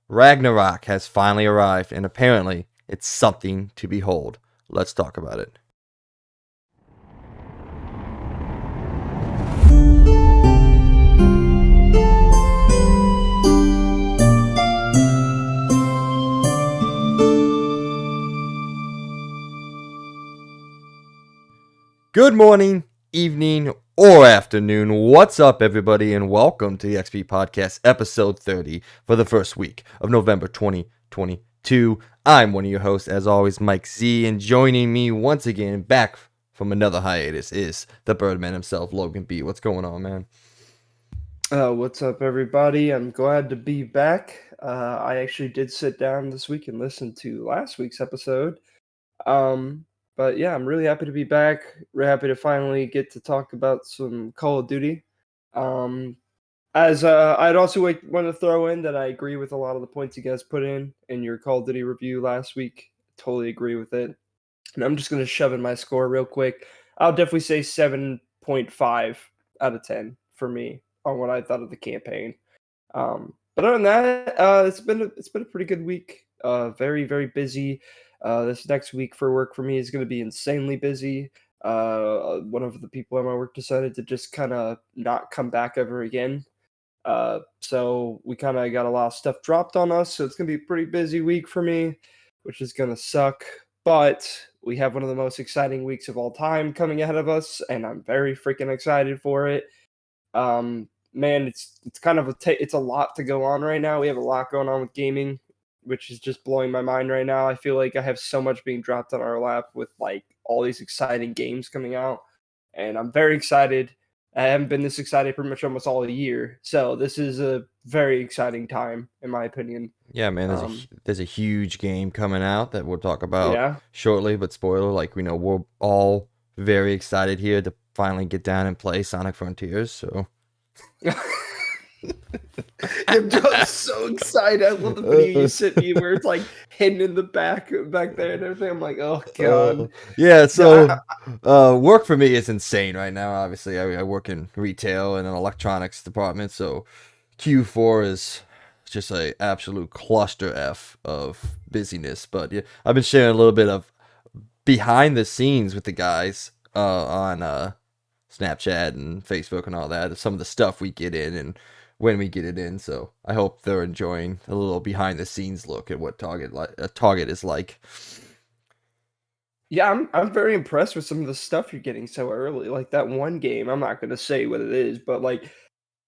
Ragnarok has finally arrived, and apparently it's something to behold. Let's talk about it. Good morning, evening, or afternoon. What's up, everybody, and welcome to the XP Podcast, episode 30 for the first week of November 2022. I'm one of your hosts, as always, Mike Z, and joining me once again, back from another hiatus, is the Birdman himself, Logan B. What's going on, man? What's up, everybody? I'm glad to be back. I actually did sit down this week and listen to last week's episode. But yeah, I'm really happy to be back. Really happy to finally get to talk about some Call of Duty. I'd also want to throw in that I agree with a lot of the points you guys put in your Call of Duty review last week. Totally agree with it. And I'm just going to shove in my score real quick. I'll definitely say 7.5 out of 10 for me on what I thought of the campaign. But other than that, it's been a pretty good week. Very, very busy. This next week for work for me is going to be insanely busy. One of the people at my work decided to just kind of not come back ever again. So we kind of got a lot of stuff dropped on us. So it's going to be a pretty busy week for me, which is going to suck. But we have one of the most exciting weeks of all time coming ahead of us, and I'm very freaking excited for it. Man, it's kind of it's a lot to go on right now. We have a lot going on with gaming, which is just blowing my mind right now. I feel like I have so much being dropped on our lap with like all these exciting games coming out, and I'm very excited. I haven't been this excited pretty much almost all year, so this is a very exciting time, in my opinion. Yeah, man, there's a huge game coming out that we'll talk about shortly, but spoiler, like we know, we're all very excited here to finally get down and play Sonic Frontiers, so... I'm just so excited. I love the video you sent me where it's like hidden in the back there and everything. I'm like, oh god. Yeah, so work for me is insane right now. Obviously, I work in retail and an electronics department, so Q4 is just an absolute cluster F of busyness. But yeah, I've been sharing a little bit of behind the scenes with the guys on Snapchat and Facebook and all that, some of the stuff we get in and when we get it in. So I hope they're enjoying a little behind the scenes look at what Target is like. Yeah, I'm very impressed with some of the stuff you're getting so early. Like that one game, I'm not going to say what it is, but like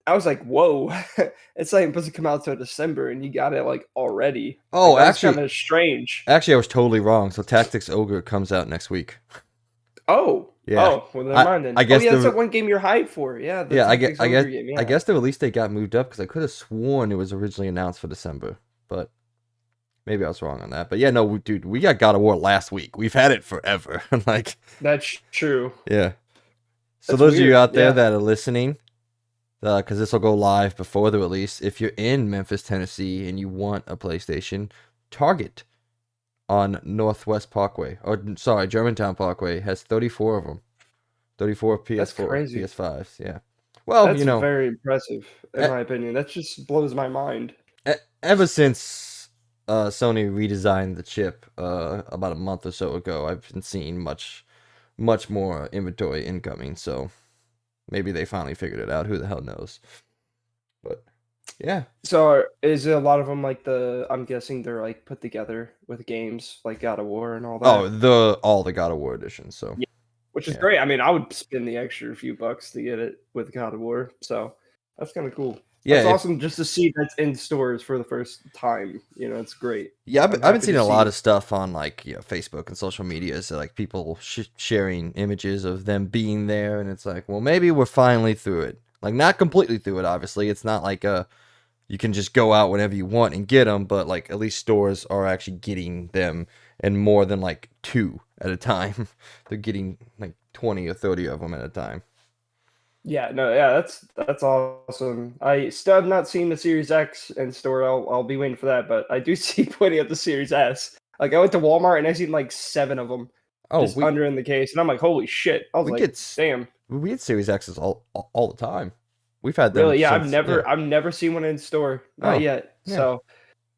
I was like, whoa, it's like supposed to come out till December and you got it like already. Oh, like, actually, kind of strange. Actually, I was totally wrong. So Tactics Ogre comes out next week. Oh. Yeah. Oh, well, never mind then. I guess that's that one game you're hyped for. Yeah. I guess the release date got moved up because I could have sworn it was originally announced for December, but maybe I was wrong on that. But yeah, no, dude, we got God of War last week. We've had it forever. Like that's true. Yeah. So those of you out there that are listening, because this will go live before the release, if you're in Memphis, Tennessee, and you want a PlayStation, Target on Northwest Parkway, Germantown Parkway, has 34 of them. 34 PS4, PS5s, yeah. Well, that's very impressive, in my opinion. That just blows my mind. Ever since Sony redesigned the chip about a month or so ago, I've been seeing much more inventory incoming, so maybe they finally figured it out. Who the hell knows? But yeah. So is a lot of them like I'm guessing they're like put together with games like God of War and all that? Oh, all the God of War editions, so. Yeah. Which is great. I mean, I would spend the extra few bucks to get it with God of War, so that's kind of cool. Yeah, it's awesome just to see that's in stores for the first time. You know, it's great. Yeah, I've been seeing a lot of stuff on like Facebook and social media, so like people sharing images of them being there, and it's like, well, maybe we're finally through it. Like, not completely through it, obviously. It's not like you can just go out whenever you want and get them, but like at least stores are actually getting them, and more than like 2 at a time. They're getting like 20 or 30 of them at a time. Yeah, that's awesome. I still have not seen the Series X in store. I'll be waiting for that, but I do see plenty of the Series S. Like I went to Walmart and I seen like 7 of them under in the case, and I'm like, holy shit! I was like, damn. We get Series X's all the time. We've had them. Really? Yeah, I've never seen one in store. Not yet. Yeah. So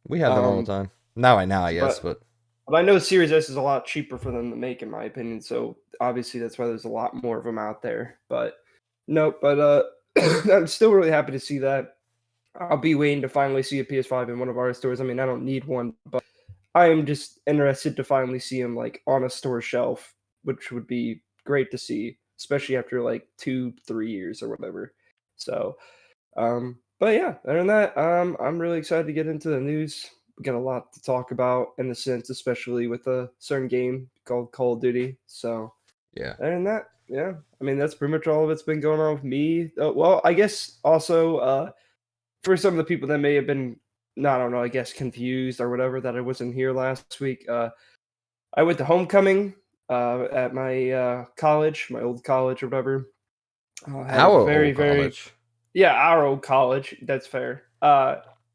We have them all the Um, time. Now I guess, but but but I know Series S is a lot cheaper for them to make, in my opinion. So obviously that's why there's a lot more of them out there. But no, but I'm still really happy to see that. I'll be waiting to finally see a PS5 in one of our stores. I mean, I don't need one, but I am just interested to finally see him like on a store shelf, which would be great to see, especially after like 2, 3 years or whatever. So, but yeah, other than that, I'm really excited to get into the news. We got a lot to talk about in a sense, especially with a certain game called Call of Duty. So, yeah. other than that, yeah, I mean that's pretty much all of it's been going on with me. Well, I guess also for some of the people that may have been, I don't know, I guess confused or whatever that I wasn't here last week. I went to homecoming at my college, my old college or whatever. Had a Our very, old very, college. yeah, our old college. That's fair.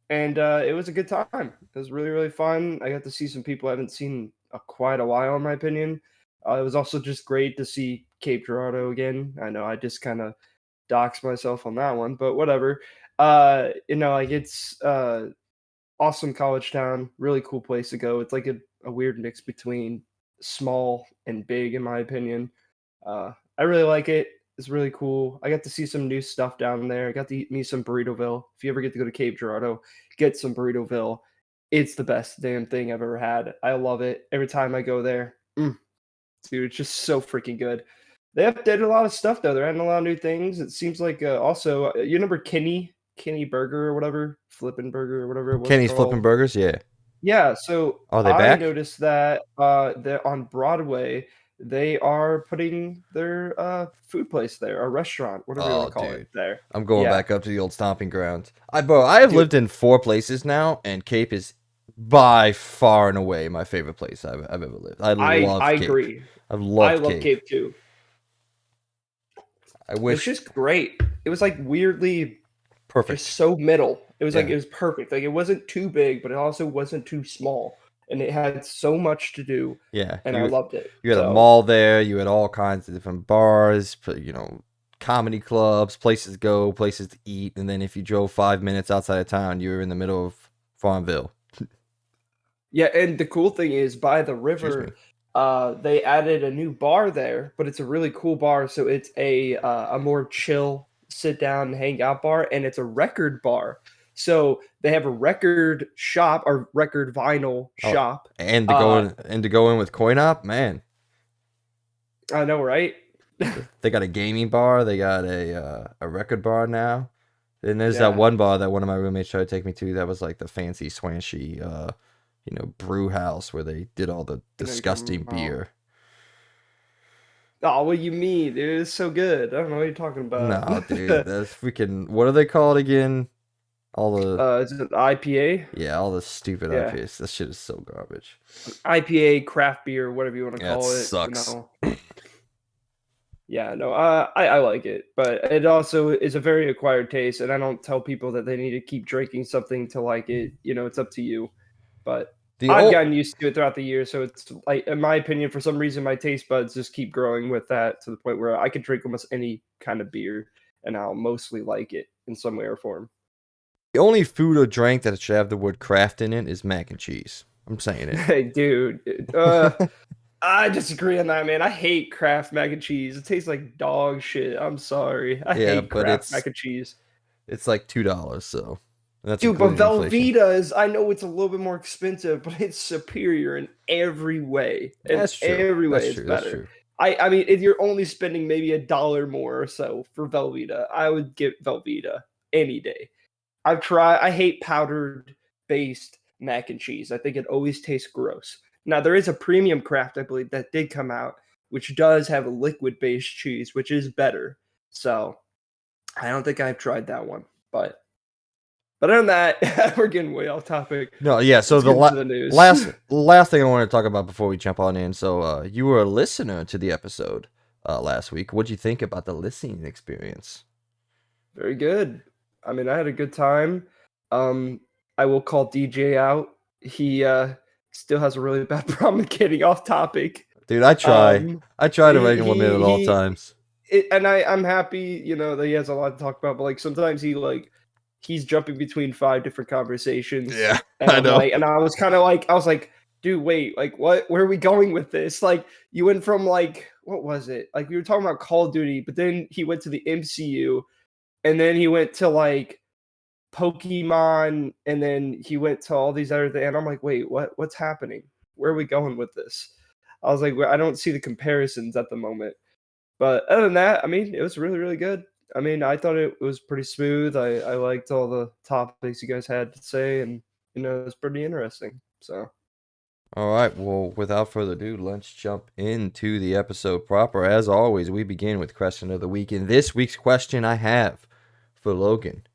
And it was a good time. It was really, really fun. I got to see some people I haven't seen quite a while, in my opinion. It was also just great to see Cape Girardeau again. I know I just kind of dox myself on that one, but whatever. Like it's awesome college town, really cool place to go. It's like a weird mix between small and big, in my opinion. I really like it. It's really cool. I got to see some new stuff down there. I got to eat me some Burritoville. If you ever get to go to Cape Girardeau, get some Burritoville. It's the best damn thing I've ever had. I love it every time I go there. Dude, it's just so freaking good. They updated a lot of stuff though. They're adding a lot of new things. It seems like also you remember Kenny Burger or whatever, Flippin' Burger or whatever it was Kenny's Flipping called. Burgers, yeah. Yeah, so Are they I back? noticed that they're on Broadway. They are putting their food place there, a restaurant, whatever you want Oh, to call it dude. there. I'm going Yeah, back up to the old stomping grounds. I have dude, lived in 4 places now, and Cape is by far and away my favorite place I've ever lived. I I love Cape. agree. I've I loved love Cape. Cape too. I It's wish just great. It was like weirdly just perfect. so middle. It was like Yeah. it was perfect. Like it wasn't too big, but it also wasn't too small. And it had so much to do, Yeah. and I loved it. You had a So mall there, you had all kinds of different bars, comedy clubs, places to go, places to eat, and then if you drove 5 minutes outside of town, you were in the middle of Farmville. yeah, and the cool thing is by the Excuse me. river, they added a new bar there, but it's a really cool bar. So it's a more chill, sit down, hang out bar, and it's a record bar. So they have a record shop or record vinyl Oh, shop. and Uh, to go in with coin op, man. I know, right? They got a gaming bar. They got a record bar now. Then there's that Yeah, one bar that one of my roommates tried to take me to. That was like the fancy, swanky, brew house where they did all the I know you're talking disgusting about. beer. Oh, what you mean, dude? It's so good. I don't know what you're talking about. No, dude, that's freaking. What are they called again? All the Is it IPA? Yeah, all the stupid Yeah, IPAs. That shit is so garbage. IPA, craft beer, whatever you want to Yeah, it call it. sucks. Yeah, no, I like it, but it also is a very acquired taste, and I don't tell people that they need to keep drinking something to like it. It's up to you. But The I've old gotten used to it throughout the years, so it's like, in my opinion, for some reason, my taste buds just keep growing with that to the point where I could drink almost any kind of beer, and I'll mostly like it in some way or form. the only food or drink that should have the word craft in it is mac and cheese. I'm saying it. Hey, dude, I disagree on that, man. I hate Kraft mac and cheese. It tastes like dog shit. I'm sorry. I Yeah, hate but Kraft mac and cheese. it's like $2, so and that's Dude, but including inflation. Velveeta is, I know it's a little bit more expensive, but it's superior in every way. In That's true. every That's way, it's true. That's better. true. I mean, if you're only spending maybe $1 more or so for Velveeta, I would get Velveeta any day. I hate powdered based mac and cheese. I think it always tastes gross. Now, there is a premium craft, I believe, that did come out, which does have a liquid based cheese, which is better. So I don't think I've tried that one, but other than that, we're getting way off topic. No, yeah. So Let's the get into the news. last thing I want to talk about before we jump on in. So you were a listener to the episode last week. What'd you think about the listening experience? Very good. I mean, I had a good time. Um, I will call DJ out. He still has a really bad problem getting off topic. Dude, I try. Um, I try to he regulate it at all he he. times. And I'm happy, that he has a lot to talk about. But like sometimes he like he's jumping between 5 different conversations, Yeah, and I I'm know. like, and I was kind of like, I was like, dude, wait, like, what? Where are we going with this? Like, you went from like, what was it? Like, we were talking about Call of Duty, but then he went to the MCU, and then he went to like Pokemon, and then he went to all these other things. And I'm like, wait, what? What's happening? Where are we going with this? I was like, well, I don't see the comparisons at the moment. But other than that, I mean, it was really, really good. I mean, I thought it was pretty smooth. I liked all the topics you guys had to say, and it was pretty interesting. So All right, well, without further ado, let's jump into the episode proper. As always, we begin with question of the week. And this week's question I have for Logan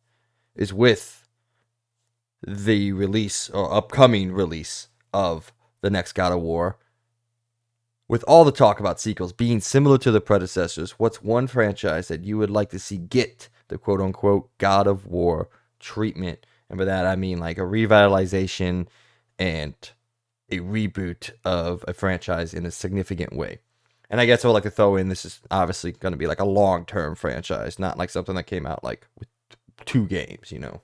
is with the release or upcoming release of the next God of War. With all the talk about sequels being similar to the predecessors, what's one franchise that you would like to see get the quote unquote God of War treatment? And by that, I mean like a revitalization and a reboot of a franchise in a significant way. And I guess I would like to throw in this is obviously going to be like a long term franchise, not like something that came out like with 2 games, you know?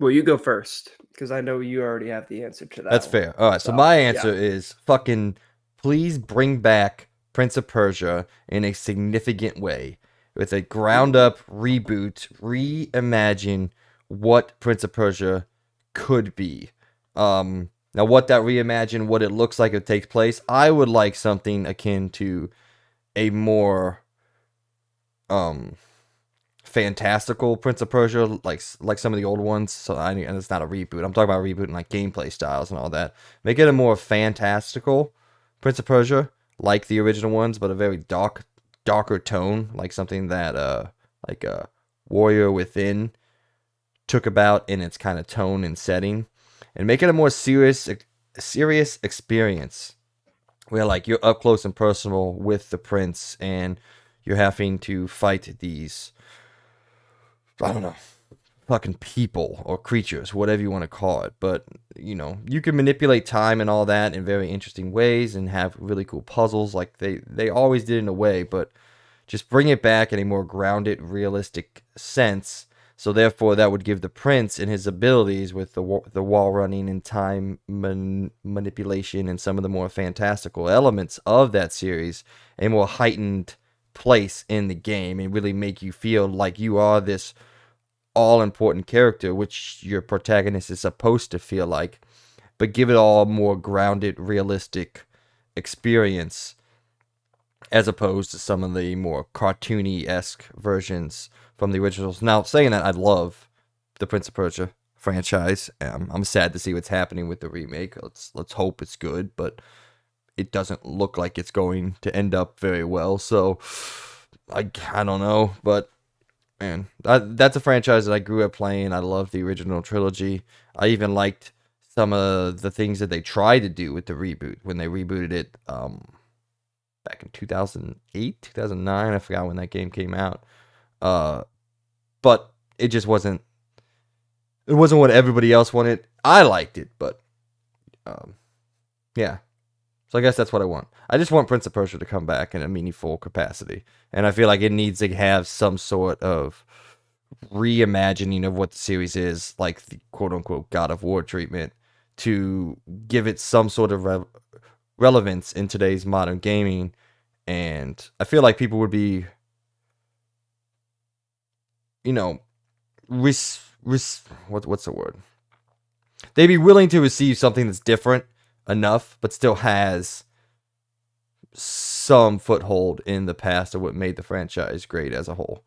well, you go first because I know you already have the answer to That's that one. fair. All right, so So my yeah, answer is fucking please bring back Prince of Persia in a significant way with a ground up reboot, reimagine what Prince of Persia could be. Now what that reimagine, what it looks like it takes place, I would like something akin to a more um fantastical Prince of Persia, like some of the old ones. So and it's not a reboot. I'm talking about rebooting like gameplay styles and all that. Make it a more fantastical Prince of Persia, like the original ones, but a very darker tone, like something that like Warrior Within took about in its kind of tone and setting, and make it a more serious experience where like you're up close and personal with the prince and you're having to fight these, I don't know, fucking people or creatures, whatever you want to call it. But you can manipulate time and all that in very interesting ways and have really cool puzzles like they always did in a way, but just bring it back in a more grounded, realistic sense. So therefore, that would give the prince and his abilities with the wall running and time manipulation and some of the more fantastical elements of that series a more heightened place in the game and really make you feel like you are this all important character, which your protagonist is supposed to feel like, but give it all more grounded, realistic experience as opposed to some of the more cartoony esque versions from the originals. Now, saying that, I love the Prince of Persia franchise. I'm sad to see what's happening with the remake. Let's hope it's good, but it doesn't look like it's going to end up very well. So I don't know, but man, that's a franchise that I grew up playing. I love the original trilogy. I even liked some of the things that they tried to do with the reboot when they rebooted it back in 2008, 2009. I forgot when that game came out. Uh, but it just wasn't. It wasn't what everybody else wanted. I liked it, but um, yeah. So I guess that's what I want. I just want Prince of Persia to come back in a meaningful capacity, and I feel like it needs to have some sort of reimagining of what the series is, like the quote unquote God of War treatment, to give it some sort of relevance in today's modern gaming. And I feel like people would be, you know, what's the word? They'd be willing to receive something that's different enough, but still has some foothold in the past of what made the franchise great as a whole.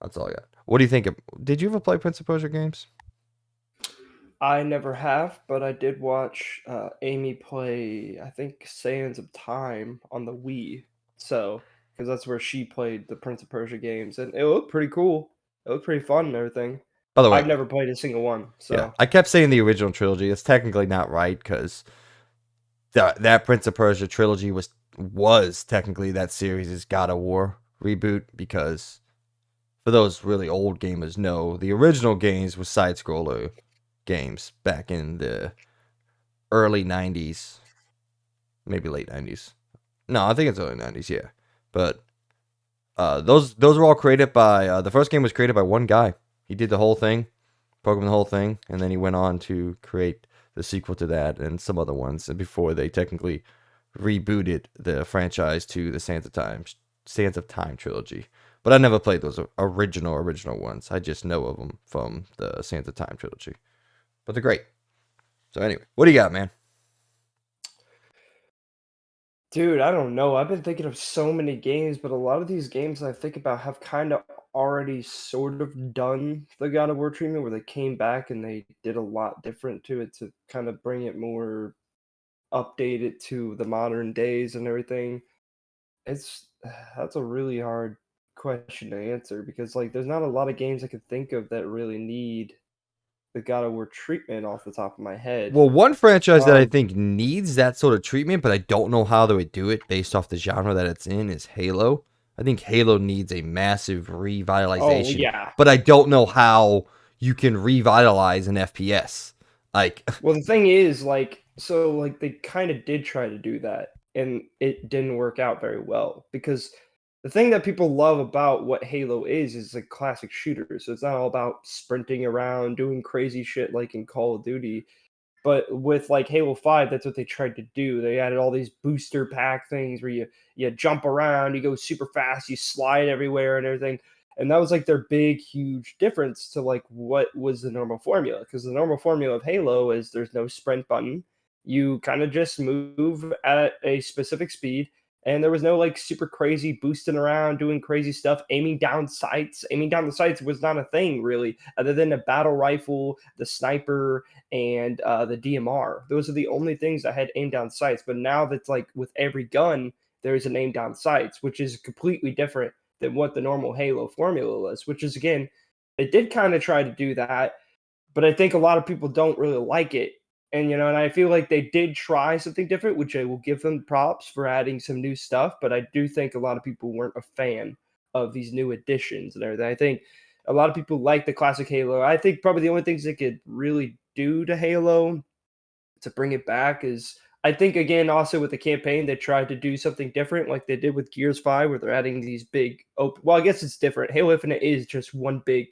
That's all I got. What do you think? Did you ever play Prince of Persia games? I never have, but I did watch Amy play, I think, Sands of Time on the Wii. So, because that's where she played the Prince of Persia games, and it looked pretty cool. It looked pretty fun and everything. By the way, I've never played a single one, yeah, so I kept saying the original trilogy. It's technically not right because that Prince of Persia trilogy was technically that series' God of War reboot. Because for those really old gamers, know the original games were side scroller games back in the early '90s, maybe late '90s. No, I think it's early '90s. Yeah, but Those were all created by the first game was created by one guy. He did the whole thing, programmed the whole thing, and then he went on to create the sequel to that and some other ones before they technically rebooted the franchise to the Sands of Time trilogy. But I never played those original ones. I just know of them from the Sands of Time trilogy. But they're great. So anyway, what do you got, man? Dude, I don't know. I've been thinking of so many games, but a lot of these games I think about have kind of already sort of done the God of War treatment where they came back and they did a lot different to it to kind of bring it more updated to the modern days and everything. It's that's a really hard question to answer because like there's not a lot of games I can think of that really need the God of War treatment off the top of my head. Well, one franchise that I Um, think needs that sort of treatment, but I don't know how they would do it based off the genre that it's in, is Halo. I think Halo needs a massive oh revitalization, yeah. but I don't know how you can revitalize an FPS. Like, Well, the thing is, like, so like they kind of did try to do that, and it didn't work out very well because the thing that people love about what Halo is a classic shooter. So it's not all about sprinting around doing crazy shit like in Call of Duty. But with like Halo 5, that's what they tried to do. They added all these booster pack things where you jump around, you go super fast, you slide everywhere and everything. And that was like their big, huge difference to like what was the normal formula. Because the normal formula of Halo is there's no sprint button. You kind of just move at a specific speed, and there was no like super crazy boosting around, doing crazy stuff, aiming down sights. Aiming down the sights was not a thing really, other than a battle rifle, the sniper, and the DMR. Those are the only things that had aim down sights. But now that's like with every gun, there's an aim down sights, which is completely different than what the normal Halo formula was. Which is again, they did kind of try to do that, but I think a lot of people don't really like it. And and I feel like they did try something different, which I will give them props for adding some new stuff. But I do think a lot of people weren't a fan of these new additions and everything. I think a lot of people like the classic Halo. I think probably the only things they could really do to Halo to bring it back is I think again also with the campaign they tried to do something different like they did with Gears 5 where they're adding these big open well I guess it's different. Halo Infinite is just one big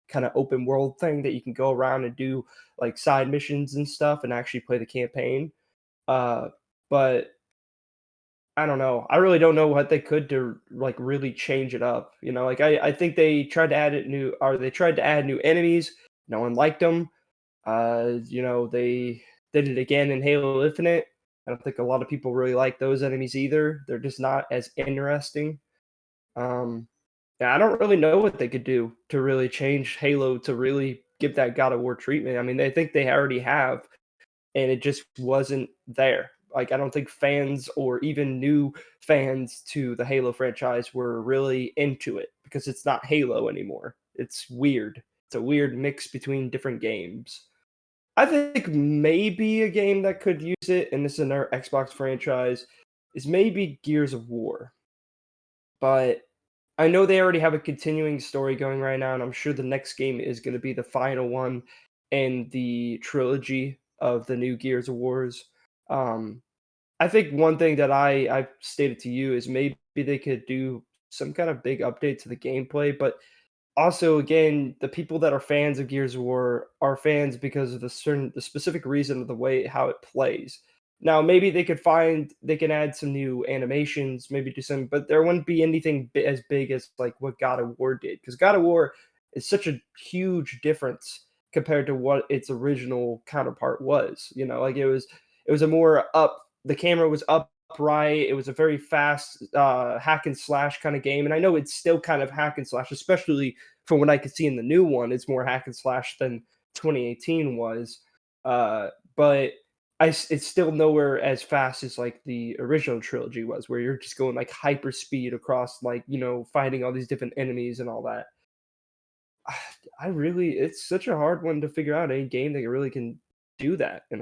kind of open world thing that you can go around and do like side missions and stuff and actually play the campaign. Uh but I don't know. I really don't know what they could to like really change it up. Like I think they tried to add it new or they tried to add new enemies. No one liked them. They did it again in Halo Infinite. I don't think a lot of people really like those enemies either. They're just not as interesting. Um, yeah, I don't really know what they could do to really change Halo to really give that God of War treatment. I mean, they think they already have, and it just wasn't there. Like, I don't think fans or even new fans to the Halo franchise were really into it because it's not Halo anymore. It's weird. It's a weird mix between different games. I think maybe a game that could use it, and this is another Xbox franchise, is maybe Gears of War. But I know they already have a continuing story going right now, and I'm sure the next game is going to be the final one in the trilogy of the new Gears of Wars. Um, I think one thing that I've stated to you is maybe they could do some kind of big update to the gameplay, but also again the people that are fans of Gears of War are fans because of the specific reason of the way how it plays. Now maybe they can add some new animations, maybe do some, but there wouldn't be anything as big as like what God of War did because God of War is such a huge difference compared to what its original counterpart was. Like it was a more up the camera was upright. It was a very fast hack and slash kind of game, and I know it's still kind of hack and slash, especially from what I could see in the new one. It's more hack and slash than 2018 was, but it's still nowhere as fast as like the original trilogy was, where you're just going like hyper speed across like fighting all these different enemies and all that. It's such a hard one to figure out any game that really can do that. all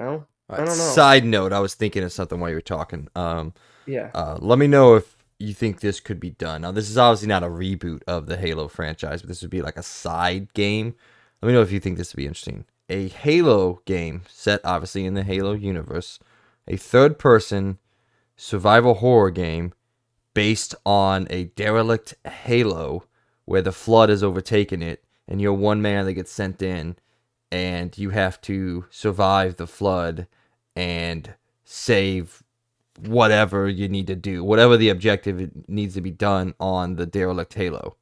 I right. don't know. Side note, I was thinking of something while you were talking. Yeah. Let me know if you think this could be done. Now, this is obviously not a reboot of the Halo franchise, but this would be like a side game. Let me know if you think this would be interesting. A Halo game set obviously in the Halo universe, a third person survival horror game based on a derelict Halo where the flood has overtaken it, and you're one man that gets sent in, and you have to survive the flood and save whatever you need to do, whatever the objective needs to be done on the derelict Halo.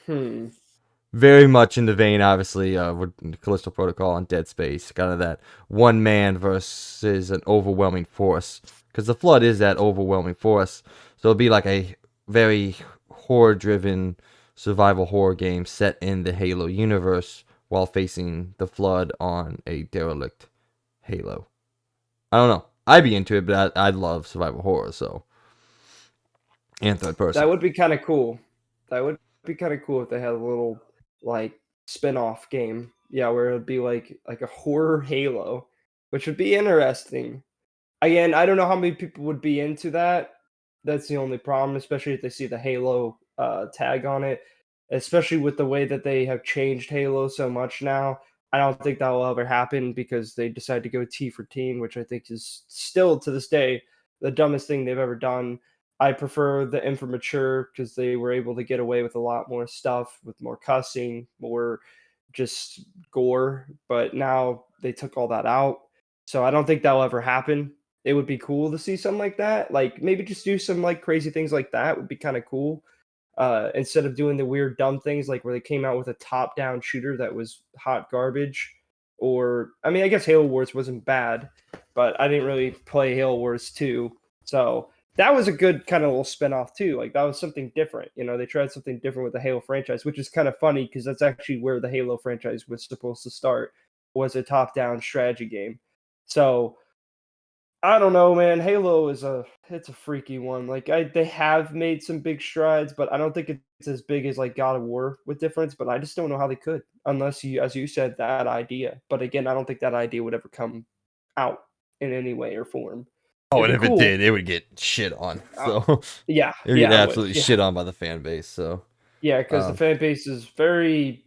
Hmm. Very much in the vein, obviously, with Callisto Protocol and Dead Space, kind of that one man versus an overwhelming force. Because the Flood is that overwhelming force, so it'll be like a very horror-driven survival horror game set in the Halo universe while facing the Flood on a derelict Halo. I don't know. I'd be into it, but I love survival horror, so and third That person. would be kind of cool. That would be kind of cool if they had a little like spin-off game. Yeah, where it would be like a horror Halo, which would be interesting. Again, I don't know how many people would be into that. That's the only problem, especially if they see the Halo tag on it. Especially with the way that they have changed Halo so much now. I don't think that will ever happen because they decided to go T for teen, which I think is still to this day the dumbest thing they've ever done. I prefer the Infamature because they were able to get away with a lot more stuff, with more cussing, more just gore. But now they took all that out. So I don't think that'll ever happen. It would be cool to see something like that. Like maybe just do some like crazy things like that would be kind of cool. Instead of doing the weird dumb things like where they came out with a top-down shooter that was hot garbage. Or I mean, I guess Halo Wars wasn't bad, but I didn't really play Halo Wars 2. So that was a good kind of little spin-off too. Like that was something different. You know, they tried something different with the Halo franchise, which is kind of funny because that's actually where the Halo franchise was supposed to start, was a top-down strategy game. So I don't know, man. Halo is it's a freaky one. Like they have made some big strides, but I don't think it's as big as like God of War with difference. But I just don't know how they could, unless you, as you said, that idea. But again, I don't think that idea would ever come out in any way or form. Oh, It'd and be if it cool. did, it would get shit on. Uh, So yeah, it would get yeah, it would. absolutely Yeah, shit on by the fan base. So yeah, because the um, fan base is very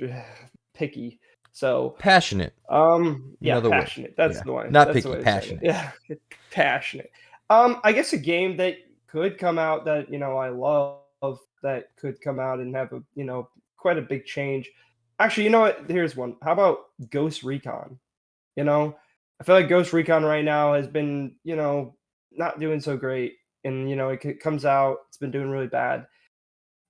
picky. So passionate, Yeah, another word. passionate. That's Yeah, the one. not That's the picky, way of saying it. passionate. Yeah, passionate. I guess a game that could come out that I love that could come out and have a quite a big change. Actually, you know what? Here's one. How about Ghost Recon? You know, I feel like Ghost Recon right now has been not doing so great, and comes out, it's been doing really bad.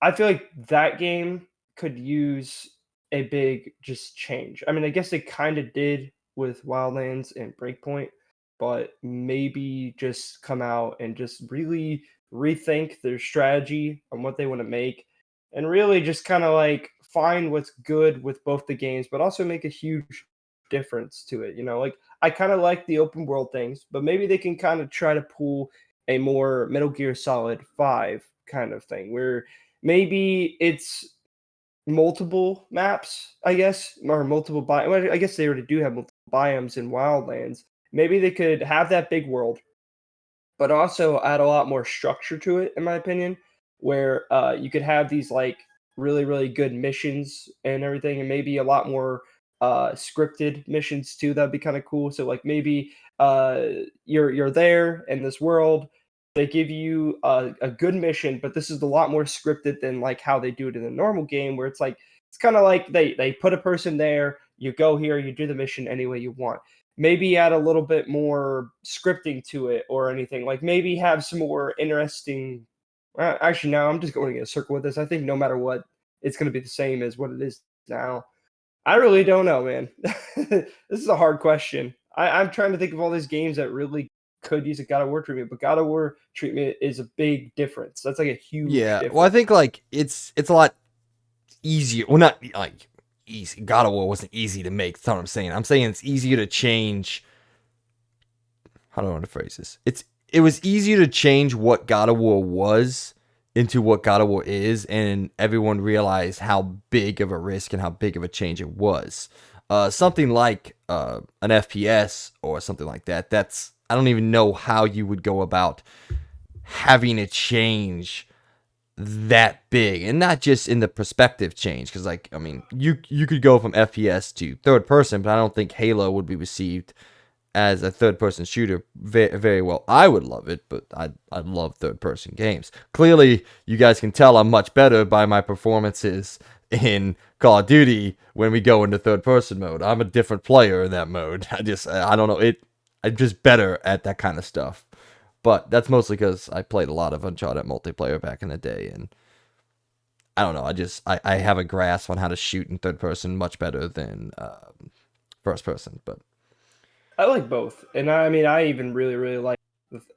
I feel like that game could use a big just change. I mean, I guess they kind of did with Wildlands and Breakpoint, but maybe just come out and just really rethink their strategy on what they want to make and really just kind of like find what's good with both the games, but also make a huge difference to it. Like I kind of like the open world things, but maybe they can kind of try to pull a more Metal Gear Solid 5 kind of thing where maybe it's multiple maps, I guess, or multiple well, I guess they already do have multiple biomes in Wildlands. Maybe they could have that big world, but also add a lot more structure to it, in my opinion, where you could have these like really, really good missions and everything, and maybe a lot more scripted missions too. That'd be kind of cool. So like maybe you're there in this world. They give you a good mission, but this is a lot more scripted than like how they do it in the normal game, where it's like it's kind of like they put a person there. You go here, you do the mission any way you want. Maybe add a little bit more scripting to it or anything. Like maybe have some more interesting. Actually, no, I'm just going in a circle with this. I think no matter what, it's going to be the same as what it is now. I really don't know, man. This is a hard question. I'm trying to think of all these games that really could use a God of War treatment, but God of War treatment is a big difference. That's like a huge Yeah, well, I difference. think like it's a lot easier. Well, not like easy. God of War wasn't easy to make. That's not what I'm saying. I'm saying it's easier to change. How do I want to phrase this? It was easier to change what God of War was into what God of War is, and everyone realized how big of a risk and how big of a change it was. Something like an FPS or something like that. That's I don't even know how you would go about having a change that big, and not just in the perspective change, because like I mean you could go from FPS to third person, but I don't think Halo would be received as a third-person shooter very, very well. I would love it, but I love third-person games. Clearly, you guys can tell I'm much better by my performances in Call of Duty when we go into third-person mode. I'm a different player in that mode. I don't know it. I'm just better at that kind of stuff. But that's mostly because I played a lot of Uncharted multiplayer back in the day, and I don't know. I have a grasp on how to shoot in third person much better than first person. But I like both, and I mean, I even really like.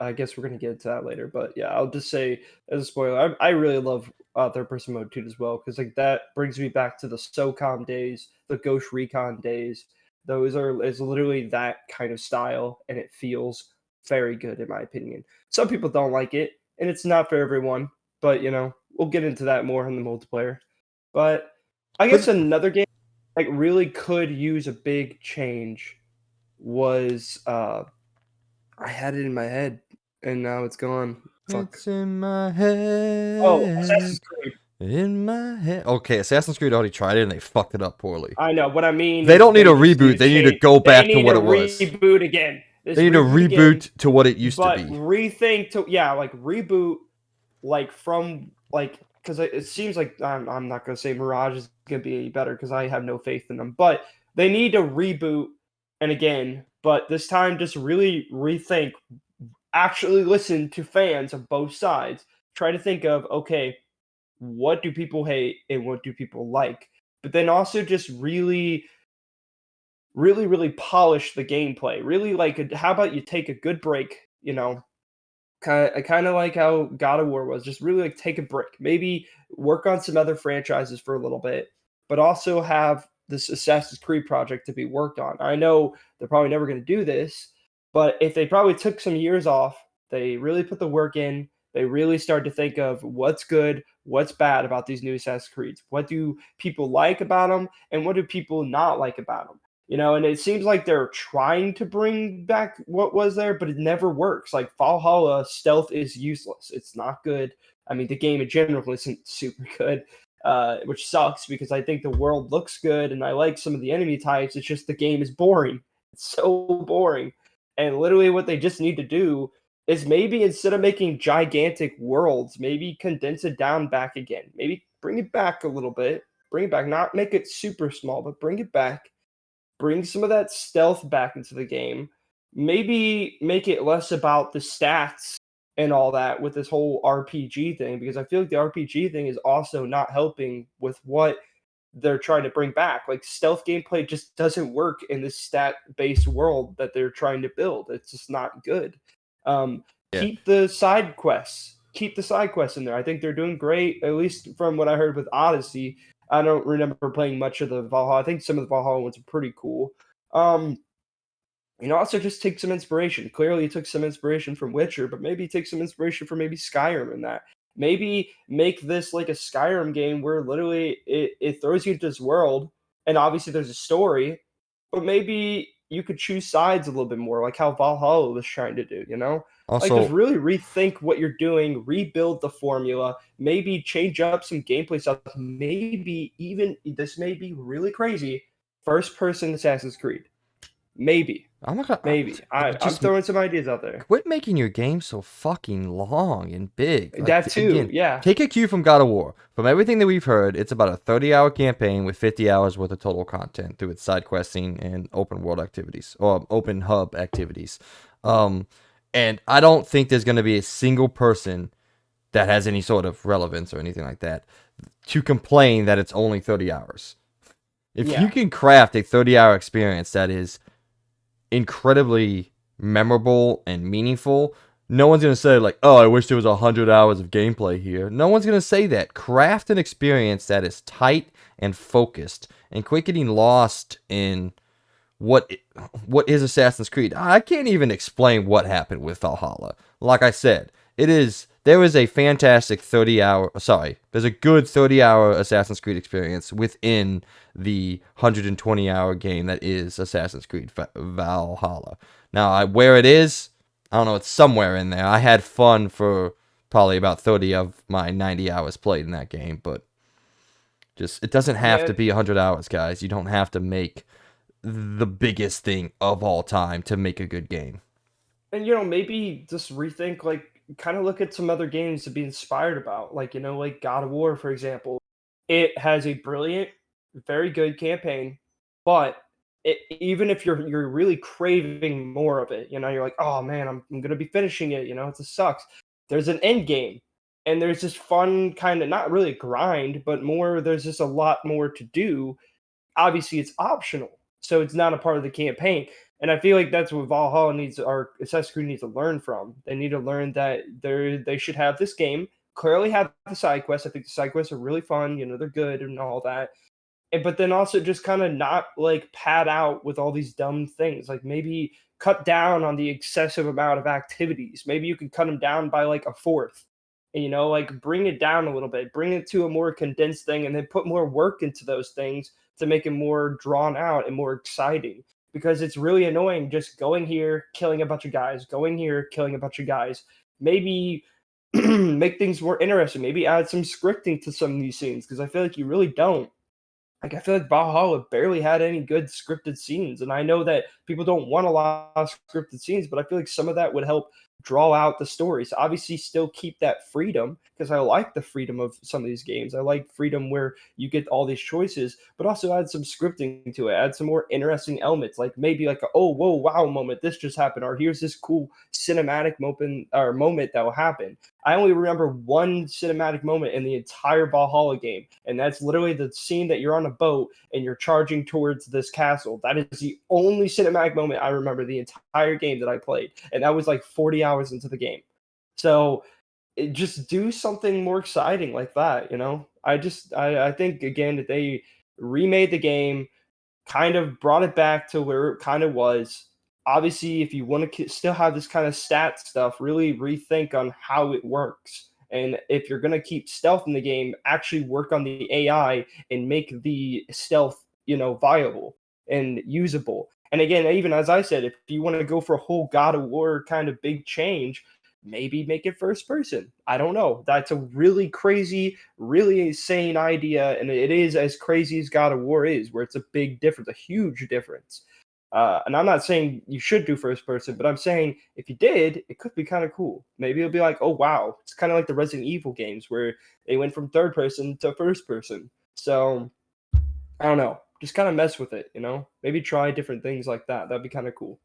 I guess we're gonna get into that later, but yeah, I'll just say as a spoiler, I really love third person mode too as well, because like that brings me back to the SOCOM days, the Ghost Recon days. Those are is literally that kind of style, and it feels very good in my opinion. Some people don't like it, and it's not for everyone, but you know we'll get into that more in the multiplayer. But I guess but another game like really could use a big change was I had it in my head and now it's gone. Fuck. it's in my Oh, Assassin's head, Creed. in my head. Okay, Assassin's Creed already tried it and they fucked it up poorly. I know. What I mean They is don't need a they just need reboot. to They need to change. go They back to need what to it was. reboot again. They This need to reboot again, reboot to what it used to but be. rethink to like reboot like from like because it seems like I'm not gonna say Mirage is gonna be any better because I have no faith in them, but they need to reboot and again, but this time just really rethink actually listen to fans of both sides. Try to think of okay, what do people hate and what do people like? But then also just really polish the gameplay. Really like how about you take a good break, you know, kind of like how God of War was. Just really like take a break. Maybe work on some other franchises for a little bit, but also have this Assassin's Creed project to be worked on. I know they're probably never going to do this, but if they probably took some years off, they really put the work in. They really start to think of what's good, what's bad about these new Assassin's Creeds. What do people like about them, and what do people not like about them? You know, and it seems like they're trying to bring back what was there, but it never works. Like Valhalla, stealth is useless. It's not good. I mean, the game in general isn't super good, which sucks because I think the world looks good and I like some of the enemy types. It's just the game is boring. It's so boring. And literally, what they just need to do is maybe instead of making gigantic worlds, maybe condense it down back again. Maybe bring it back a little bit. Bring it back, not make it super small, but bring it back, bring some of that stealth back into the game. Maybe make it less about the stats and all that with this whole RPG thing, because I feel like the RPG thing is also not helping with what they're trying to bring back. Like stealth gameplay just doesn't work in this stat-based world that they're trying to build. It's just not good. Yeah. Keep the side quests. Keep the side quests in there. I think they're doing great, at least from what I heard with Odyssey. I don't remember playing much of the Valhalla. I think some of the Valhalla ones are pretty cool. Um, also just take some inspiration. Clearly, you took some inspiration from Witcher, but maybe take some inspiration from maybe Skyrim in that. Maybe make this like a Skyrim game where literally it throws you into this world, and obviously there's a story, but maybe you could choose sides a little bit more, like how Valhalla was trying to do, you know? Like just Also, really rethink what you're doing, rebuild the formula, maybe change up some gameplay stuff, maybe even this may be really crazy. First person Assassin's Creed. Maybe. I'm not gonna Maybe. I'm just throwing some ideas out there. quit making your game so fucking long and big. Like That too, again, yeah. take a cue from God of War. From everything that we've heard, it's about a 30-hour campaign with 50 hours worth of total content through its side questing and open world activities or open hub activities. Um, and I don't think there's going to be a single person that has any sort of relevance or anything like that to complain that it's only 30 hours. If you Yeah. can craft a 30-hour experience that is incredibly memorable and meaningful, no one's gonna say like, "Oh, I wish there was 100 hours of gameplay here." No one's gonna say that. Craft an experience that is tight and focused, and quit getting lost in what what is Assassin's Creed. I can't even explain what happened with Valhalla. Like I said, there is a fantastic 30-hour, sorry, there's a good 30-hour Assassin's Creed experience within the 120-hour game that is Assassin's Creed Valhalla. Now, where it is, I don't know, it's somewhere in there. I had fun for probably about 30 of my 90 hours played in that game, but just it doesn't have Yeah. to be 100 hours, guys. You don't have to make the biggest thing of all time to make a good game. And maybe just rethink, like, kind of look at some other games to be inspired about, like, like God of War, for example. It has a brilliant, very good campaign, but even if you're really craving more of it, you're like, oh man, I'm gonna be finishing it. It just sucks. There's an end game, and there's this fun kind of, not really a grind, but more. There's just a lot more to do. Obviously, it's optional, so it's not a part of the campaign. And I feel like that's what Valhalla needs, or Assassin's Creed needs to learn from. They need to learn that they should have this game, clearly have the side quests. I think the side quests are really fun. They're good and all that. But then also just kind of not like pad out with all these dumb things. Like maybe cut down on the excessive amount of activities. Maybe you could cut them down by like a fourth. And, like bring it down a little bit, bring it to a more condensed thing, and then put more work into those things to make it more drawn out and more exciting. Because it's really annoying just going here, killing a bunch of guys, going here, killing a bunch of guys. Maybe make things more interesting. Maybe add some scripting to some of these scenes, because I feel like you really don't. Like, I feel like Valhalla barely had any good scripted scenes, and I know that people don't want a lot of scripted scenes, but I feel like some of that would help draw out the stories. Obviously, still keep that freedom, because I like the freedom of some of these games. I like freedom where you get all these choices, but also add some scripting to it. Add some more interesting elements, like maybe like a oh whoa wow moment. This just happened, or here's this cool cinematic moment that will happen. I only remember one cinematic moment in the entire Valhalla game, and that's literally the scene that you're on a boat and you're charging towards this castle. That is the only cinematic moment I remember the entire game that I played, and that was like 40 hours into the game. So just do something more exciting like that, I think, again, that they remade the game, kind of brought it back to where it kind of was. Obviously, if you want to still have this kind of stat stuff, really rethink on how it works. And if you're going to keep stealth in the game, actually work on the AI and make the stealth, viable and usable. And again, even as I said, if you want to go for a whole God of War kind of big change, maybe make it first person. I don't know. That's a really crazy, really insane idea, and it is as crazy as God of War is, where it's a big difference, a huge difference. And I'm not saying you should do first person, but I'm saying if you did, it could be kind of cool. Maybe it'll be like, oh wow, it's kind of like the Resident Evil games where they went from third person to first person. So I don't know, just kind of mess with it, Maybe try different things like that. That'd be kind of cool.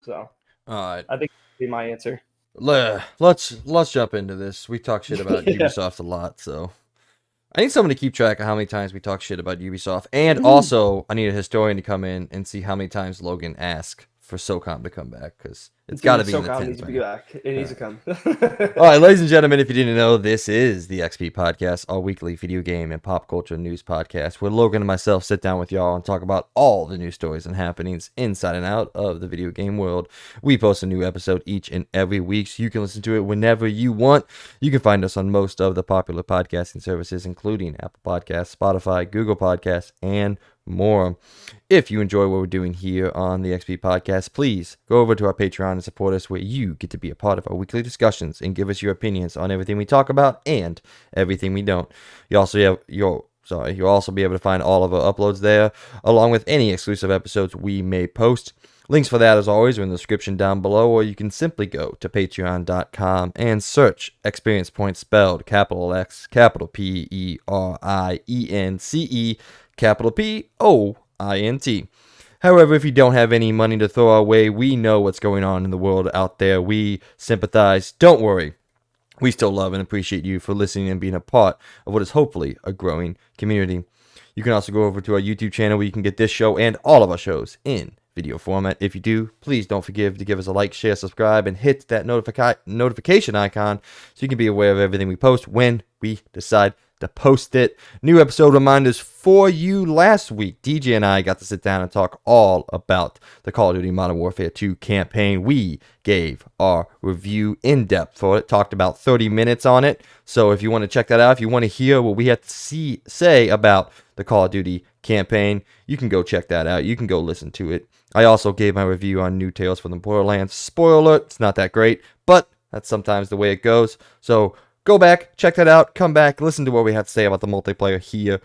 So All right. I think that'd be my answer. Let's jump into this. We talk shit about Yeah. Ubisoft a lot, so I need someone to keep track of how many times we talk shit about Ubisoft, and also I need a historian to come in and see how many times Logan asked for SOCOM to come back, because it's got to be in the SoCal tens needs to by be now. back. It needs to come. All right, ladies and gentlemen, if you didn't know, this is the XP Podcast, our weekly video game and pop culture news podcast, where Logan and myself sit down with y'all and talk about all the news stories and happenings inside and out of the video game world. We post a new episode each and every week, so you can listen to it whenever you want. You can find us on most of the popular podcasting services, including Apple Podcasts, Spotify, Google Podcasts, and more. If you enjoy what we're doing here on the XP Podcast, please go over to our Patreon and support us, where you get to be a part of our weekly discussions and give us your opinions on everything we talk about and everything we don't. You'll also be able to find all of our uploads there, along with any exclusive episodes we may post. Links for that, as always, are in the description down below, or you can simply go to patreon.com and search Experience Point, spelled capital X, capital PERIENCE, capital POINT. However, if you don't have any money to throw our way, we know what's going on in the world out there. We sympathize. Don't worry. We still love and appreciate you for listening and being a part of what is hopefully a growing community. You can also go over to our YouTube channel, where you can get this show and all of our shows in video format. If you do, please don't forget to give us a like, share, subscribe, and hit that notification icon so you can be aware of everything we post when we decide to post it. New episode reminders for you last week. DJ and I got to sit down and talk all about the Call of Duty Modern Warfare 2 campaign. We gave our review in depth for it, talked about 30 minutes on it. So if you want to check that out, if you want to hear what we had to say about the Call of Duty campaign, you can go check that out. You can go listen to it. I also gave my review on New Tales from the Borderlands. Spoiler alert, it's not that great, but that's sometimes the way it goes. So go back, check that out, come back, listen to what we have to say about the multiplayer here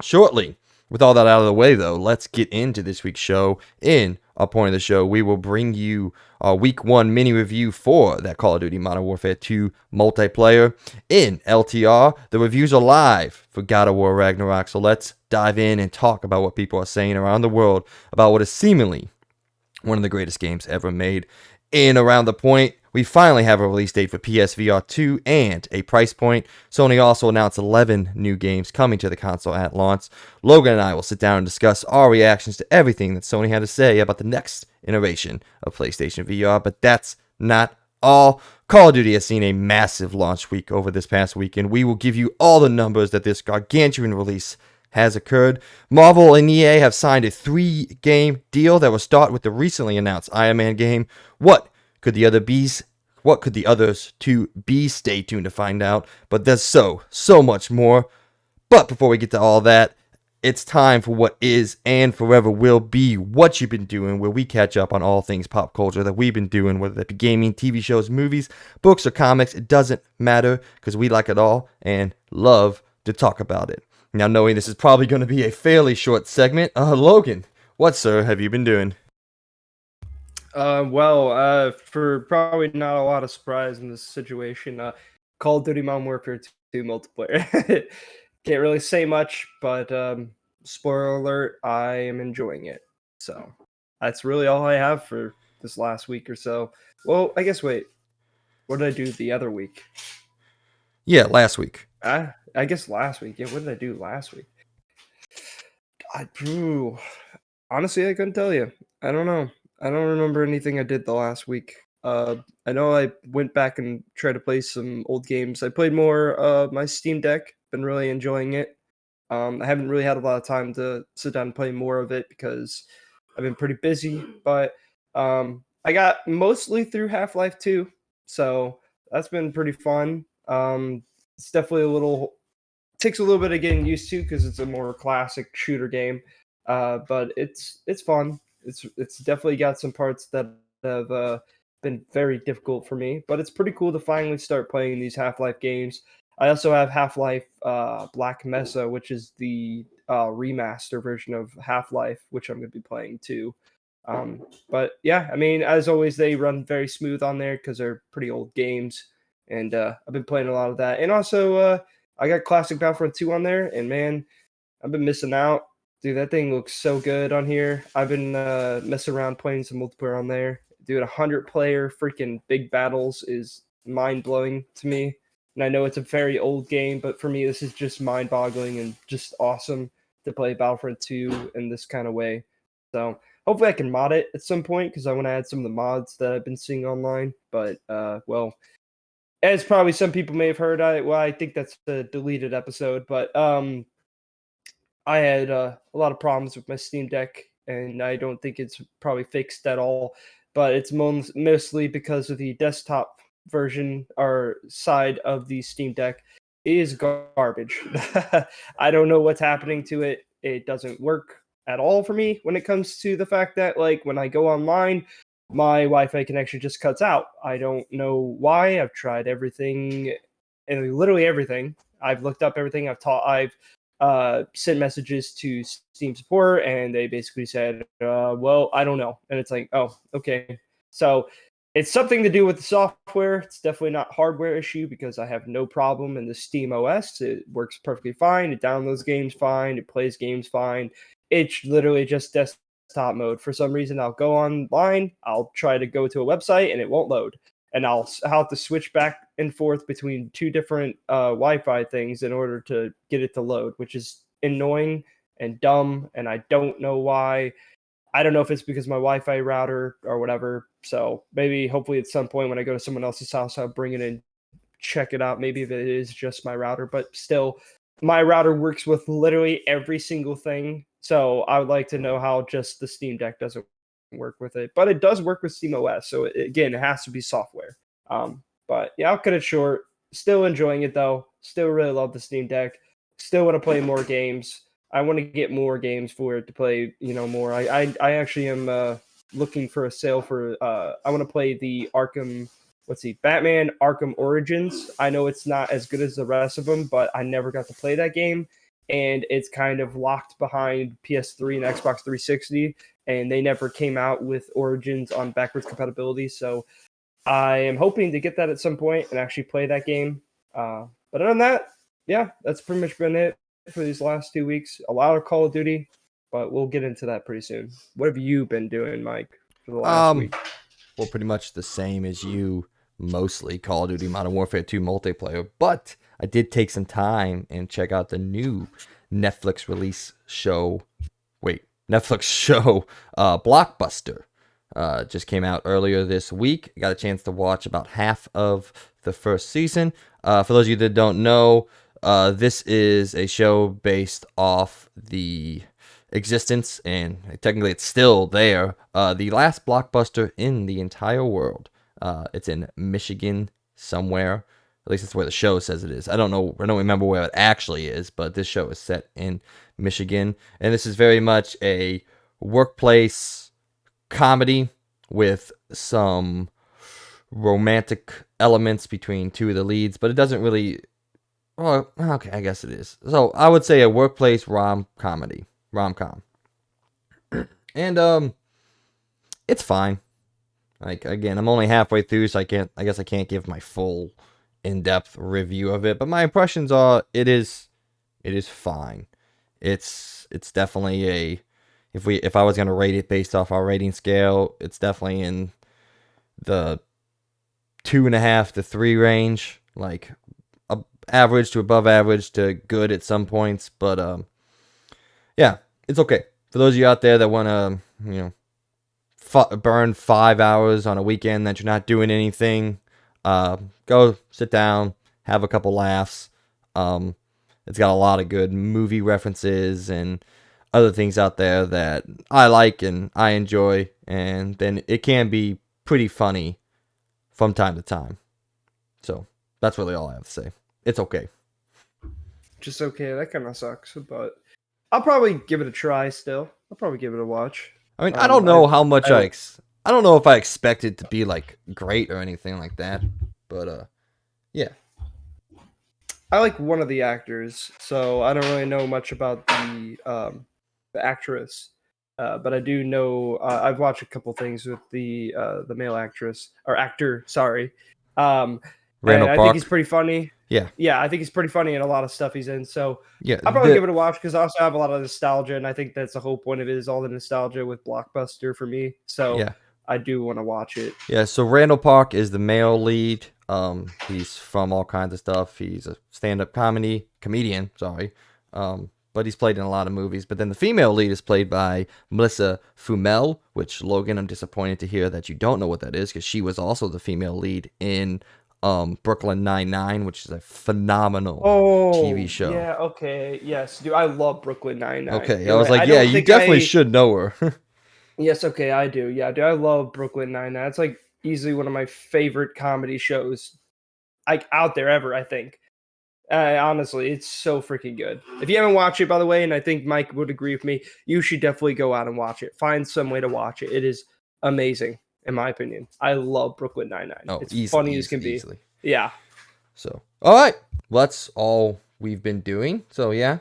shortly. With all that out of the way, though, let's get into this week's show. In our point of the show, we will bring you our Week 1 mini review for that Call of Duty Modern Warfare 2 multiplayer. In LTR, the reviews are live for God of War Ragnarok, so let's dive in and talk about what people are saying around the world about what is seemingly one of the greatest games ever made. In Around the Point, we finally have a release date for PSVR 2 and a price point. Sony also announced 11 new games coming to the console at launch. Logan and I will sit down and discuss our reactions to everything that Sony had to say about the next iteration of PlayStation VR, but that's not all. Call of Duty has seen a massive launch week over this past weekend. We will give you all the numbers that this gargantuan release has occurred. Marvel and EA have signed a 3-game deal that will start with the recently announced Iron Man game. What could the others two be? Stay tuned to find out. But there's so much more. But before we get to all that, it's time for what is and forever will be What You've Been Doing, where we catch up on all things pop culture that we've been doing, whether that be gaming, TV shows, movies, books, or comics. It doesn't matter because we like it all and love to talk about it. Now, knowing this is probably going to be a fairly short segment, Logan, what, sir, have you been doing? For probably not a lot of surprise in this situation, Call of Duty Modern Warfare 2 multiplayer. Can't really say much, but spoiler alert, I am enjoying it. So that's really all I have for this last week or so. Well, I guess, wait, what did I do the other week? Yeah, last week. I guess last week. Yeah, what did I do last week? Honestly, I couldn't tell you. I don't know. I don't remember anything I did the last week. I know I went back and tried to play some old games. I played more my Steam Deck. Been really enjoying it. I haven't really had a lot of time to sit down and play more of it because I've been pretty busy. But I got mostly through Half-Life 2, so that's been pretty fun. It's definitely takes a little bit of getting used to because it's a more classic shooter game. But it's fun. It's definitely got some parts that have been very difficult for me, but it's pretty cool to finally start playing these Half-Life games. I also have Half-Life Black Mesa, which is the remaster version of Half-Life, which I'm going to be playing too. But yeah, I mean, as always, they run very smooth on there because they're pretty old games, and I've been playing a lot of that. And also, I got Classic Battlefront 2 on there, and man, I've been missing out. Dude, that thing looks so good on here. I've been messing around playing some multiplayer on there. Dude, 100-player freaking big battles is mind-blowing to me. And I know it's a very old game, but for me, this is just mind-boggling and just awesome to play Battlefront 2 in this kind of way. So hopefully I can mod it at some point because I want to add some of the mods that I've been seeing online. But, as probably some people may have heard, I think that's a deleted episode, but I had a lot of problems with my Steam Deck, and I don't think it's probably fixed at all. But it's mostly because of the desktop version or side of the Steam Deck is garbage. I don't know what's happening to it. It doesn't work at all for me when it comes to the fact that, like, when I go online, my Wi-Fi connection just cuts out. I don't know why. I've tried everything, and literally everything. I've looked up everything. I've sent messages to Steam support, and they basically said, well, I don't know. And it's like, oh, okay. So it's something to do with the software. It's definitely not hardware issue because I have no problem in the Steam OS. It works perfectly fine. It downloads games fine. It plays games fine. It's literally just desktop mode. For some reason, I'll go online. I'll try to go to a website, and it won't load. And I'll have to switch back and forth between two different Wi-Fi things in order to get it to load, which is annoying and dumb, and I don't know why. I don't know if it's because my Wi-Fi router or whatever. So maybe, hopefully, at some point when I go to someone else's house, I'll bring it in, check it out. Maybe if it is just my router, but still, my router works with literally every single thing. So I would like to know how just the Steam Deck doesn't work with it, but it does work with Steam OS. So again, it has to be software. But yeah, I'll cut it short. Still enjoying it though. Still really love the Steam Deck. Still want to play more games. I want to get more games for it to play, more. I actually am looking for a sale for I want to play the Batman Arkham Origins. I know it's not as good as the rest of them, but I never got to play that game. and it's kind of locked behind PS3 and Xbox 360, and they never came out with Origins on backwards compatibility. So I am hoping to get that at some point and actually play that game. But other than that, yeah, that's pretty much been it for these last 2 weeks. A lot of Call of Duty, but we'll get into that pretty soon. What have you been doing, Mike, for the last week? Well, pretty much the same as you, mostly Call of Duty Modern Warfare 2 multiplayer, but I did take some time and check out the new Netflix release show. Netflix show, Blockbuster. Just came out earlier this week. Got a chance to watch about half of the first season. For those of you that don't know, this is a show based off the existence, and technically it's still there, the last blockbuster in the entire world. It's in Michigan somewhere. At least that's where the show says it is. I don't remember where it actually is, but this show is set in Michigan. And this is very much a workplace comedy with some romantic elements between two of the leads, but it doesn't really... Well, okay, I guess it is. So I would say a workplace rom-com. And it's fine. Like, again, I'm only halfway through, so I guess I can't give my full in-depth review of it, but my impressions are it is fine. It's definitely a... If I was gonna rate it based off our rating scale, it's definitely in the 2.5 to 3 range, like average to above average to good at some points. But yeah, it's okay for those of you out there that want to burn 5 hours on a weekend that you're not doing anything. Go sit down, have a couple laughs. It's got a lot of good movie references and other things out there that I like and I enjoy, and then it can be pretty funny from time to time. So that's really all I have to say. It's okay. Just okay. That kind of sucks, but I'll probably give it a try still. I'll probably give it a watch. I mean, I don't know how much I don't know if I expect it to be like great or anything like that, but yeah. I like one of the actors, so I don't really know much about the actress, but I do know I've watched a couple things with the male actress or actor. Sorry, Randall I Park. think he's pretty funny. Yeah, I think he's pretty funny in a lot of stuff he's in. So yeah, I'll probably give it a watch because I also have a lot of nostalgia, and I think that's the whole point of it is all the nostalgia with Blockbuster for me. So yeah. I do want to watch it. Yeah, so Randall Park is the male lead. He's from all kinds of stuff. He's a stand-up comedian, but he's played in a lot of movies. But then the female lead is played by Melissa Fumel, which, Logan, I'm disappointed to hear that you don't know what that is, because she was also the female lead in Brooklyn Nine-Nine, which is a phenomenal TV show. Yeah, okay, yes, dude, I love Brooklyn Nine-Nine. Okay, I was like, yeah, you definitely should know her. Yes, okay, I do. Yeah, dude, I love Brooklyn Nine-Nine. It's like easily one of my favorite comedy shows, like out there ever. I think. Honestly, it's so freaking good. If you haven't watched it, by the way, and I think Mike would agree with me, you should definitely go out and watch it. Find some way to watch it. It is amazing, in my opinion. I love Brooklyn Nine-Nine. Oh, it's funny as can be. Easily. Yeah. So, all right, well, that's all we've been doing. So yeah,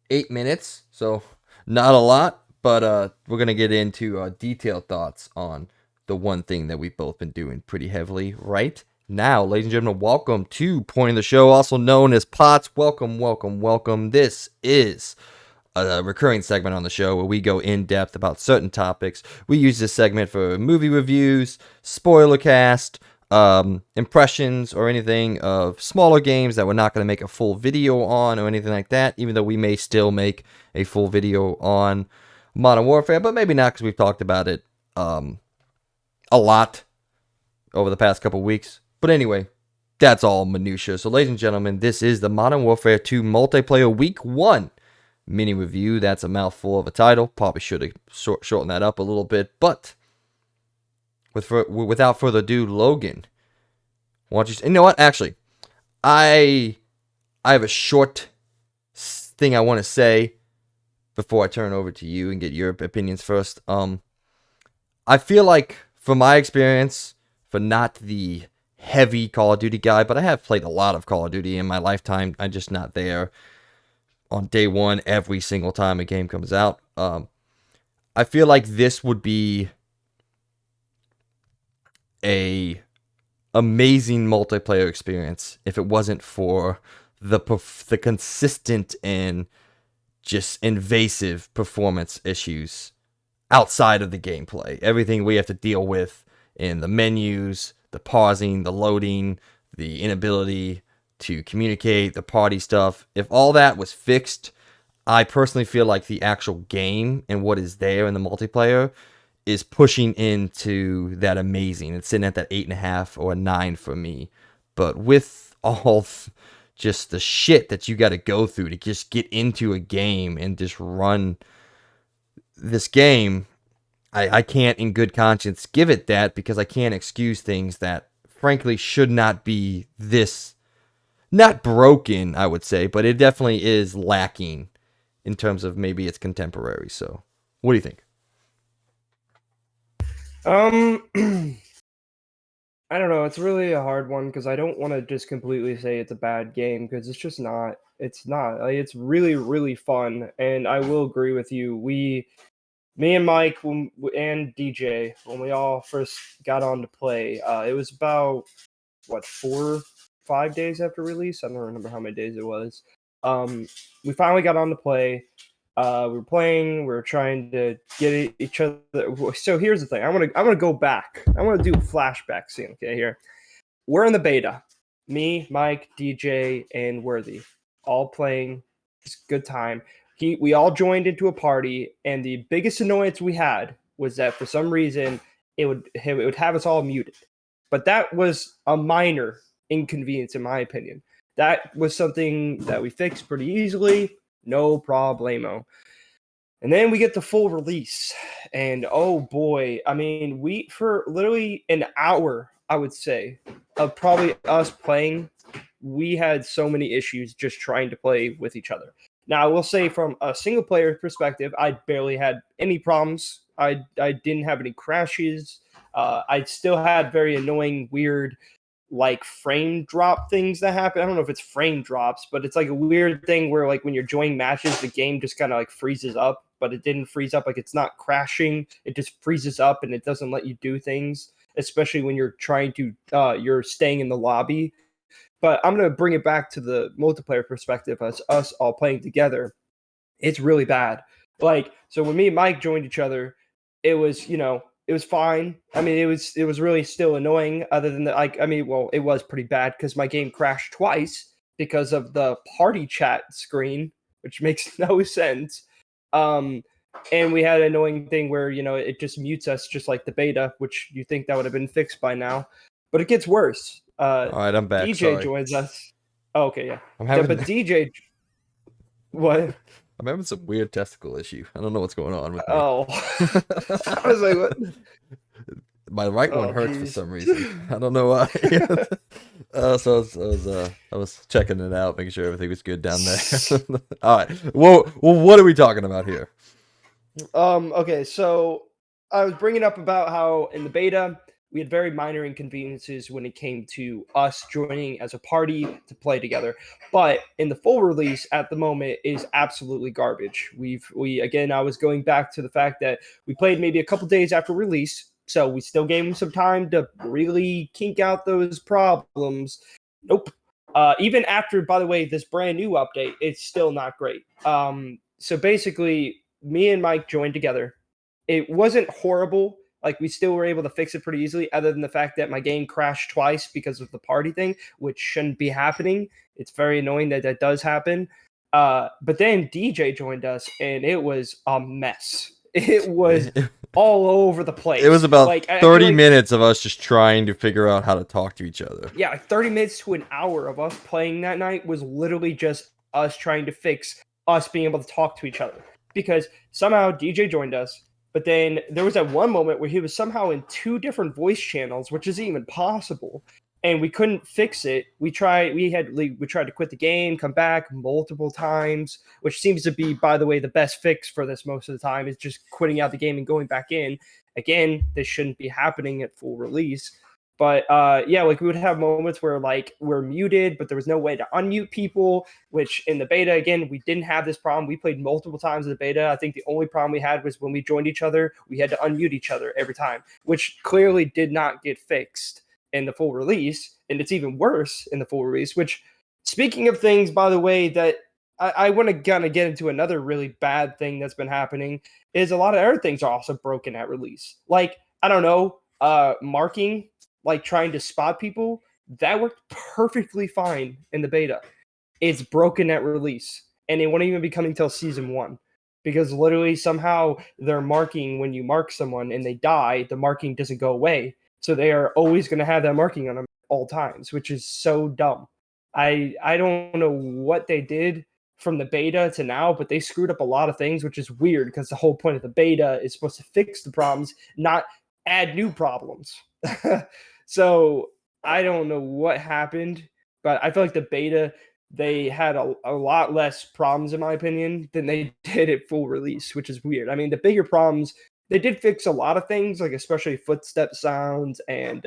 8 minutes. So not a lot. But we're going to get into detailed thoughts on the one thing that we've both been doing pretty heavily right now. Ladies and gentlemen, welcome to Point of the Show, also known as POTS. Welcome, welcome, welcome. This is a recurring segment on the show where we go in depth about certain topics. We use this segment for movie reviews, spoiler cast, impressions, or anything of smaller games that we're not going to make a full video on or anything like that, even though we may still make a full video on Modern Warfare, but maybe not, because we've talked about it a lot over the past couple weeks. But anyway, that's all minutia. So ladies and gentlemen, this is the Modern Warfare 2 Multiplayer Week 1 mini review. That's a mouthful of a title. Probably should have shortened that up a little bit. But without further ado, Logan, why don't you... You know what? Actually, I have a short thing I want to say before I turn it over to you and get your opinions first. I feel like, from my experience, for not the heavy Call of Duty guy, but I have played a lot of Call of Duty in my lifetime, I'm just not there on day one every single time a game comes out. I feel like this would be a amazing multiplayer experience if it wasn't for the consistent and just invasive performance issues outside of the gameplay. Everything we have to deal with in the menus, the pausing, the loading, the inability to communicate, the party stuff. If all that was fixed, I personally feel like the actual game and what is there in the multiplayer is pushing into that amazing. It's sitting at that 8.5 or a 9 for me. But with all just the shit that you got to go through to just get into a game and just run this game, I can't in good conscience give it that, because I can't excuse things that frankly should not be this, not broken, I would say, but it definitely is lacking in terms of maybe its contemporary. So what do you think? I don't know. It's really a hard one because I don't want to just completely say it's a bad game, because it's just not. It's not. Like, it's really, really fun, and I will agree with you. Me and Mike and DJ, when we all first got on to play, it was about what 4, 5 days after release. I don't remember how many days it was. We finally got on to play. We were playing. We were trying to get each other. So here's the thing. I'm gonna go back. I want to do a flashback scene. Okay, here we're in the beta. Me, Mike, DJ, and Worthy, all playing. It's a good time. We all joined into a party, and the biggest annoyance we had was that for some reason it would have us all muted. But that was a minor inconvenience, in my opinion. That was something that we fixed pretty easily. No problemo. And then we get the full release. And oh boy, I mean, we for literally an hour, I would say, of probably us playing, we had so many issues just trying to play with each other. Now, I will say from a single player perspective, I barely had any problems. I didn't have any crashes. I still had very annoying, weird like frame drop things that happen. I don't know if it's frame drops, but it's like a weird thing where like when you're joining matches, the game just kind of like freezes up, but it didn't freeze up. Like it's not crashing. It just freezes up and it doesn't let you do things, especially when you're trying to, you're staying in the lobby. But I'm going to bring it back to the multiplayer perspective as us all playing together. It's really bad. Like, so when me and Mike joined each other, it was, it was fine. I mean, it was really still annoying. Other than that, like, I mean, well, it was pretty bad because my game crashed twice because of the party chat screen, which makes no sense. Um, and we had an annoying thing where it just mutes us, just like the beta, which you think that would have been fixed by now, but it gets worse. All right, I'm back. DJ Sorry. joins us. Oh, okay, yeah. I'm having But DJ, what? I'm having some weird testicle issue. I don't know what's going on with me. Oh, I was like, what? My right one Oh, hurts for geez. some reason. I don't know why. So I was checking it out, making sure everything was good down there. All right. Well, what are we talking about here? Okay, so I was bringing up about how in the beta we had very minor inconveniences when it came to us joining as a party to play together, but in the full release at the moment is absolutely garbage. We again, I was going back to the fact that we played maybe a couple days after release, so we still gave them some time to really kink out those problems. Nope. Even after, by the way, this brand new update, it's still not great. So basically, me and Mike joined together. It wasn't horrible. Like we still were able to fix it pretty easily, other than the fact that my game crashed twice because of the party thing, which shouldn't be happening. It's very annoying that that does happen. But then DJ joined us, and it was a mess. It was all over the place. It was about like 30 like, minutes of us just trying to figure out how to talk to each other. yeah, like 30 minutes to an hour of us playing that night was literally just us trying to fix us being able to talk to each other. Because somehow DJ joined us, but then there was that one moment where he was somehow in two different voice channels, which isn't even possible. And we couldn't fix it. We tried to quit the game, come back multiple times, which seems to be, by the way, the best fix for this most of the time is just quitting out the game and going back in. Again, this shouldn't be happening at full release. But yeah, like we would have moments where like we're muted, but there was no way to unmute people. Which in the beta, again, we didn't have this problem. We played multiple times in the beta. I think the only problem we had was when we joined each other, we had to unmute each other every time, which clearly did not get fixed in the full release, and it's even worse in the full release. Which, speaking of things, by the way, that I want to kind of get into another really bad thing that's been happening is a lot of other things are also broken at release. Like I don't know, marking, like trying to spot people, that worked perfectly fine in the beta. It's broken at release, and it won't even be coming till season 1 because literally somehow they're marking when you mark someone and they die, the marking doesn't go away. So they are always going to have that marking on them at all times, which is so dumb. I don't know what they did from the beta to now, but they screwed up a lot of things, which is weird because the whole point of the beta is supposed to fix the problems, not add new problems. So I don't know what happened, but I feel like the beta, they had a lot less problems in my opinion than they did at full release, which is weird. I mean, the bigger problems, they did fix a lot of things, like especially footstep sounds and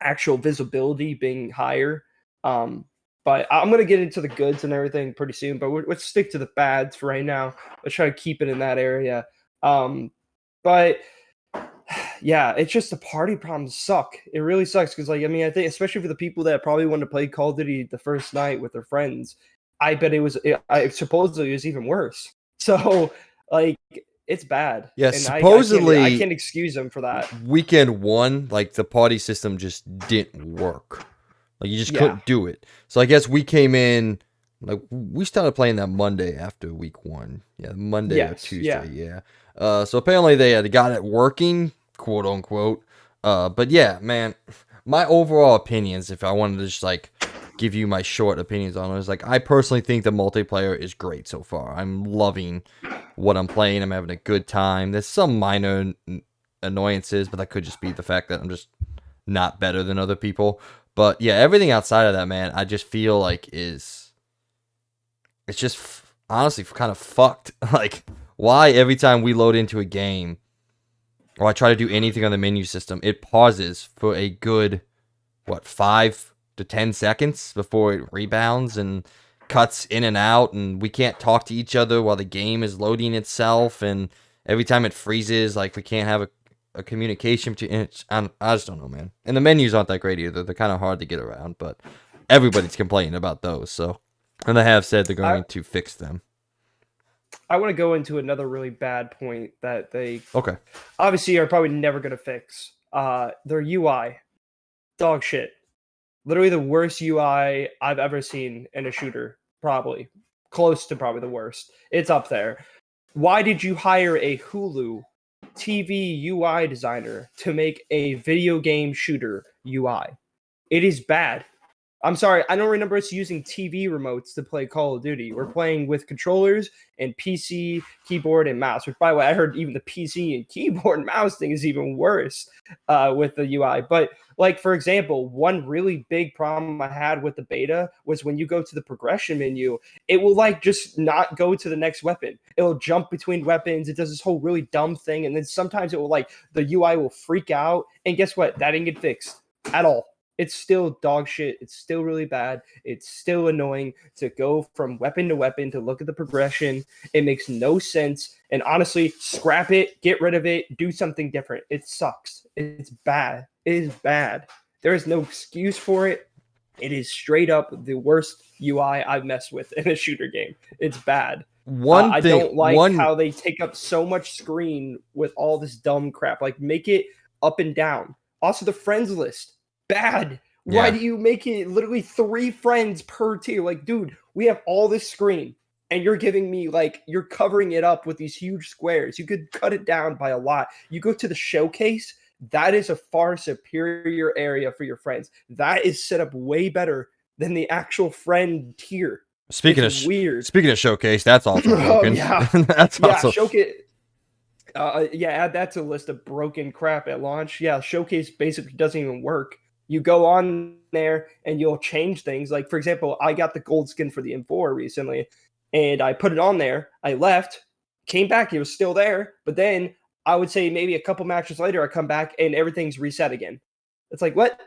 actual visibility being higher. Um, but I'm gonna get into the goods and everything pretty soon. But let's stick to the bads for right now. Let's try to keep it in that area. But yeah, it's just the party problems suck. It really sucks because, like, I mean, I think especially for the people that probably wanted to play Call of Duty the first night with their friends, I bet I supposedly it was even worse. So, like, it's bad, Yeah, and I supposedly can't excuse them for that. weekend one, like the party system just didn't work. Like you just Yeah. couldn't do it. So I guess we came in, like we started playing that Monday after week one. Yeah, Monday or Yes. Yeah. Tuesday. Yeah. So apparently they had got it working, quote unquote. But yeah, man, my overall opinions, if I wanted to just like give you my short opinions on it, is like I personally think the multiplayer is great so far. I'm loving what I'm playing. I'm having a good time. There's some minor annoyances, but that could just be the fact that I'm just not better than other people. But yeah, everything outside of that, man, I just feel like it's just honestly kind of fucked. Like, why every time we load into a game or I try to do anything on the menu system, it pauses for a good, what, 5 to 10 seconds before it rebounds and cuts in and out, and we can't talk to each other while the game is loading itself, and every time it freezes, like we can't have a communication between. I just don't know, man. And the menus aren't that great either. They're kind of hard to get around, but everybody's complaining about those. So, and they have said they're I going to fix them. I want to go into another really bad point that they Okay. obviously are probably never going to fix. Their UI, dog shit. Literally the worst UI I've ever seen in a shooter. Probably close to probably the worst. It's up there. Why did you hire a Hulu TV UI designer to make a video game shooter UI? It is bad. I'm sorry, I don't remember us using TV remotes to play Call of Duty. We're playing with controllers and PC, keyboard, and mouse. Which, by the way, I heard even the PC and keyboard and mouse thing is even worse with the UI. But, like, for example, one really big problem I had with the beta was when you go to the progression menu, it will, like, just not go to the next weapon. It'll jump between weapons. It does this whole really dumb thing. And then sometimes it will, like, the UI will freak out. And guess what? That didn't get fixed at all. It's still dog shit. It's still really bad. It's still annoying to go from weapon to weapon to look at the progression. It makes no sense. And honestly, scrap it, get rid of it, do something different. It sucks. It's bad. It is bad. There is no excuse for it. It is straight up the worst UI I've messed with in a shooter game. It's bad. One I thing, don't like one how they take up so much screen with all this dumb crap. Like, make it up and down. Also, the friends list, bad. Why yeah. do you make it literally 3 friends per tier? Like, dude, we have all this screen and you're giving me, like, you're covering it up with these huge squares. You could cut it down by a lot. You go to the showcase, that is a far superior area for your friends. That is set up way better than the actual friend tier. It's weird. Speaking of showcase, that's also Oh broken. yeah. That's Yeah, also showcase. Yeah, add that to the list of broken crap at launch. Yeah, showcase basically doesn't even work. You go on there and you'll change things. Like, for example, I got the gold skin for the M4 recently, and I put it on there. I left, came back, it was still there. But then I would say maybe a couple matches later, I come back and everything's reset again. It's like, what?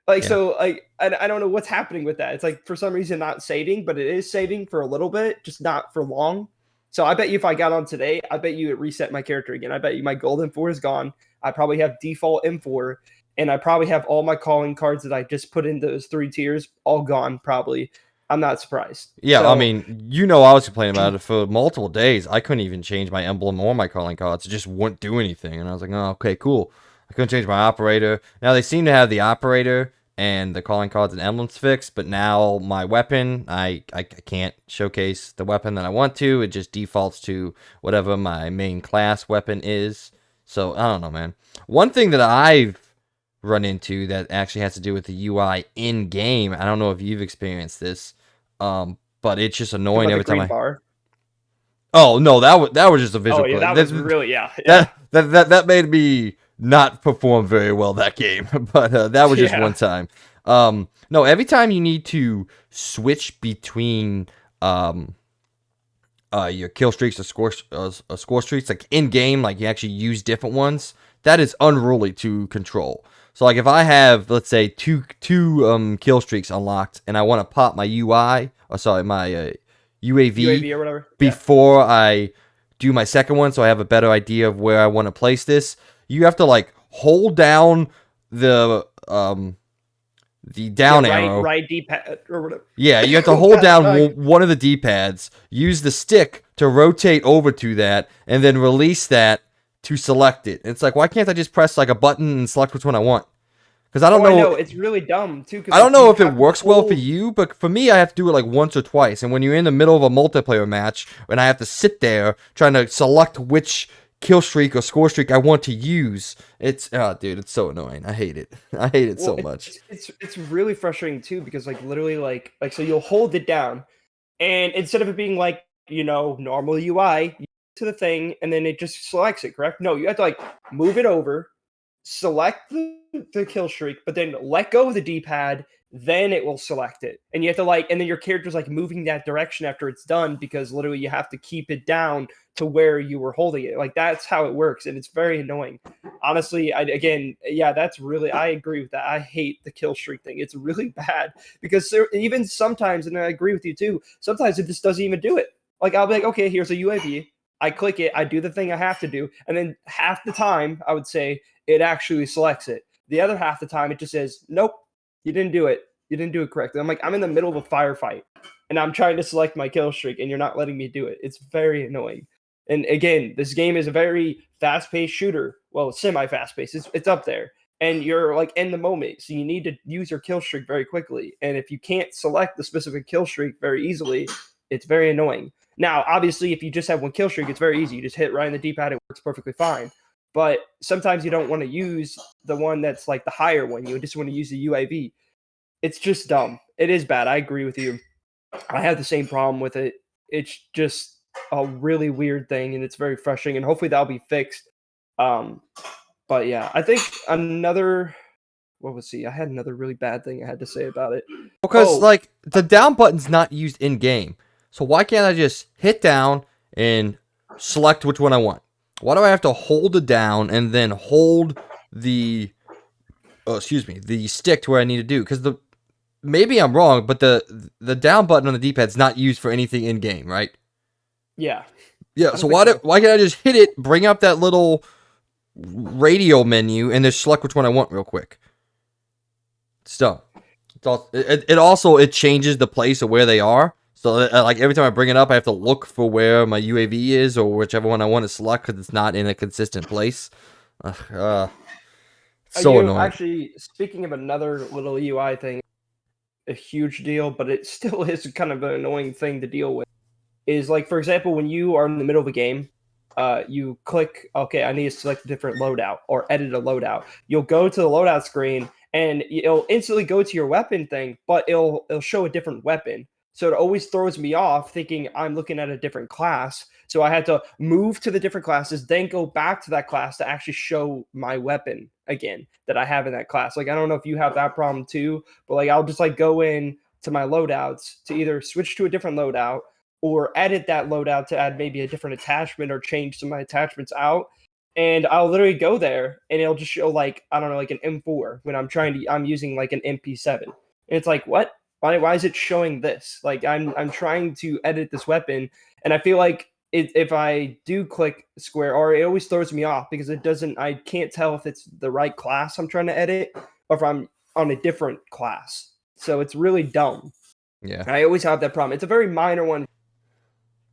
Like, Yeah. so, like, I don't know what's happening with that. It's like, for some reason, not saving, but it is saving for a little bit, just not for long. So I bet you if I got on today, I bet you it reset my character again. I bet you my gold M4 is gone. I probably have default M4, and I probably have all my calling cards that I just put in those 3 tiers all gone, probably. I'm not surprised. Yeah, I So, mean, I was complaining about it for multiple days. I couldn't even change my emblem or my calling cards. It just wouldn't do anything. And I was like, oh, okay, cool. I couldn't change my operator. Now they seem to have the operator and the calling cards and emblems fixed, but now my weapon, I can't showcase the weapon that I want to. It just defaults to whatever my main class weapon is. So I don't know, man. One thing that I've run into that actually has to do with the UI in game. I don't know if you've experienced this. But it's just talking annoying about the every time green I. bar. Oh no, that was just a Oh, visual yeah, glitch. that was really, yeah, yeah. That made me not perform very well that game. But that was just Yeah. one time. No, every time you need to switch between your kill streaks or score streaks, like in game, like you actually use different ones. That is unruly to control. So like if I have, let's say, two kill streaks unlocked, and I want to pop my UI, or sorry, my UAV UAV or whatever. Yeah. before I do my second one, so I have a better idea of where I want to place this. You have to like hold down the Yeah, down arrow. right D-pad or whatever. Yeah, you have to Oh hold god, down sorry. one of the D-pads, use the stick to rotate over to that, and then release that to select it. It's like, why can't I just press like a button and select which one I want? Because I don't Oh, I know. know, it's really dumb too, because I don't like know you if it have to works well for hold. you, but for me, I have to do it like once or twice. And when you're in the middle of a multiplayer match, and I have to sit there trying to select which kill streak or score streak I want to use, it's dude, it's so annoying. I hate it. I hate it Well, so much. it's really frustrating too, because like literally like so you'll hold it down, and instead of it being like, normal UI, you to the thing and then it just selects it, correct? No, you have to like move it over, select the kill streak, but then let go of the D-pad, then it will select it. And you have to like, and then your character's like moving that direction after it's done, because literally you have to keep it down to where you were holding it. Like that's how it works, and it's very annoying. Honestly, again, yeah, that's really, I agree with that. I hate the kill streak thing. It's really bad, because even sometimes, and I agree with you too, sometimes it just doesn't even do it. Like I'll be like, okay, here's a UAV. I click it, I do the thing I have to do, and then half the time, I would say, it actually selects it. The other half the time, it just says, nope, you didn't do it. You didn't do it correctly. I'm like, I'm in the middle of a firefight, and I'm trying to select my kill streak, and you're not letting me do it. It's very annoying. And again, this game is a very fast-paced shooter. Well, semi-fast-paced. It's up there. And you're like in the moment, so you need to use your kill streak very quickly. And if you can't select the specific kill streak very easily, it's very annoying. Now, obviously, if you just have one kill streak, it's very easy. You just hit right in the D-pad, it works perfectly fine. But sometimes you don't want to use the one that's like the higher one. You just want to use the UAV. It's just dumb. It is bad. I agree with you. I have the same problem with it. It's just a really weird thing, and it's very frustrating. And hopefully that'll be fixed. Um, but yeah, I think another. What was he? I had another really bad thing I had to say about it. Because Oh, like the down button's not used in game, so why can't I just hit down and select which one I want? Why do I have to hold it down and then hold the the stick to where I need to do? Because the maybe I'm wrong, but the down button on the D-pad's not used for anything in game, right? yeah. Yeah. I So don't think so. why can't I just hit it, bring up that little radio menu, and just select which one I want real quick? It's dumb. It also it changes the place of where they are. So like every time I bring it up, I have to look for where my UAV is or whichever one I want to select because it's not in a consistent place. So annoying. Actually, speaking of another little UI thing, a huge deal, but it still is kind of an annoying thing to deal with. Is like, for example, when you are in the middle of a game, you click, okay, I need to select a different loadout or edit a loadout. You'll go to the loadout screen and it'll instantly go to your weapon thing, but it'll show a different weapon. So it always throws me off thinking I'm looking at a different class. So I had to move to the different classes, then go back to that class to actually show my weapon again that I have in that class. Like, I don't know if you have that problem too, but like I'll just like go in to my loadouts to either switch to a different loadout or edit that loadout to add maybe a different attachment or change some of my attachments out. and I'll literally go there and it'll just show like, I don't know, like an M4 when I'm using like an MP7. And it's like, what? Why is it showing this? Like I'm trying to edit this weapon, and I feel like if I do click square, or it always throws me off because I can't tell if it's the right class I'm trying to edit or if I'm on a different class. So it's really dumb. Yeah. I always have that problem. It's a very minor one.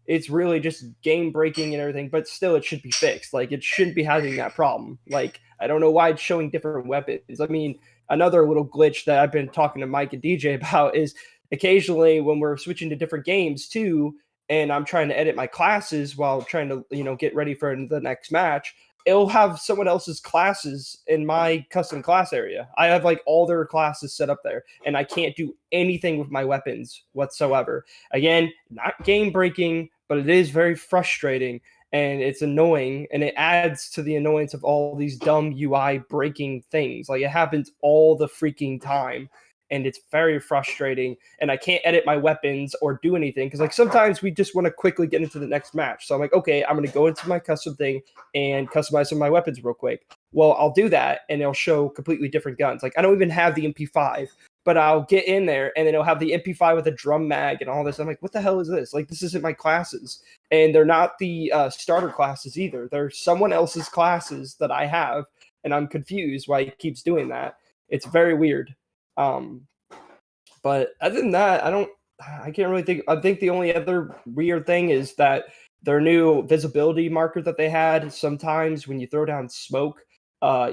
It's really just game breaking and everything, but still it should be fixed. Like it shouldn't be having that problem. Like I don't know why it's showing different weapons. I mean, another little glitch that I've been talking to Mike and DJ about is occasionally when we're switching to different games too, and I'm trying to edit my classes while trying to, get ready for the next match, it'll have someone else's classes in my custom class area. I have like all their classes set up there, and I can't do anything with my weapons whatsoever. Again, not game breaking, but it is very frustrating and it's annoying, and it adds to the annoyance of all these dumb UI breaking things. Like it happens all the freaking time, and it's very frustrating, and I can't edit my weapons or do anything because like sometimes we just want to quickly get into the next match. So I'm like, okay, I'm going to go into my custom thing and customize some of my weapons real quick. Well, I'll do that and it'll show completely different guns. Like I don't even have the MP5, but I'll get in there and then it'll have the MP5 with a drum mag and all this. I'm like, what the hell is this? Like, this isn't my classes. And they're not the starter classes either. They're someone else's classes that I have, and I'm confused why it keeps doing that. It's very weird. But other than that, I can't really think. I think the only other weird thing is that their new visibility marker that they had, sometimes when you throw down smoke,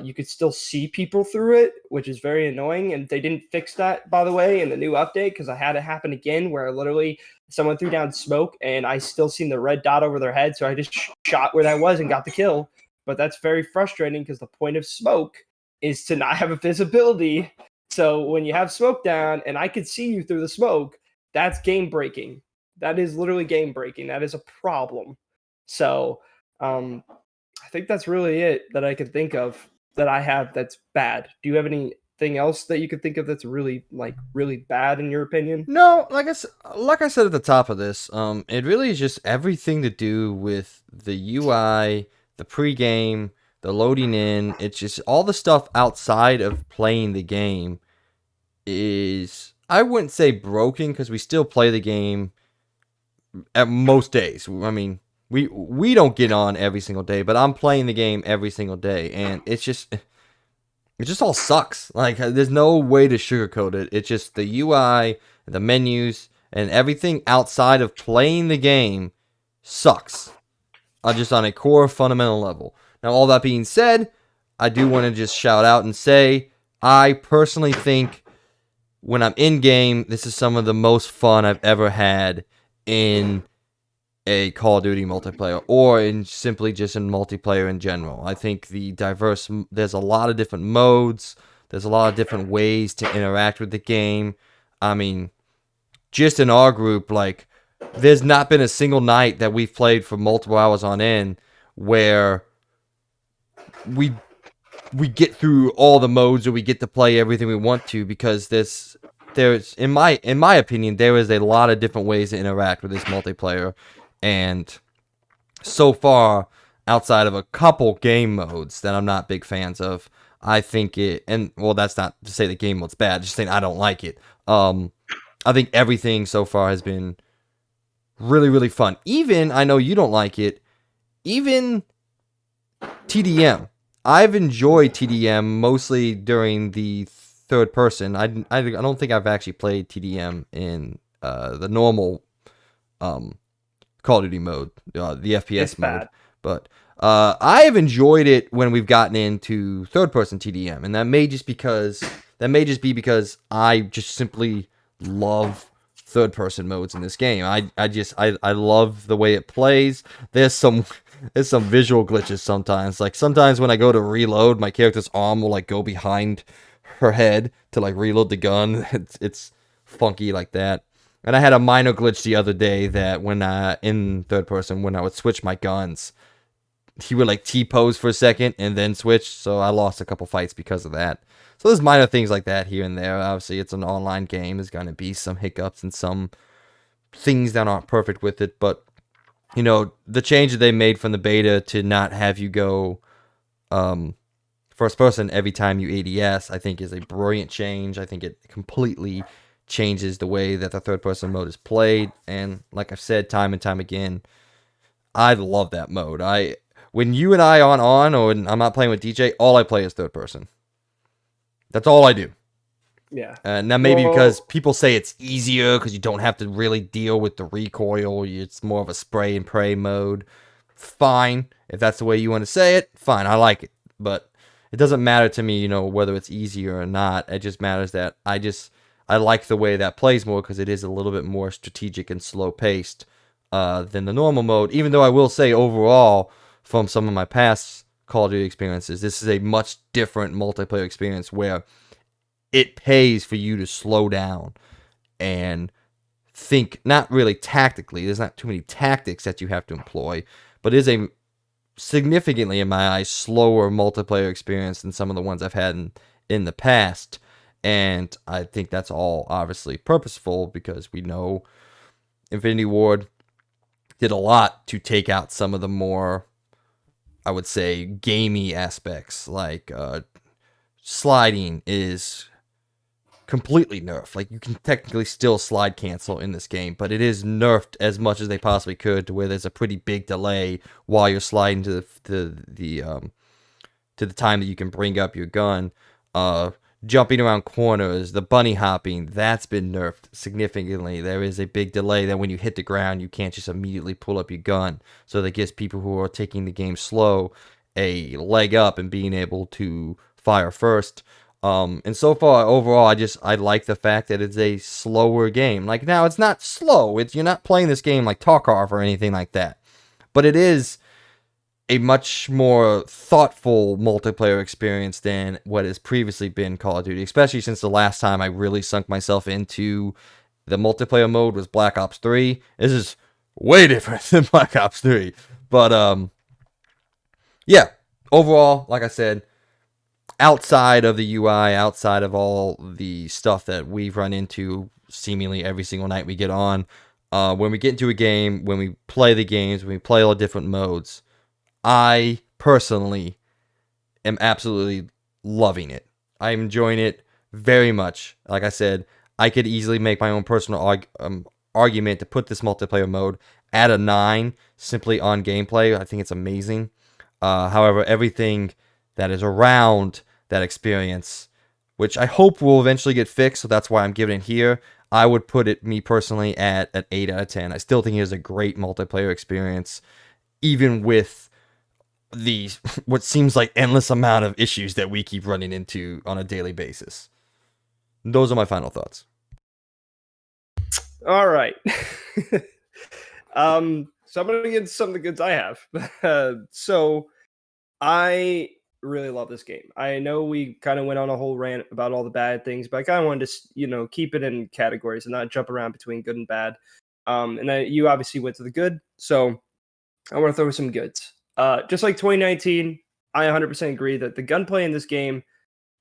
you could still see people through it, which is very annoying. And they didn't fix that, by the way, in the new update, because I had it happen again where literally someone threw down smoke and I still seen the red dot over their head. So I just shot where that was and got the kill. But that's very frustrating because the point of smoke is to not have a visibility. So when you have smoke down and I could see you through the smoke, that's game breaking. That is literally game breaking. That is a problem. So I think that's really it that I can think of that I have that's bad. Do you have anything else that you could think of that's really really bad in your opinion? No, like I said at the top of this, it really is just everything to do with the UI, the pregame, the loading in. It's just all the stuff outside of playing the game is, I wouldn't say broken, because we still play the game at most days. I mean, we don't get on every single day, but I'm playing the game every single day, and it just all sucks. Like, there's no way to sugarcoat it. It's just the UI, the menus, and everything outside of playing the game sucks. Just on a core fundamental level. Now, all that being said, I do want to just shout out and say, I personally think when I'm in game, this is some of the most fun I've ever had in a Call of Duty multiplayer, or in simply just in multiplayer in general. I think there's a lot of different modes, there's a lot of different ways to interact with the game. I mean, just in our group, like, there's not been a single night that we've played for multiple hours on end where we get through all the modes, or we get to play everything we want to, because there's in my opinion, there is a lot of different ways to interact with this multiplayer. And so far, outside of a couple game modes that I'm not big fans of, I think that's not to say the game mode's bad, just saying I don't like it. I think everything so far has been really, really fun. Even, I know you don't like it, even TDM. I've enjoyed TDM mostly during the third person. I don't think I've actually played TDM in the normal Call of Duty mode, the FPS mode. But I have enjoyed it when we've gotten into third person TDM, and that may just be because I just simply love third person modes in this game. I love the way it plays. There's some visual glitches sometimes. Like, sometimes when I go to reload, my character's arm will like go behind her head to like reload the gun. It's funky like that. And I had a minor glitch the other day that when in third person, when I would switch my guns, he would like T-pose for a second and then switch, so I lost a couple fights because of that. So there's minor things like that here and there. Obviously, it's an online game. There's going to be some hiccups and some things that aren't perfect with it, but, the change that they made from the beta to not have you go First person every time you ADS, I think is a brilliant change. I think it completely changes the way that the third person mode is played. And like I've said time and time again, I love that mode. When you and I aren't on, or when I'm not playing with DJ, all I play is third person. That's all I do. Yeah. Now maybe because Well, people say it's easier because you don't have to really deal with the recoil. It's more of a spray and pray mode. Fine, if that's the way you want to say it. Fine, I like it, but it doesn't matter to me, whether it's easier or not. It just matters that I like the way that plays more because it is a little bit more strategic and slow paced than the normal mode. Even though I will say overall, from some of my past Call of Duty experiences, this is a much different multiplayer experience where it pays for you to slow down and think, not really tactically. There's not too many tactics that you have to employ, but it is a significantly, in my eyes, slower multiplayer experience than some of the ones I've had in the past. And I think that's all obviously purposeful because we know Infinity Ward did a lot to take out some of the more, I would say, gamey aspects. Like sliding is completely nerfed. Like, you can technically still slide cancel in this game, but it is nerfed as much as they possibly could to where there's a pretty big delay while you're sliding to the time that you can bring up your gun. Jumping around corners, the bunny hopping, that's been nerfed significantly. There is a big delay that when you hit the ground, you can't just immediately pull up your gun. So that gives people who are taking the game slow a leg up and being able to fire first. And so far, overall, I like the fact that it's a slower game. Like, now, it's not slow. You're not playing this game like Tarkov or anything like that. But it is a much more thoughtful multiplayer experience than what has previously been Call of Duty, especially since the last time I really sunk myself into the multiplayer mode was Black Ops 3. This is way different than Black Ops 3. But yeah, overall, like I said, outside of the UI, outside of all the stuff that we've run into seemingly every single night we get on, when we get into a game, when we play the games, when we play all the different modes, I personally am absolutely loving it. I'm enjoying it very much. Like I said, I could easily make my own personal argument to put this multiplayer mode at a 9 simply on gameplay. I think it's amazing. However, everything that is around that experience, which I hope will eventually get fixed, so that's why I'm giving it here, I would put it, me personally, at an 8 out of 10. I still think it is a great multiplayer experience, even with the what seems like endless amount of issues that we keep running into on a daily basis. Those are my final thoughts. all right. So I'm gonna get into some of the goods I have. So I really love this game. I know we kind of went on a whole rant about all the bad things, but I kind of wanted to, keep it in categories and not jump around between good and bad. You obviously went to the good, so I want to throw some goods. Just like 2019, I 100% agree that the gunplay in this game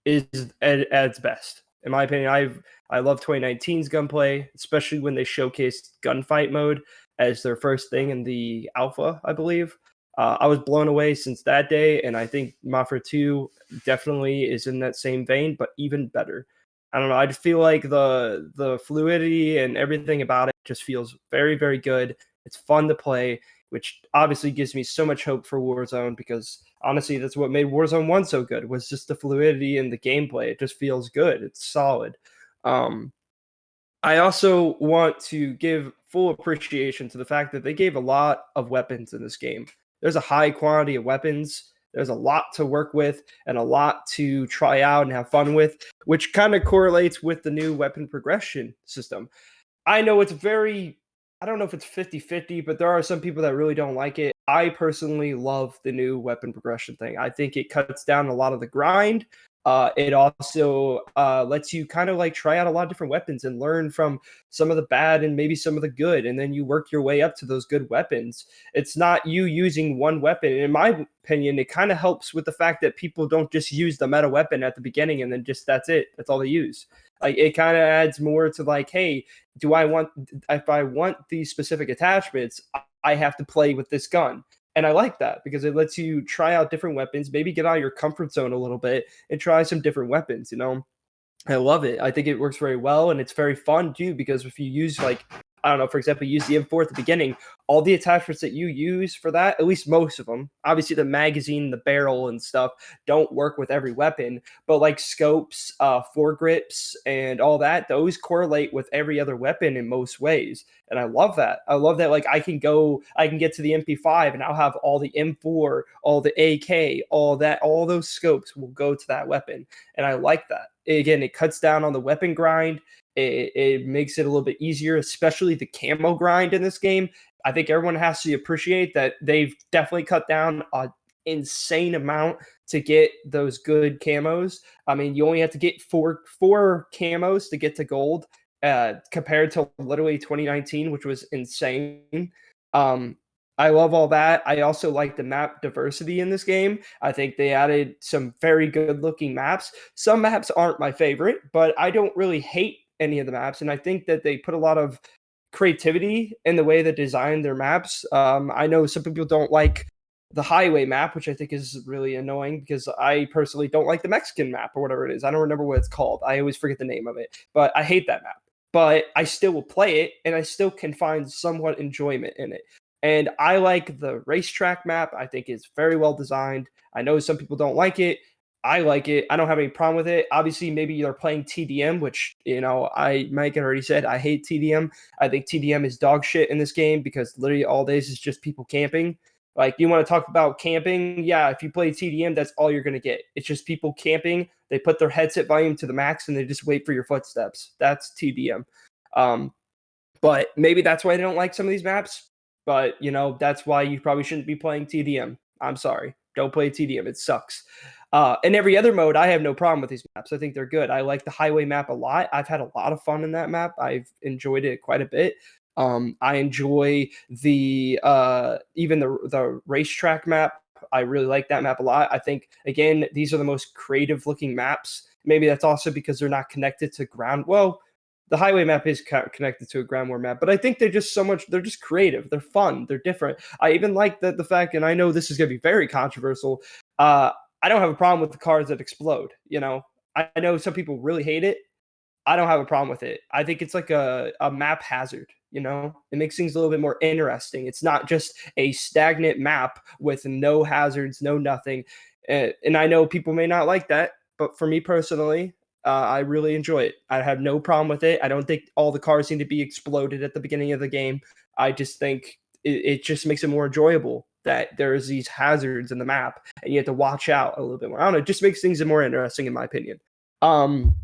is at its best. In my opinion, I love 2019's gunplay, especially when they showcased gunfight mode as their first thing in the alpha, I believe. I was blown away since that day, and I think Mafra 2 definitely is in that same vein, but even better. I don't know. I just feel like the fluidity and everything about it just feels very, very good. It's fun to play, which obviously gives me so much hope for Warzone because honestly, that's what made Warzone 1 so good was just the fluidity and the gameplay. It just feels good. It's solid. Um, I also want to give full appreciation to the fact that they gave a lot of weapons in this game. There's a high quantity of weapons. There's a lot to work with and a lot to try out and have fun with, which kind of correlates with the new weapon progression system. I know it's I don't know if it's 50-50, but there are some people that really don't like it. I personally love the new weapon progression thing. I think it cuts down a lot of the grind. It also lets you kind of like try out a lot of different weapons and learn from some of the bad and maybe some of the good, and then you work your way up to those good weapons. It's not you using one weapon. In my opinion, it kind of helps with the fact that people don't just use the meta weapon at the beginning and then just that's it. That's all they use. Like it kind of adds more to like, hey, if I want these specific attachments, I have to play with this gun. And I like that because it lets you try out different weapons, maybe get out of your comfort zone a little bit and try some different weapons, you know? I love it. I think it works very well, and it's very fun too because if you use like I don't know, for example, use the M4 at the beginning, all the attachments that you use for that, at least most of them, obviously the magazine, the barrel, and stuff don't work with every weapon, but like scopes, foregrips, and all that, those correlate with every other weapon in most ways. And I love that. I love that. Like I can get to the MP5 and I'll have all the M4, all the AK, all that, all those scopes will go to that weapon. And I like that. Again, it cuts down on the weapon grind. It makes it a little bit easier, especially the camo grind in this game. I think everyone has to appreciate that they've definitely cut down an insane amount to get those good camos. I mean, you only have to get four camos to get to gold, compared to literally 2019, which was insane. Um, I love all that. I also like the map diversity in this game. I think they added some very good looking maps. Some maps aren't my favorite, but I don't really hate any of the maps. And I think that they put a lot of creativity in the way they design their maps. I know some people don't like the highway map, which I think is really annoying because I personally don't like the Mexican map or whatever it is. I don't remember what it's called. I always forget the name of it, but I hate that map. But I still will play it and I still can find somewhat enjoyment in it. And I like the racetrack map. I think it's very well designed. I know some people don't like it. I like it. I don't have any problem with it. Obviously, maybe you're playing TDM, which, Mike had already said, I hate TDM. I think TDM is dog shit in this game because literally all this is just people camping. Like, you want to talk about camping? Yeah, if you play TDM, that's all you're going to get. It's just people camping. They put their headset volume to the max and they just wait for your footsteps. That's TDM. Um, but maybe that's why I don't like some of these maps. But, that's why you probably shouldn't be playing TDM. I'm sorry. Don't play TDM. It sucks. In every other mode, I have no problem with these maps. I think they're good. I like the highway map a lot. I've had a lot of fun in that map. I've enjoyed it quite a bit. I enjoy the even the racetrack map. I really like that map a lot. I think again, these are the most creative looking maps. Maybe that's also because they're not connected to ground. Well, the highway map is connected to a ground war map, but I think they're just so much. They're just creative. They're fun. They're different. I even like the fact, and I know this is going to be very controversial. I don't have a problem with the cars that explode. I know some people really hate it. I don't have a problem with it. I think it's like a map hazard. It makes things a little bit more interesting. It's not just a stagnant map with no hazards, no nothing. And I know people may not like that, but for me personally, I really enjoy it. I have no problem with it. I don't think all the cars need to be exploded at the beginning of the game. I just think it just makes it more enjoyable that there's these hazards in the map and you have to watch out a little bit more. I don't know. It just makes things more interesting, in my opinion. Um,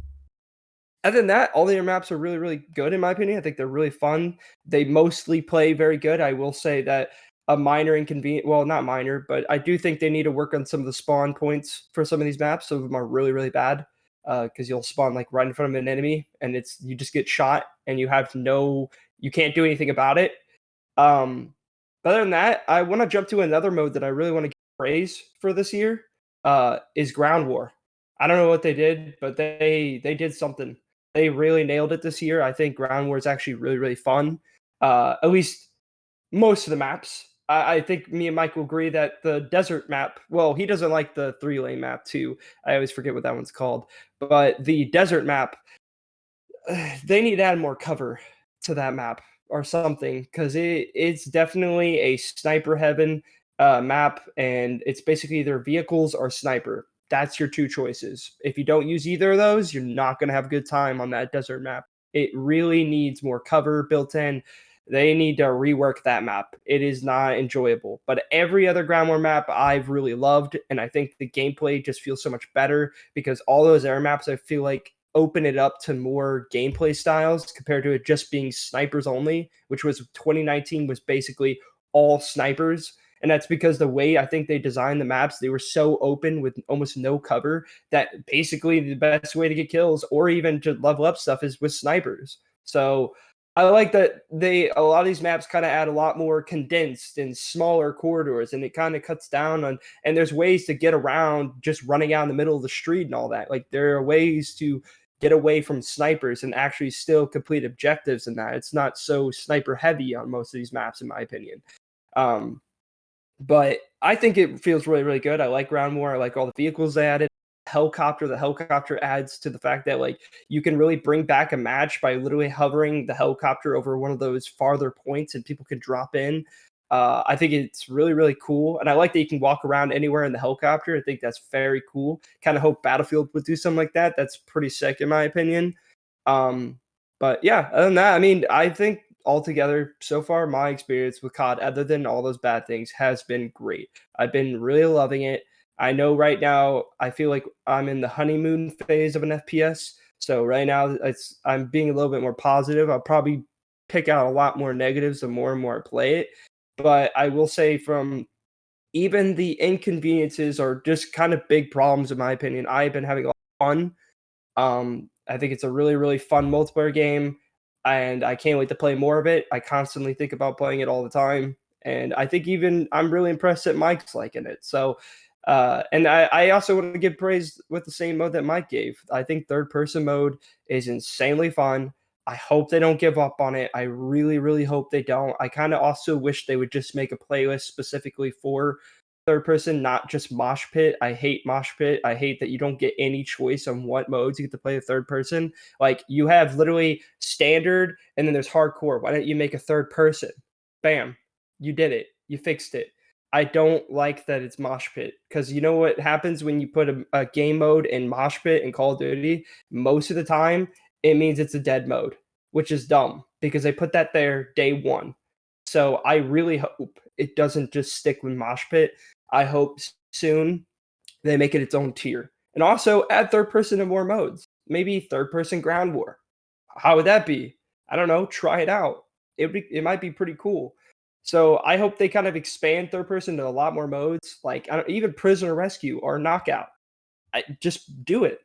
Other than that, all their maps are really, really good in my opinion. I think they're really fun. They mostly play very good. I will say that a minor inconvenience, well, not minor, but I do think they need to work on some of the spawn points for some of these maps. Some of them are really, really bad because you'll spawn like right in front of an enemy and you just get shot and you can't do anything about it. Um, but other than that, I want to jump to another mode that I really want to give praise for this year. Is Ground War. I don't know what they did, but they did something. They really nailed it this year. I think Ground War is actually really, really fun. At least most of the maps. I think me and Mike will agree that the desert map, well, he doesn't like the 3-lane map too. I always forget what that one's called. But the desert map, they need to add more cover to that map or something because it's definitely a sniper heaven map, and it's basically either vehicles or sniper. That's your two choices. If you don't use either of those, you're not going to have a good time on that desert map. It really needs more cover built in. They need to rework that map. It is not enjoyable. But every other Ground War map I've really loved, and I think the gameplay just feels so much better because all those air maps I feel like open it up to more gameplay styles compared to it just being snipers only, which was 2019 was basically all snipers. And that's because the way I think they designed the maps, they were so open with almost no cover that basically the best way to get kills or even to level up stuff is with snipers. So I like that a lot of these maps kind of add a lot more condensed and smaller corridors, and it kind of cuts down on, and there's ways to get around just running out in the middle of the street and all that. Like there are ways to get away from snipers and actually still complete objectives in that. It's not so sniper heavy on most of these maps, in my opinion. Um, But I think it feels really, really good. I like Ground War. I like all the vehicles they added. The helicopter adds to the fact that like you can really bring back a match by literally hovering the helicopter over one of those farther points and people can drop in. I think it's really, really cool. And I like that you can walk around anywhere in the helicopter. I think that's very cool. Kind of hope Battlefield would do something like that. That's pretty sick in my opinion. Um, but yeah, other than that, I mean, I think altogether, so far, my experience with COD, other than all those bad things, has been great. I've been really loving it. I know right now I feel like I'm in the honeymoon phase of an FPS. So right now I'm being a little bit more positive. I'll probably pick out a lot more negatives the more and more I play it. But I will say from even the inconveniences or just kind of big problems in my opinion, I've been having a lot of fun. I think it's a really, really fun multiplayer game, and I can't wait to play more of it. I constantly think about playing it all the time, and I think even I'm really impressed that Mike's liking it. So, and I also want to give praise with the same mode that Mike gave. I think third person mode is insanely fun. I hope they don't give up on it. I really, really hope they don't. I kind of also wish they would just make a playlist specifically for third person, not just mosh pit. I hate mosh pit. I hate that you don't get any choice on what modes you get to play a third person. Like you have literally standard and then there's hardcore. Why don't you make a third person? Bam. You did it. You fixed it. I don't like that it's mosh pit because you know what happens when you put a game mode in mosh pit in Call of Duty? Most of the time, it means it's a dead mode, which is dumb because they put that there day one. So I really hope it doesn't just stick with mosh pit. I hope soon they make it its own tier. And also add third person to more modes. Maybe third person ground war. How would that be? I don't know. Try it out. It might be pretty cool. So I hope they kind of expand third person to a lot more modes, like even prisoner rescue or knockout. Just do it.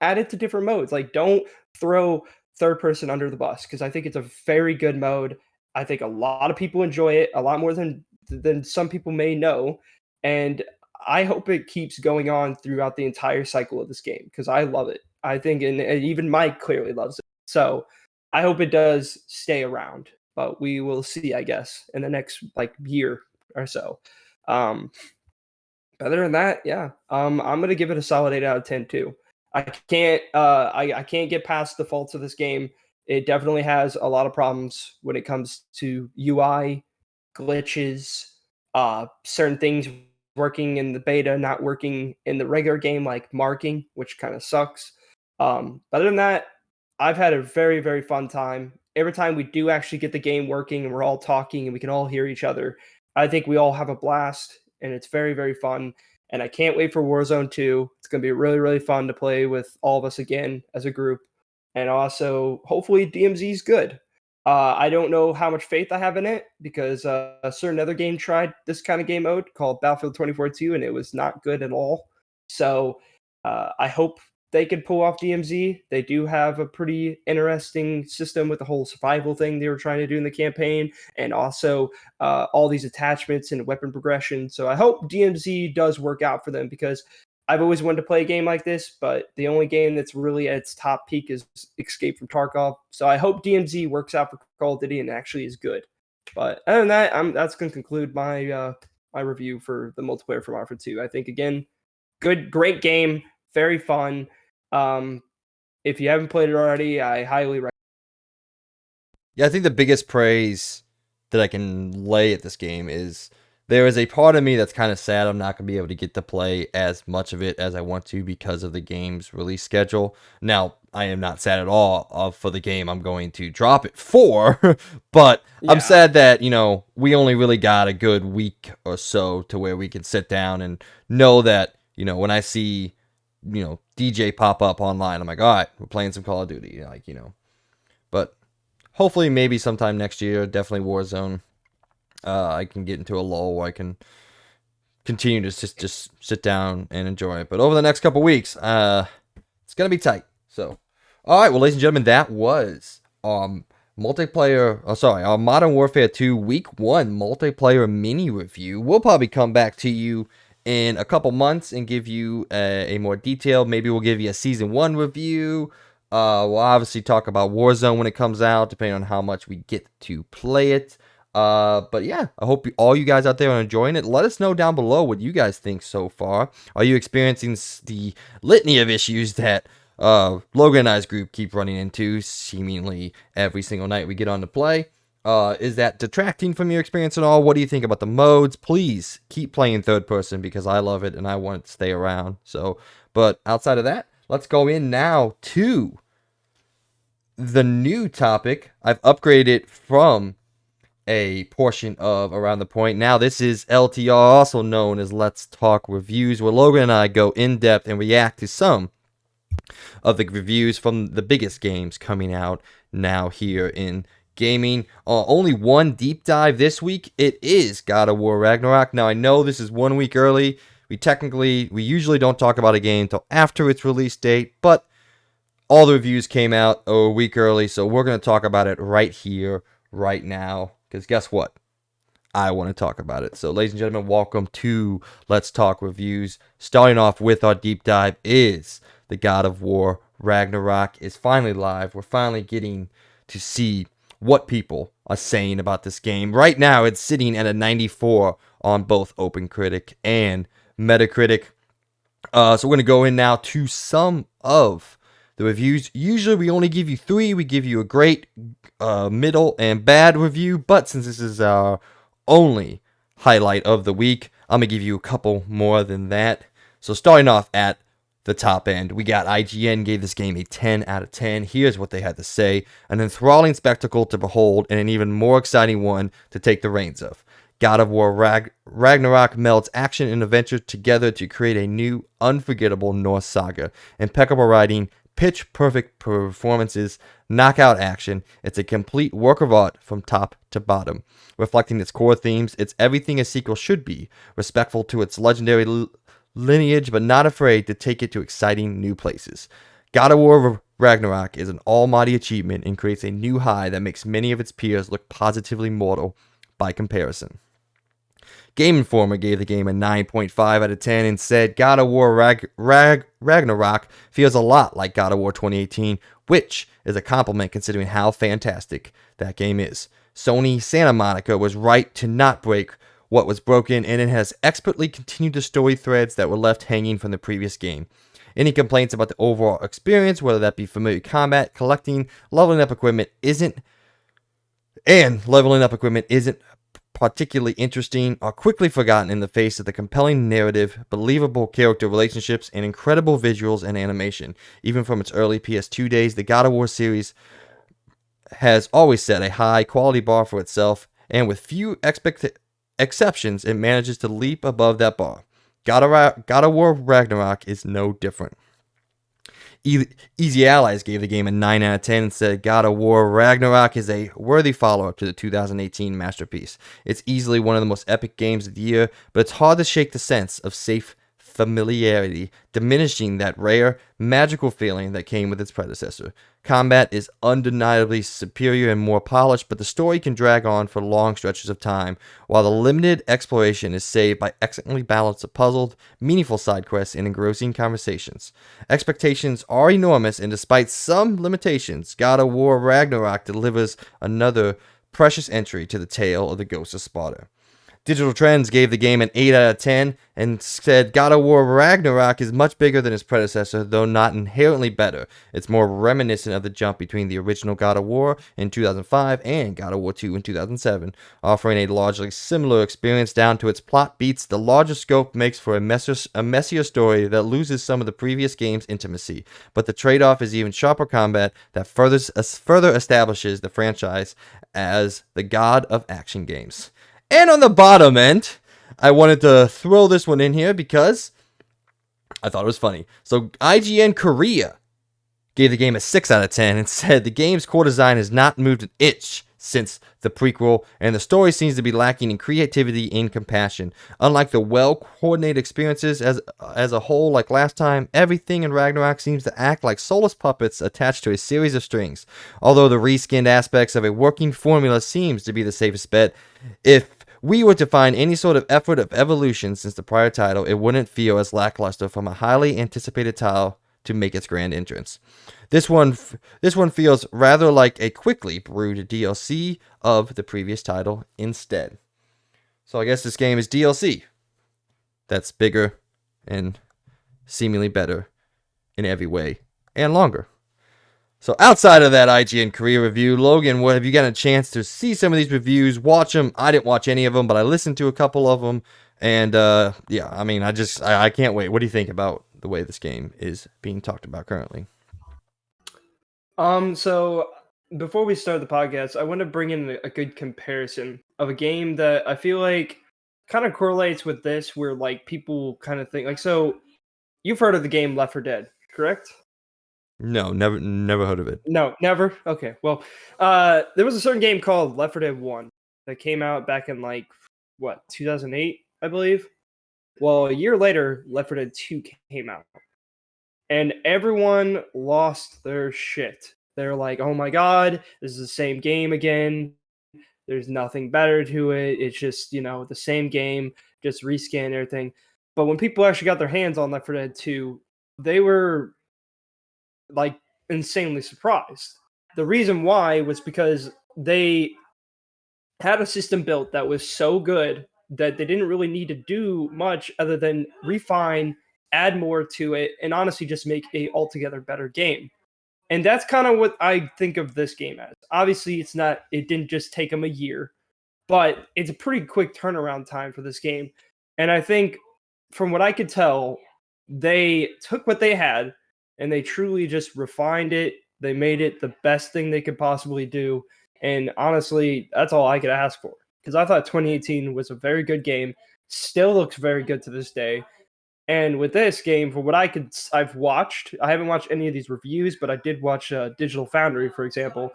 Add it to different modes. Like don't throw third person under the bus because I think it's a very good mode. I think a lot of people enjoy it a lot more than some people may know, and I hope it keeps going on throughout the entire cycle of this game because I love it. I think, and even Mike clearly loves it. So I hope it does stay around, but we will see, I guess, in the next like year or so. Um, Other than that, yeah, I'm gonna give it a solid 8 out of 10 too. I can't get past the faults of this game. It definitely has a lot of problems when it comes to UI, glitches, certain things working in the beta, not working in the regular game, like marking, which kind of sucks. But other than that, I've had a very, very fun time. Every time we do actually get the game working and we're all talking and we can all hear each other, I think we all have a blast and it's very, very fun. And I can't wait for Warzone 2. It's going to be really, really fun to play with all of us again as a group. And also, hopefully, DMZ is good. I don't know how much faith I have in it because a certain other game tried this kind of game mode called Battlefield 2042, and it was not good at all. So I hope they could pull off DMZ. They do have a pretty interesting system with the whole survival thing they were trying to do in the campaign, and also all these attachments and weapon progression. So I hope DMZ does work out for them because I've always wanted to play a game like this, but the only game that's really at its top peak is Escape from Tarkov. So I hope DMZ works out for Call of Duty and actually is good. But other than that, that's going to conclude my review for the multiplayer for Modern 2. I think again, great game, very fun. Um, if you haven't played it already, I highly recommend. Yeah, I think the biggest praise that I can lay at this game is there is a part of me that's kind of sad I'm not going to be able to get to play as much of it as I want to because of the game's release schedule. Now, I am not sad at all for the game I'm going to drop it for, but I'm Yeah, sad that, we only really got a good week or so to where we can sit down and know that, when I see, DJ pop up online, I'm like, all right, we're playing some Call of Duty, but hopefully maybe sometime next year, definitely Warzone. I can get into a lull where I can continue to just sit down and enjoy it. But over the next couple weeks, it's gonna be tight. So, all right, well, ladies and gentlemen, that was multiplayer. Oh, sorry, our Modern Warfare 2 Week 1 multiplayer mini review. We'll probably come back to you in a couple months and give you a more detailed. Maybe we'll give you a Season 1 review. We'll obviously talk about Warzone when it comes out, depending on how much we get to play it. But yeah, I hope all you guys out there are enjoying it. Let us know down below what you guys think so far. Are you experiencing the litany of issues that Logan and I's group keep running into seemingly every single night we get on to play? Is that detracting from your experience at all? What do you think about the modes? Please keep playing third person because I love it and I want it to stay around. So, but outside of that, let's go in now to the new topic. I've upgraded it from a portion of Around the Point. Now, this is LTR, also known as Let's Talk Reviews, where Logan and I go in depth and react to some of the reviews from the biggest games coming out now here in gaming. Only one deep dive this week. It is God of War Ragnarok. Now, I know this is 1 week early. We usually don't talk about a game until after its release date, but all the reviews came out a week early, so we're going to talk about it right here, right now. Because guess what? I want to talk about it. So, ladies and gentlemen, welcome to Let's Talk Reviews. Starting off with our deep dive is the God of War Ragnarok is finally live. We're finally getting to see what people are saying about this game. Right now, it's sitting at a 94 on both OpenCritic and Metacritic. So we're going to go in now to some of the reviews. Usually we only give you 3. We give you a great, middle, and bad review. But since this is our only highlight of the week, I'm going to give you a couple more than that. So starting off at the top end, we got IGN gave this game a 10 out of 10. Here's what they had to say. An enthralling spectacle to behold and an even more exciting one to take the reins of. God of War Ragnarok melds action and adventure together to create a new, unforgettable Norse saga. Impeccable writing, pitch-perfect performances, knockout action. It's a complete work of art from top to bottom. Reflecting its core themes, it's everything a sequel should be. Respectful to its legendary lineage, but not afraid to take it to exciting new places. God of War Ragnarok is an almighty achievement and creates a new high that makes many of its peers look positively mortal by comparison. Game Informer gave the game a 9.5 out of 10 and said God of War Ragnarok feels a lot like God of War 2018, which is a compliment considering how fantastic that game is. Sony Santa Monica was right to not break what was broken, and it has expertly continued the story threads that were left hanging from the previous game. Any complaints about the overall experience, whether that be familiar combat, collecting, leveling up equipment isn't particularly interesting, are quickly forgotten in the face of the compelling narrative, believable character relationships, and incredible visuals and animation. Even from its early PS2 days, the God of War series has always set a high quality bar for itself, and with few exceptions, it manages to leap above that bar. God of War Ragnarok is no different. Easy Allies gave the game a 9 out of 10 and said God of War Ragnarok is a worthy follow-up to the 2018 masterpiece. It's easily one of the most epic games of the year, but it's hard to shake the sense of safe familiarity, diminishing that rare, magical feeling that came with its predecessor. Combat is undeniably superior and more polished, but the story can drag on for long stretches of time, while the limited exploration is saved by excellently balanced puzzled, meaningful side quests and engrossing conversations. Expectations are enormous, and despite some limitations, God of War Ragnarok delivers another precious entry to the tale of the Ghost of Sparta. Digital Trends gave the game an 8 out of 10 and said God of War Ragnarok is much bigger than its predecessor, though not inherently better. It's more reminiscent of the jump between the original God of War in 2005 and God of War 2 in 2007, offering a largely similar experience down to its plot beats. The larger scope makes for a messier story that loses some of the previous game's intimacy, but the trade-off is even sharper combat that further establishes the franchise as the god of action games. And on the bottom end, I wanted to throw this one in here because I thought it was funny. So IGN Korea gave the game a 6 out of 10 and said the game's core design has not moved an inch since the prequel, and the story seems to be lacking in creativity and compassion. Unlike the well-coordinated experiences as a whole like last time, everything in Ragnarok seems to act like soulless puppets attached to a series of strings. Although the reskinned aspects of a working formula seems to be the safest bet, if we were to find any sort of effort of evolution since the prior title, it wouldn't feel as lackluster from a highly anticipated title to make its grand entrance. This one feels rather like a quickly brewed DLC of the previous title instead. So I guess this game is DLC. That's bigger and seemingly better in every way and longer. So outside of that IGN career review, Logan, what have you gotten a chance to see some of these reviews, watch them? I didn't watch any of them, but I listened to a couple of them, and yeah, I mean, I can't wait. What do you think about the way this game is being talked about currently? So before we start the podcast, I want to bring in a good comparison of a game that I feel like kind of correlates with this, where like people kind of think like, so you've heard of the game Left 4 Dead, correct? No, never heard of it. No, never. Okay, well, there was a certain game called Left 4 Dead 1 that came out back in like what 2008, I believe. Well, a year later, Left 4 Dead 2 came out, and everyone lost their shit. They're like, "Oh my god, this is the same game again. There's nothing better to it. It's just, the same game, just rescan everything." But when people actually got their hands on Left 4 Dead 2, they were like insanely surprised. The reason why was because they had a system built that was so good that they didn't really need to do much other than refine, add more to it, and honestly just make a altogether better game. And that's kind of what I think of this game as. Obviously, it didn't just take them a year, but it's a pretty quick turnaround time for this game. And I think from what I could tell, they took what they had and they truly just refined it. They made it the best thing they could possibly do. And honestly, that's all I could ask for. Because I thought 2018 was a very good game, still looks very good to this day. And with this game, for what I've watched, I haven't watched any of these reviews, but I did watch Digital Foundry, for example,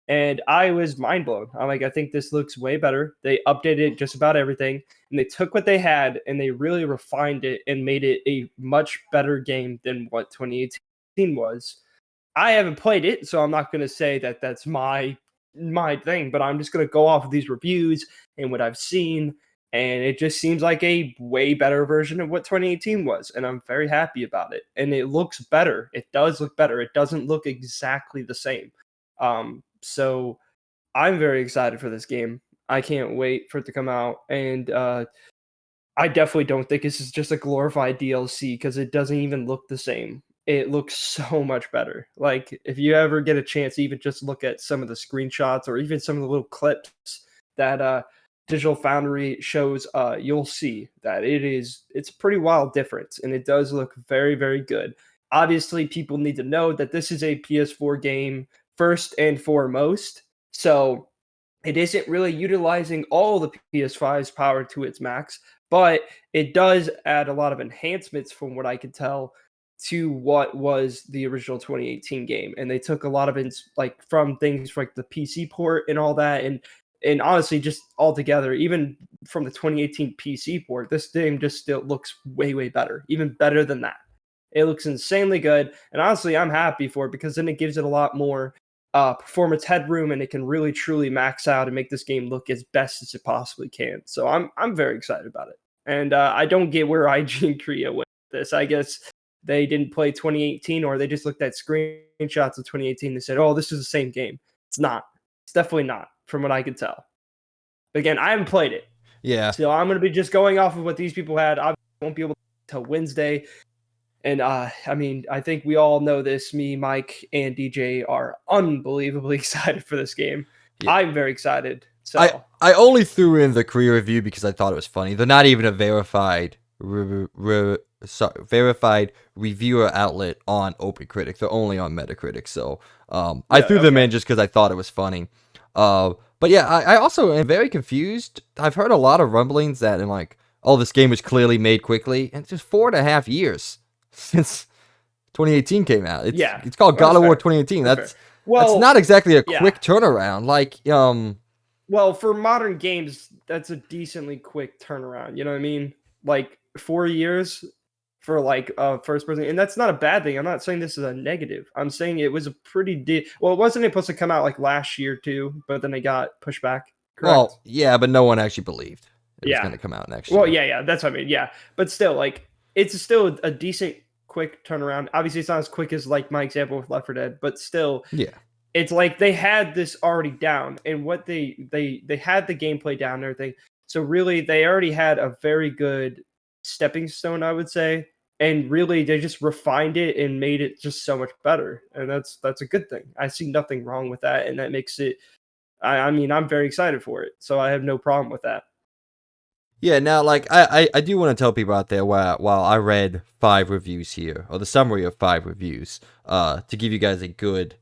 and I was mind blown. I'm like, I think this looks way better. They updated just about everything, and they took what they had and they really refined it and made it a much better game than what 2018 was. I haven't played it, so I'm not going to say that that's my thing, but I'm just going to go off of these reviews and what I've seen, and it just seems like a way better version of what 2018 was, and I'm very happy about it. And it looks better. It does look better. It doesn't look exactly the same. So I'm very excited for this game. I can't wait for it to come out, and I definitely don't think this is just a glorified DLC because it doesn't even look the same. It looks so much better. Like if you ever get a chance, to even just look at some of the screenshots or even some of the little clips that Digital Foundry shows, you'll see that it's a pretty wild difference, and it does look very, very good. Obviously, people need to know that this is a PS4 game first and foremost, so it isn't really utilizing all the PS5's power to its max, but it does add a lot of enhancements from what I could tell to what was the original 2018 game. And they took a lot of like from things like the PC port and all that, and honestly just altogether, even from the 2018 PC port, this game just still looks way, way better, even better than that. It looks insanely good, and honestly I'm happy for it because then it gives it a lot more performance headroom, and it can really truly max out and make this game look as best as it possibly can. So I'm very excited about it, and I don't get where IGN Korea went with this. I guess they didn't play 2018, or they just looked at screenshots of 2018 and said, "Oh, this is the same game." It's not. It's definitely not, from what I can tell. But again, I haven't played it, Yeah, so I'm going to be just going off of what these people had. I won't be able to till Wednesday. And I mean, I think we all know this. Me, Mike, and DJ are unbelievably excited for this game. yeah. I'm very excited. I So I only threw in the career review because I thought it was funny. They're not even a verified reviewer outlet on OpenCritic. They're only on Metacritic. So I yeah, threw them in okay, just because I thought it was funny. But yeah, I also am very confused. I've heard a lot of rumblings that in like, oh, this game was clearly made quickly, and it's just 4.5 years since 2018 came out. yeah, It's called well, God that's of War fair. 2018. That's fair. That's Well, not exactly a yeah. quick turnaround. Like Well, for modern games, that's a decently quick turnaround. You know what I mean? Like 4 years for like first person, and that's not a bad thing. I'm not saying this is a negative. I'm saying it was a pretty well, it wasn't supposed to come out like last year too, but then it got pushed back. Correct? Well, yeah, but no one actually believed it was Yeah. going to come out next Well, year. yeah, that's what I mean. Yeah, but still, like it's still a decent quick turnaround. Obviously, it's not as quick as like my example with Left 4 Dead, but still, Yeah. it's like they had this already down, and what they had the gameplay down and everything. So really, they already had a very good stepping stone, I would say, and really they just refined it and made it just so much better, and that's a good thing. I see nothing wrong with that, and that makes it. I mean, I'm very excited for it, so I have no problem with that. Yeah, now, like, I do want to tell people out there while I read 5 reviews here, or the summary of 5 reviews, to give you guys a good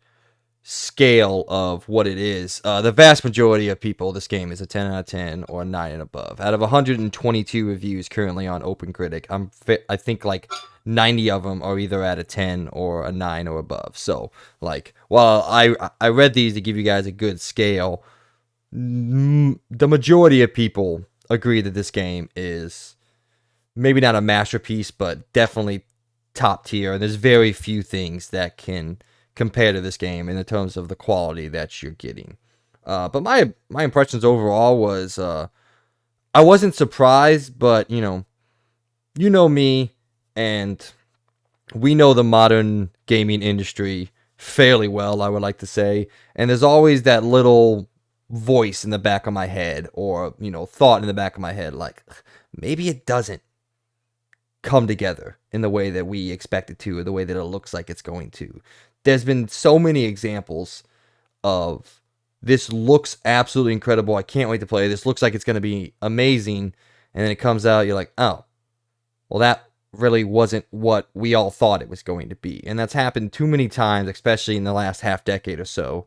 scale of what it is. The vast majority of people, this game is a 10 out of 10 or a 9 and above. Out of 122 reviews currently on OpenCritic, I think like 90 of them are either at a 10 or a 9 or above. So, like, while I read these to give you guys a good scale, the majority of people agree that this game is maybe not a masterpiece, but definitely top tier. And there's very few things that can compare to this game in the terms of the quality that you're getting. But my impressions overall was I wasn't surprised, but you know me, and we know the modern gaming industry fairly well, I would like to say. And there's always that little voice in the back of my head, or thought in the back of my head, like maybe it doesn't come together in the way that we expect it to, or the way that it looks like it's going to. There's been so many examples of this looks absolutely incredible. I can't wait to play. This looks like it's going to be amazing. And then it comes out, you're like, oh, well, that really wasn't what we all thought it was going to be. And that's happened too many times, especially in the last half decade or so,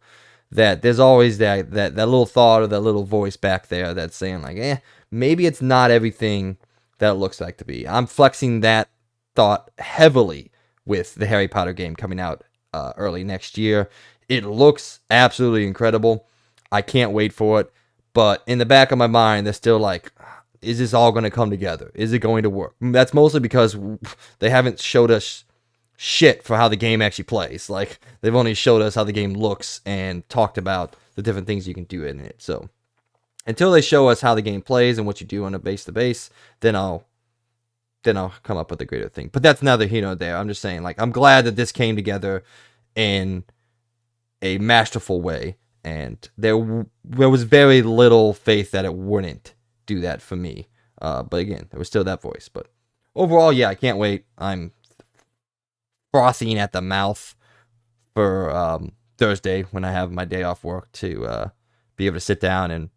that there's always that little thought or that little voice back there that's saying, like, maybe it's not everything that it looks like to be. I'm flexing that thought heavily with the Harry Potter game coming out early next year. It looks absolutely incredible. I can't wait for it. But in the back of my mind, they're still like, is this all going to come together? Is it going to work? That's mostly because they haven't showed us shit for how the game actually plays. Like, they've only showed us how the game looks and talked about the different things you can do in it. So until they show us how the game plays and what you do on a base to base, then I'll come up with a greater thing. But that's neither here nor there. I'm just saying, like, I'm glad that this came together in a masterful way, and there was very little faith that it wouldn't do that for me. But again, there was still that voice. But overall, yeah, I can't wait. I'm frothing at the mouth for Thursday when I have my day off work to be able to sit down and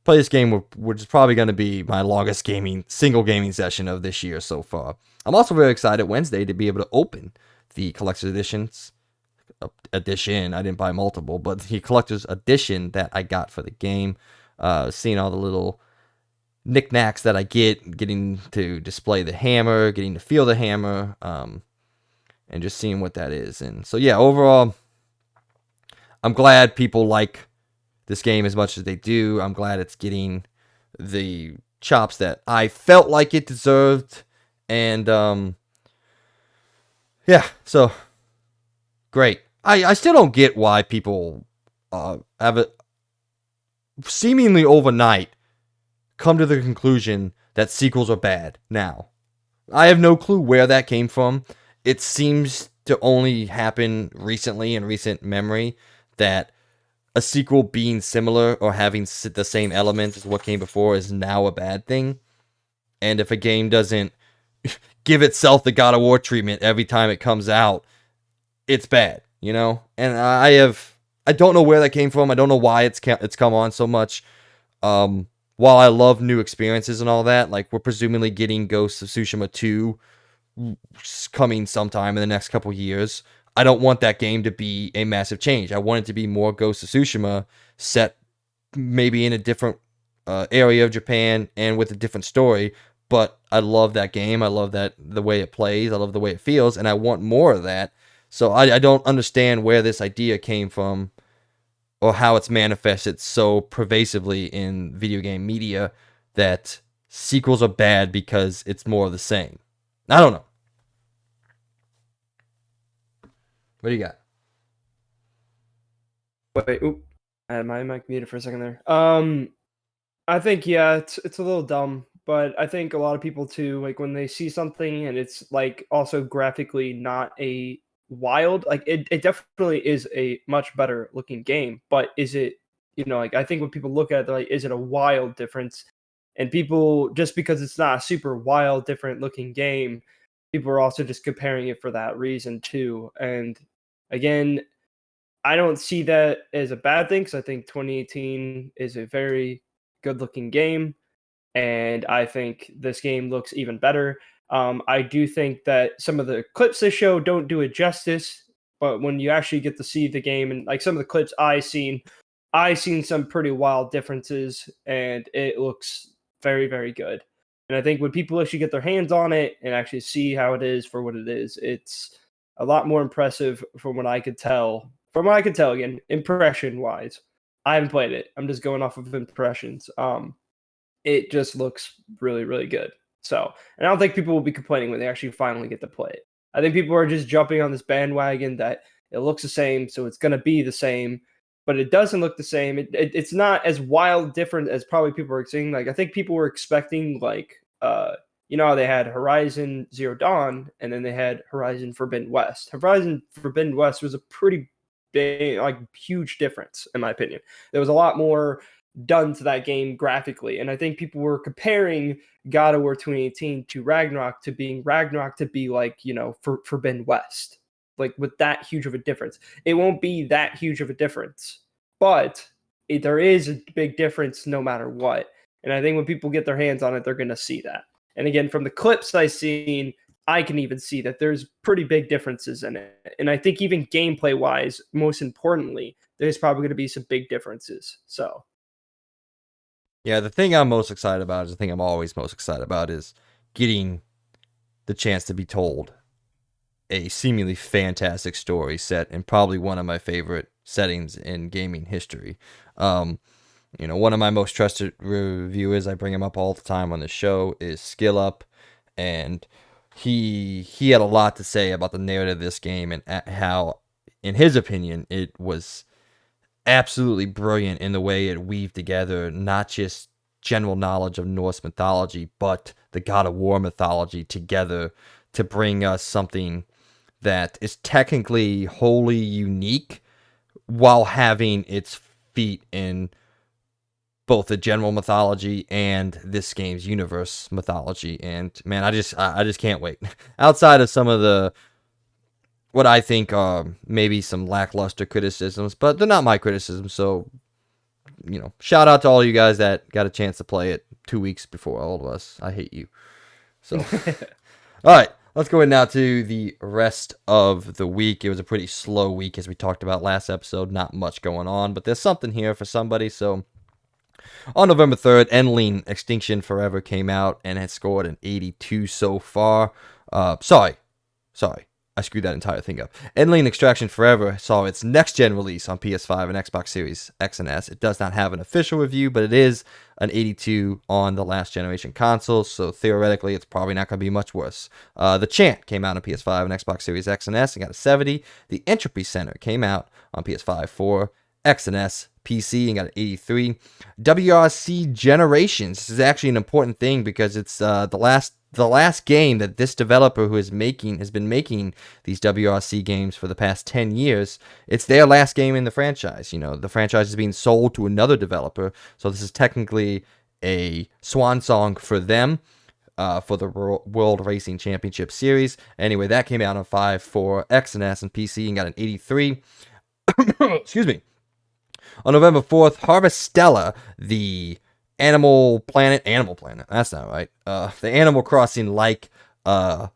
play this game, which is probably going to be my longest single gaming session of this year so far. I'm also very excited Wednesday to be able to open the collector's edition. I didn't buy multiple, but the collector's edition that I got for the game. Seeing all the little knickknacks that I getting to display the hammer, getting to feel the hammer, and just seeing what that is. And so, yeah, overall, I'm glad people like this game as much as they do. I'm glad it's getting the chops that I felt like it deserved. And, yeah, so, great. I still don't get why people have it seemingly overnight come to the conclusion that sequels are bad now. I have no clue where that came from. It seems to only happen recently in recent memory that a sequel being similar or having the same elements as what came before is now a bad thing. And if a game doesn't give itself the God of War treatment every time it comes out, it's bad, And I don't know where that came from. I don't know why it's come on so much. While I love new experiences and all that, like, we're presumably getting Ghost of Tsushima 2 coming sometime in the next couple years. I don't want that game to be a massive change. I want it to be more Ghost of Tsushima, set maybe in a different area of Japan and with a different story. But I love that game. I love the way it plays. I love the way it feels, and I want more of that. So I don't understand where this idea came from, or how it's manifested so pervasively in video game media that sequels are bad because it's more of the same. I don't know. What do you got? Wait, I had my mic muted for a second there. I think, yeah, it's a little dumb but I think a lot of people too, like when they see something and it's like also graphically not a wild, like it definitely is a much better looking game, but is it, like I think when people look at it, they're like, is it a wild difference? And people, just because it's not a super wild, different looking game, people are also just comparing it for that reason too. And again, I don't see that as a bad thing because I think 2018 is a very good looking game, and I think this game looks even better. I do think that some of the clips they show don't do it justice, but when you actually get to see the game and like some of the clips I seen some pretty wild differences, and it looks very, very good. And I think when people actually get their hands on it and actually see how it is for what it is, it's a lot more impressive from what I could tell. From what I could tell, again, impression wise, I haven't played it. I'm just going off of impressions. It just looks really, really good. So, and I don't think people will be complaining when they actually finally get to play it. I think people are just jumping on this bandwagon that it looks the same, so it's going to be the same, but it doesn't look the same. It's not as wild different as probably people were saying. Like, I think people were expecting, like, how they had Horizon Zero Dawn and then they had Horizon Forbidden West. Horizon Forbidden West was a pretty big, like, huge difference, in my opinion. There was a lot more done to that game graphically. And I think people were comparing God of War 2018 to Ragnarok to being Ragnarok to be like, for Forbidden West, like with that huge of a difference. It won't be that huge of a difference, but there is a big difference no matter what. And I think when people get their hands on it, they're going to see that. And again, from the clips I've seen, I can even see that there's pretty big differences in it. And I think even gameplay wise, most importantly, there's probably going to be some big differences. So Yeah, the thing I'm most excited about is the thing I'm always most excited about is getting the chance to be told a seemingly fantastic story set in probably one of my favorite settings in gaming history. One of my most trusted reviewers, I bring him up all the time on the show, is Skill Up, and he had a lot to say about the narrative of this game and how, in his opinion, it was absolutely brilliant in the way it weaved together not just general knowledge of Norse mythology, but the God of War mythology together to bring us something that is technically wholly unique while having its feet in both the general mythology and this game's universe mythology. And man, I just can't wait. Outside of some of the what I think are maybe some lackluster criticisms, but they're not my criticisms. So, shout out to all you guys that got a chance to play it 2 weeks before all of us. I hate you. So, all right, let's go in now to the rest of the week. It was a pretty slow week, as we talked about last episode. Not much going on, but there's something here for somebody. So, on November 3rd, Endling Extinction Forever came out and has scored an 82 so far. Sorry. I screwed that entire thing up. Endling Extraction Forever saw its next-gen release on PS5 and Xbox Series X and S. It does not have an official review, but it is an 82 on the last-generation consoles, so theoretically it's probably not going to be much worse. The Chant came out on PS5 and Xbox Series X and S and got a 70. The Entropy Center came out on PS5 for X and S, PC, and got an 83. WRC Generations. This is actually an important thing because it's the last game that this developer who has been making these WRC games for the past 10 years. It's their last game in the franchise. The franchise is being sold to another developer, so this is technically a swan song for them. For the World Racing Championship Series. Anyway, that came out on 5 for X and S and PC and got an 83. Excuse me. On November 4th, Harvestella, the Animal Planet, that's not right. The Animal Crossing-like farm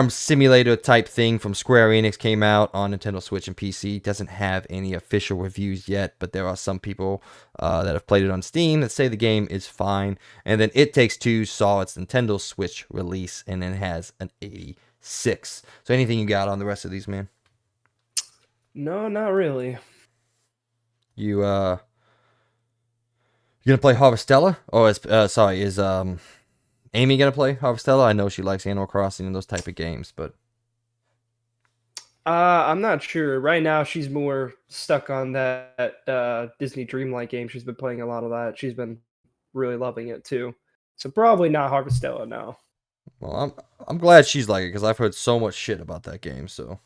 simulator type thing from Square Enix came out on Nintendo Switch and PC. Doesn't have any official reviews yet, but there are some people that have played it on Steam that say the game is fine. And then It Takes Two saw its Nintendo Switch release and then has an 86. So anything you got on the rest of these, man? no, not really. You gonna play Harvestella? Or is Amy gonna play Harvestella? I know she likes Animal Crossing and those type of games, but I'm not sure. Right now, she's more stuck on that Disney Dreamlight game. She's been playing a lot of that. She's been really loving it too. So probably not Harvestella now. Well, I'm glad she's like it because I've heard so much shit about that game. So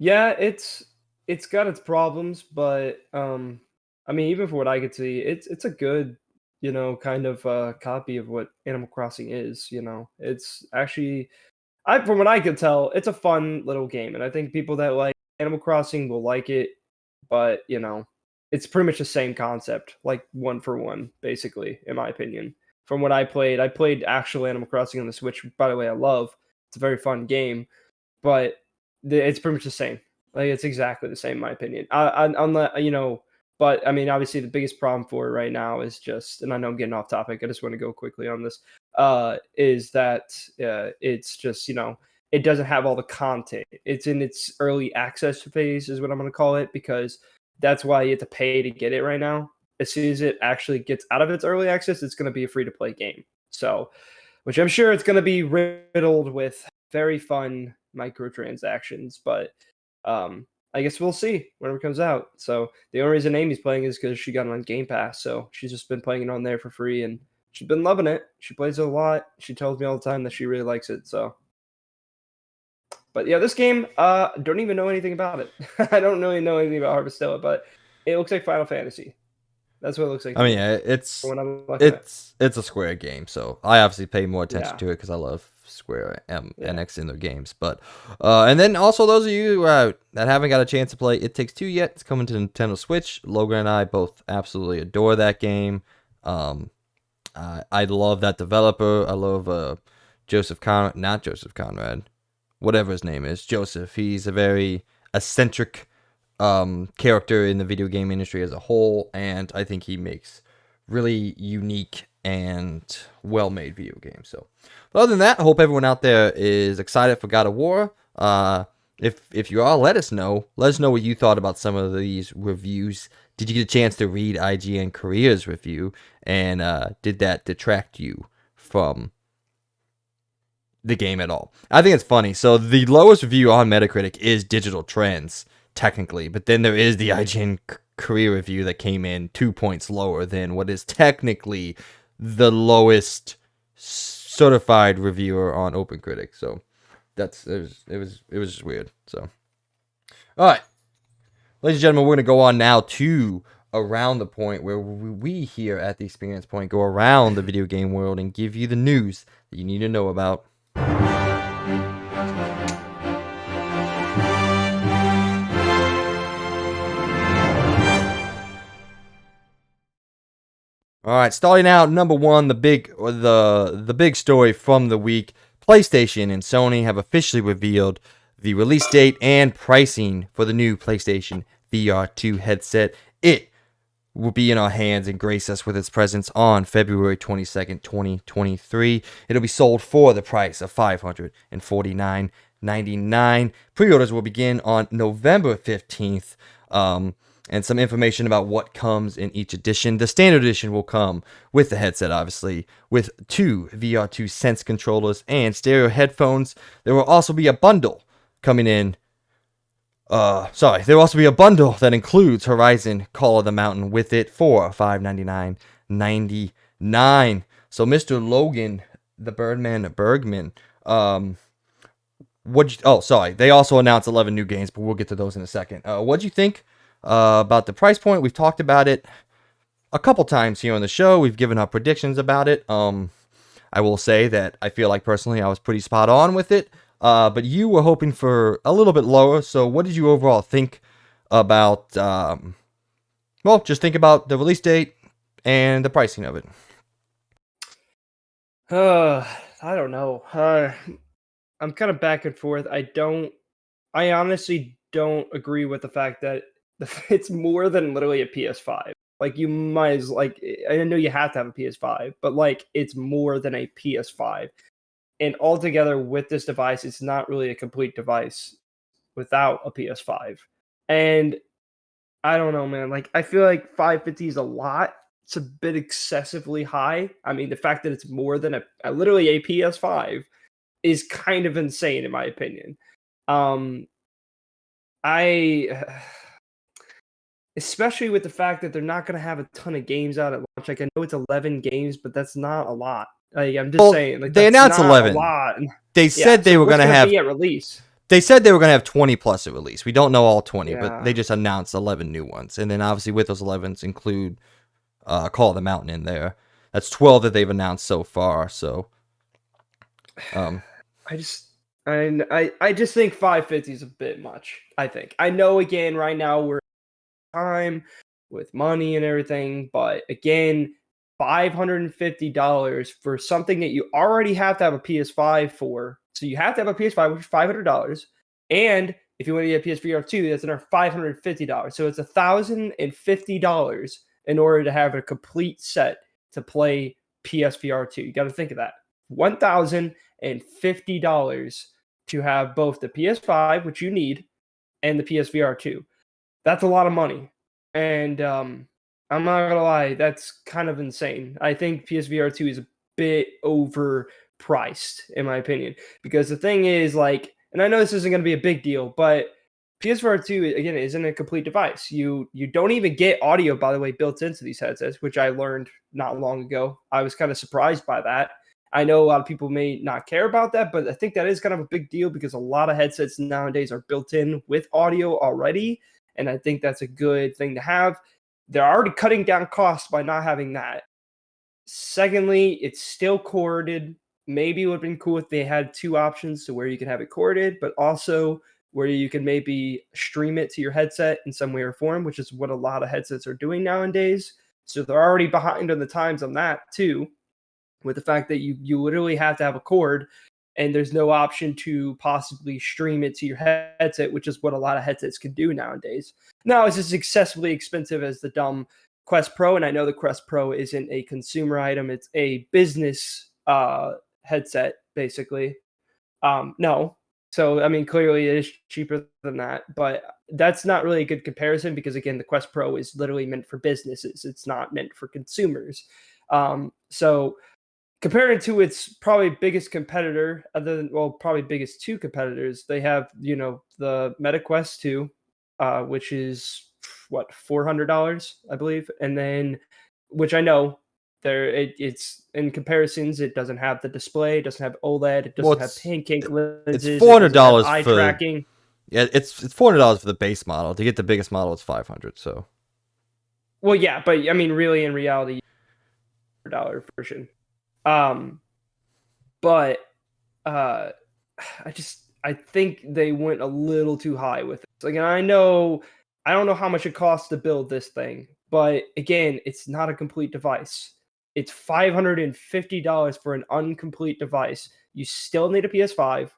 Yeah, it's got its problems, but I mean, even for what I could see, it's a good, kind of copy of what Animal Crossing is. It's actually, I from what I could tell, it's a fun little game, and I think people that like Animal Crossing will like it. But it's pretty much the same concept, like one for one, basically, in my opinion. From what I played actual Animal Crossing on the Switch. By the way, I love. It's a very fun game, but it's pretty much the same. Like it's exactly the same, in my opinion. Unless but I mean, obviously, the biggest problem for it right now is just, and I know I'm getting off topic. I just want to go quickly on this. Is that it's just it doesn't have all the content. It's in its early access phase, is what I'm going to call it, because that's why you have to pay to get it right now. As soon as it actually gets out of its early access, it's going to be a free to play game. So, which I'm sure it's going to be riddled with very fun microtransactions, but I guess we'll see whenever it comes out. So the only reason Amy's playing is because she got it on Game Pass, so she's just been playing it on there for free, and she's been loving it. She plays it a lot. She tells me all the time that she really likes it. So, but yeah, this game, don't even know anything about it. I don't really know anything about Harvestella, but it looks like Final Fantasy. That's what it looks like I to mean, me. yeah, From it's what I'm looking at. it's a Square game, so I obviously pay more attention Yeah. to it because I love Square Yeah. NX in their games. But and then also those of you that haven't got a chance to play It Takes Two yet, it's coming to Nintendo Switch. Logan and I both absolutely adore that game. I love that developer. I love not Joseph Conrad, whatever his name is, Joseph. He's a very eccentric character in the video game industry as a whole, and I think he makes really unique and well-made video games. So, but other than that, I hope everyone out there is excited for God of War. If you are, let us know. Let us know what you thought about some of these reviews. Did you get a chance to read IGN Korea's review, and did that detract you from the game at all? I think it's funny. So the lowest review on Metacritic is Digital Trends, technically, but then there is the IGN Korea review that came in 2 points lower than what is technically the lowest certified reviewer on OpenCritic. So it was just weird. So all right, ladies and gentlemen, we're gonna go on now to Around the Point, where we here at the Experience Point go around the video game world and give you the news that you need to know about. All right, starting out number one, the big story from the week: PlayStation and Sony have officially revealed the release date and pricing for the new PlayStation VR2 headset. It will be in our hands and grace us with its presence on February 22nd, 2023. It'll be sold for the price of $549.99. Pre-orders will begin on November 15th. And some information about what comes in each edition. The standard edition will come with the headset, obviously, with two VR2 Sense controllers and stereo headphones. There will also be a bundle coming in. There will also be a bundle that includes Horizon Call of the Mountain with it for $599.99. So, Mr. Logan, the Birdman Bergman, they also announced 11 new games, but we'll get to those in a second. What'd you think about the price point? We've talked about it a couple times here on the show. We've given our predictions about it. I will say that I feel like personally I was pretty spot on with it. But you were hoping for a little bit lower. So what did you overall think about, just think about the release date and the pricing of it? I don't know. I'm kind of back and forth. I honestly don't agree with the fact that it's more than literally a PS5. Like you might as I know you have to have a PS5, but like it's more than a PS5. And altogether with this device, it's not really a complete device without a PS5. And I don't know, man. Like I feel like 550 is a lot. It's a bit excessively high. I mean, the fact that it's more than literally a PS5 is kind of insane in my opinion. I especially with the fact that they're not going to have a ton of games out at launch. Like I know it's 11 games, but that's not a lot. Like I'm just saying, like they that's announced not a 11. lot. They Yeah. said they So were what's going to going to have. be at release? They said they were going to have 20 plus at release. We don't know all 20, but Yeah. they just announced 11 new ones. And then obviously with those 11s include Call of the Mountain in there. That's 12 that they've announced so far. So, I just I just think 550 is a bit much. I think. I know again right now we're time with money and everything, but again, $550 for something that you already have to have a PS5 for. So you have to have a PS5, which is $500. And if you want to get a PSVR 2, that's another $550. So it's $1,050 in order to have a complete set to play PSVR 2. You got to think of that. $1,050 to have both the PS5, which you need, and the PSVR 2. That's a lot of money. And I'm not gonna lie, that's kind of insane. I think PSVR 2 is a bit overpriced, in my opinion. Because the thing is, like, and I know this isn't gonna be a big deal, but PSVR 2 again isn't a complete device. You don't even get audio, by the way, built into these headsets, which I learned not long ago. I was kind of surprised by that. I know a lot of people may not care about that, but I think that is kind of a big deal because a lot of headsets nowadays are built in with audio already. And I think that's a good thing to have. They're already cutting down costs by not having that. Secondly, it's still corded. Maybe it would have been cool if they had two options to where you can have it corded, but also where you can maybe stream it to your headset in some way or form, which is what a lot of headsets are doing nowadays. So they're already behind on the times on that too, with the fact that you literally have to have a cord and there's no option to possibly stream it to your headset, which is what a lot of headsets can do nowadays. Now, it's as excessively expensive as the dumb Quest Pro, and I know the Quest Pro isn't a consumer item; it's a business headset, basically. No, so I mean, clearly it is cheaper than that, but that's not really a good comparison because again, the Quest Pro is literally meant for businesses; it's not meant for consumers. So comparing to its probably biggest competitor, other than well, probably biggest two competitors, they have the Meta Quest 2, which is what $400, I believe, and then which I know it's in comparisons, it doesn't have the display, it doesn't have OLED, it well, doesn't have pancake it's lenses, four it hundred doesn't have dollars eye for tracking. yeah, it's $400 for the base model. To get the biggest model, it's 500. So Well, yeah, but I mean, really, in reality, $4 version. Um, but uh I think they went a little too high with it. Like, and I don't know how much it costs to build this thing, but again, it's not a complete device. It's $550 for an incomplete device. You still need a PS5.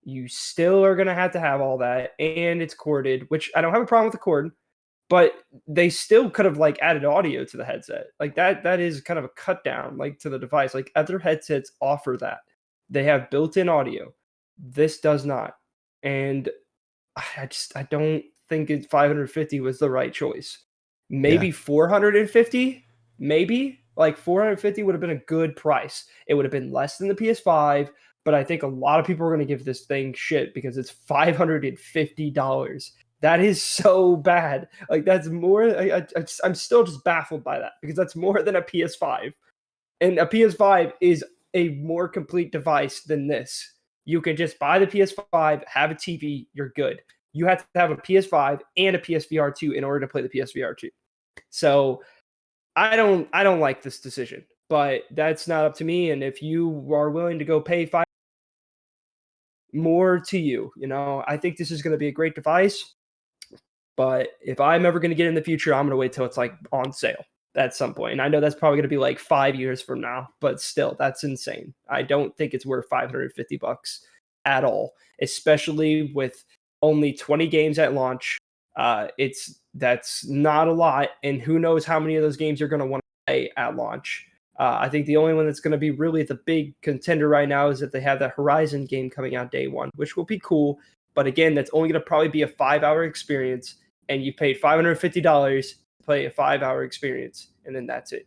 You still are gonna have to have all that, and it's corded, which I don't have a problem with the cord, but they still could have like added audio to the headset. Like that is kind of a cut down like to the device. Like other headsets offer that. They have built-in audio. This does not. And I don't think 550 was the right choice. yeah, Maybe 450, maybe like 450 would have been a good price. It would have been less than the PS5, but I think a lot of people are going to give this thing shit because it's $550. That is so bad. Like that's more. I'm still just baffled by that because that's more than a PS5, and a PS5 is a more complete device than this. You can just buy the PS5, have a TV, you're good. You have to have a PS5 and a PSVR 2 in order to play the PSVR 2. So I don't like this decision, but that's not up to me. And if you are willing to go pay five more to you, I think this is going to be a great device. But if I'm ever going to get in the future, I'm going to wait till it's like on sale at some point. And I know that's probably going to be like 5 years from now, but still, that's insane. I don't think it's worth $550 at all, especially with only 20 games at launch. That's not a lot, and who knows how many of those games you're going to want to play at launch. I think the only one that's going to be really the big contender right now is that they have that Horizon game coming out day one, which will be cool. But again, that's only going to probably be a 5-hour experience, and you paid $550 to play a 5-hour experience, and then that's it.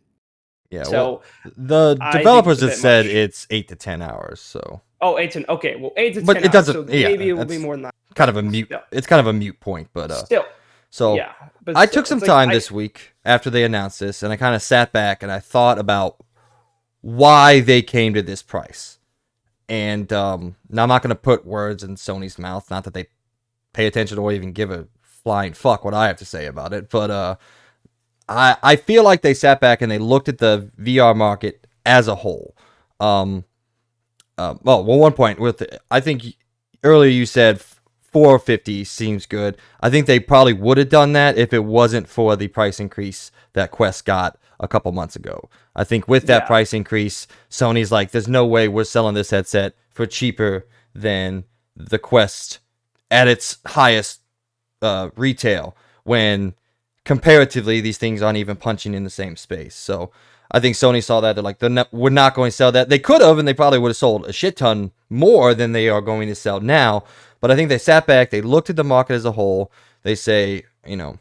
yeah. So Well, the I think developers it's a have bit said much. it's 8 to 10 hours. So, Oh, 8 to okay. Well, 8 to but 10 it hours. doesn't. So Yeah, maybe it will be that's more than that. kind But of a mute. still, It's kind of a mute point. But still. So Yeah, but I still, took some it's like time this week after they announced this, and I kind of sat back and I thought about why they came to this price. And now I'm not going to put words in Sony's mouth. Not that they pay attention or even give a flying fuck what I have to say about it, but I feel like they sat back and they looked at the VR market as a whole. Um, well, one point with I think earlier you said 450 seems good. I think they probably would have done that if it wasn't for the price increase that Quest got a couple months ago. I think with that yeah, price increase, Sony's like, there's no way we're selling this headset for cheaper than the Quest at its highest retail when comparatively these things aren't even punching in the same space. So I think Sony saw that. They're like, we're not going to sell that. They could have, and they probably would have sold a shit ton more than they are going to sell now. But I think they sat back, they looked at the market as a whole. They say, all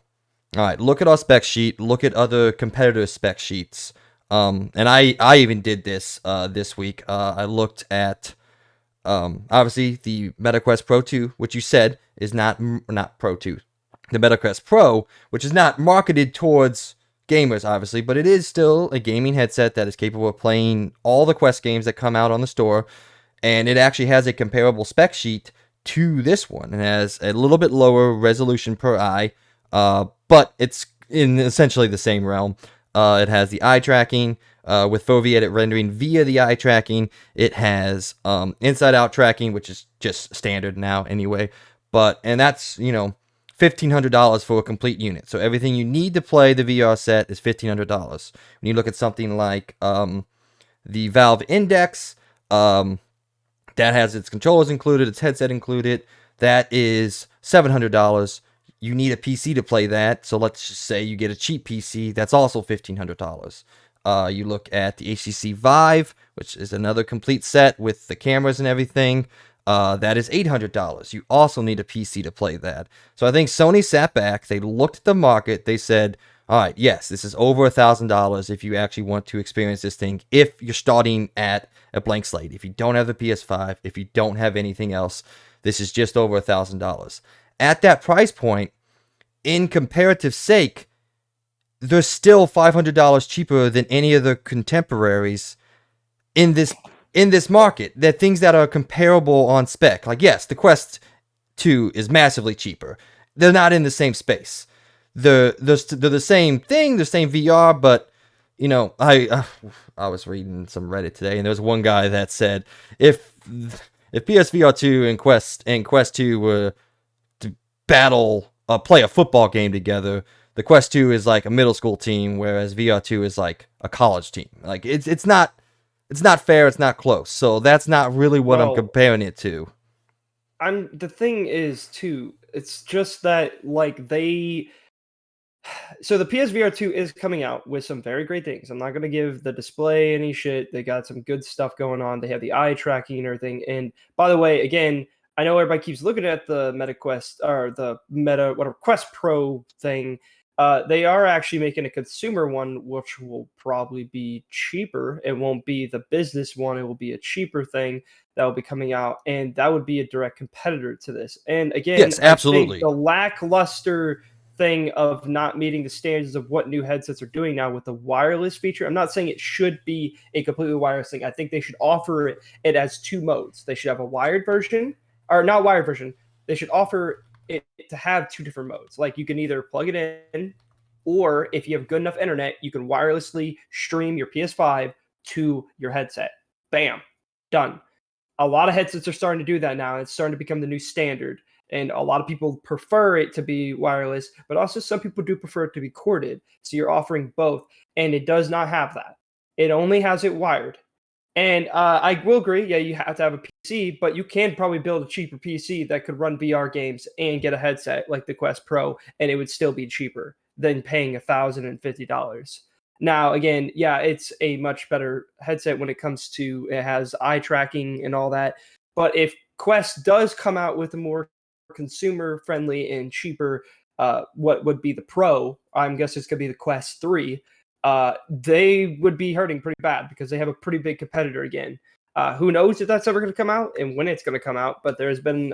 right, look at our spec sheet, look at other competitors' spec sheets. And I even did this this week. I looked at obviously the MetaQuest Pro 2, which you said is not Pro 2, the MetaQuest Pro, which is not marketed towards gamers, obviously, but it is still a gaming headset that is capable of playing all the Quest games that come out on the store, and it actually has a comparable spec sheet to this one. It has a little bit lower resolution per eye, but it's in essentially the same realm. It has the eye tracking with foveated rendering via the eye tracking. It has inside-out tracking, which is just standard now anyway. And that's $1,500 for a complete unit. So everything you need to play the VR set is $1,500. When you look at something like the Valve Index, that has its controllers included, its headset included. That is $700. You need a PC to play that. So let's just say you get a cheap PC. That's also $1,500. You look at the HTC Vive, which is another complete set with the cameras and everything. That is $800. You also need a PC to play that. So I think Sony sat back. They looked at the market. They said, all right, yes, this is over $1,000 if you actually want to experience this thing. If you're starting at a blank slate, if you don't have the PS5, if you don't have anything else, this is just over $1,000. At that price point, in comparative sake, they're still $500 cheaper than any of the contemporaries in this market. They're things that are comparable on spec. Like, yes, the Quest 2 is massively cheaper. They're not in the same space. They're the same thing, the same VR, but I was reading some Reddit today, and there was one guy that said if PSVR 2 and Quest 2 were to play a football game together, the Quest 2 is like a middle school team, whereas VR 2 is like a college team. Like it's not fair, it's not close. So that's not really what I'm well, comparing it to. the thing is too, it's just that like so the PSVR 2 is coming out with some very great things. I'm not going to give the display any shit. They got some good stuff going on. They have the eye tracking and everything. And by the way, again, I know everybody keeps looking at the Meta Quest or the Meta whatever Quest Pro thing. They are actually making a consumer one, which will probably be cheaper. It won't be the business one. It will be a cheaper thing that will be coming out, and that would be a direct competitor to this. And again, Yes, I think absolutely. the lackluster thing of not meeting the standards of what new headsets are doing now with the wireless feature. I'm not saying it should be a completely wireless thing. I think they should offer it as two modes. They should have a wired version, or not wired version. They should offer it to have two different modes. Like you can either plug it in, or if you have good enough internet, you can wirelessly stream your PS5 to your headset. Bam, done. A lot of headsets are starting to do that now. It's starting to become the new standard. And a lot of people prefer it to be wireless, but also some people do prefer it to be corded. So you're offering both, and it does not have that. It only has it wired. And I will agree, yeah, you have to have a PC, but you can probably build a cheaper PC that could run VR games and get a headset like the Quest Pro, and it would still be cheaper than paying $1,050. Now, again, yeah, it's a much better headset when it comes to it has eye tracking and all that. But if Quest does come out with a more consumer friendly and cheaper, what would be the Pro, I'm guessing it's going to be the Quest 3, they would be hurting pretty bad because they have a pretty big competitor again. Who knows if that's ever going to come out and when it's going to come out? But there's been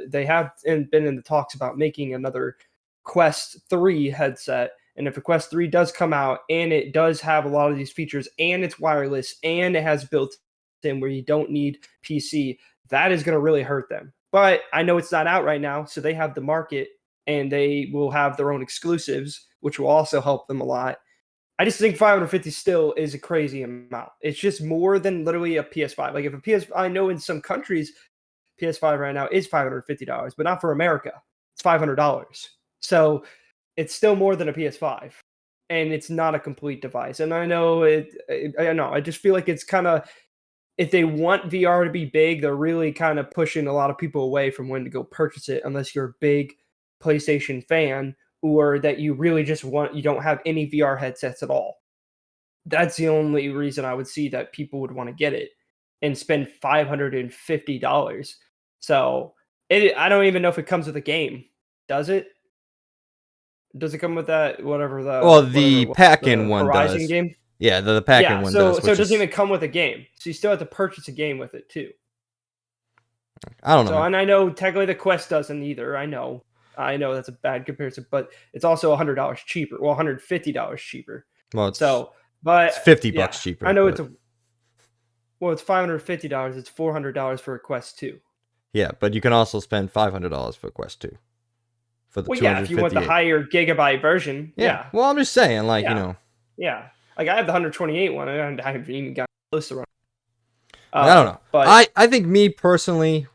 they have been in the talks about making another Quest 3 headset. And if a Quest 3 does come out and it does have a lot of these features and it's wireless and it has built in where you don't need PC, that is going to really hurt them. But I know it's not out right now, so they have the market and they will have their own exclusives, which will also help them a lot. I just think 550 still is a crazy amount. It's just more than literally a PS5. Like if a PS, I know in some countries, PS5 right now is $550, but not for America. It's $500. So it's still more than a PS5, and it's not a complete device. And I know I know. I just feel like it's kind of, if they want VR to be big, they're really kind of pushing a lot of people away from when to go purchase it, unless you're a big PlayStation fan or that you really just you don't have any VR headsets at all. That's the only reason I would see that people would want to get it and spend $550. So I don't even know if it comes with a game. Does it? Does it come with that whatever Well, whatever the it was, pack-in the one Horizon does. game? Yeah, the pack-in Yeah, one so does. it Which doesn't is, even come with a game. So you still have to purchase a game with it too. I don't know, So man. and I know technically the Quest doesn't either. I know that's a bad comparison, but it's also $100 cheaper. Well, $150 cheaper. Well, it's So, but it's $50 yeah, I cheaper, know but it's $550. It's $400 for a Quest 2. yeah, but you can also spend $500 for Quest 2 for the Well, yeah, if you want the 258. higher gigabyte version, Yeah. yeah, Well, I'm just saying, like, yeah, yeah. Like I have the 128 one, and I haven't even got close to run. I don't know. But I think me personally,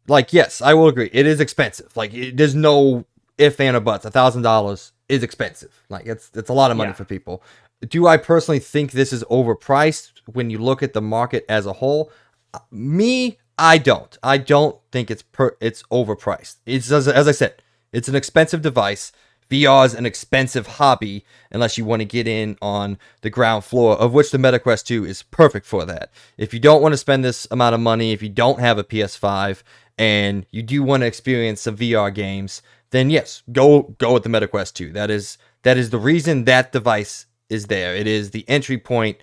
like, yes, I will agree. It is expensive. Like, there's no if and or buts. $1,000 is expensive. Like, it's a lot of money yeah, for people. Do I personally think this is overpriced when you look at the market as a whole? Me, I don't. I don't think it's overpriced. It's as I said, it's an expensive device. VR is an expensive hobby unless you want to get in on the ground floor, of which the MetaQuest 2 is perfect for that. If you don't want to spend this amount of money, if you don't have a PS5 and you do want to experience some VR games, then yes, go with the MetaQuest 2. That is the reason that device is there. It is the entry point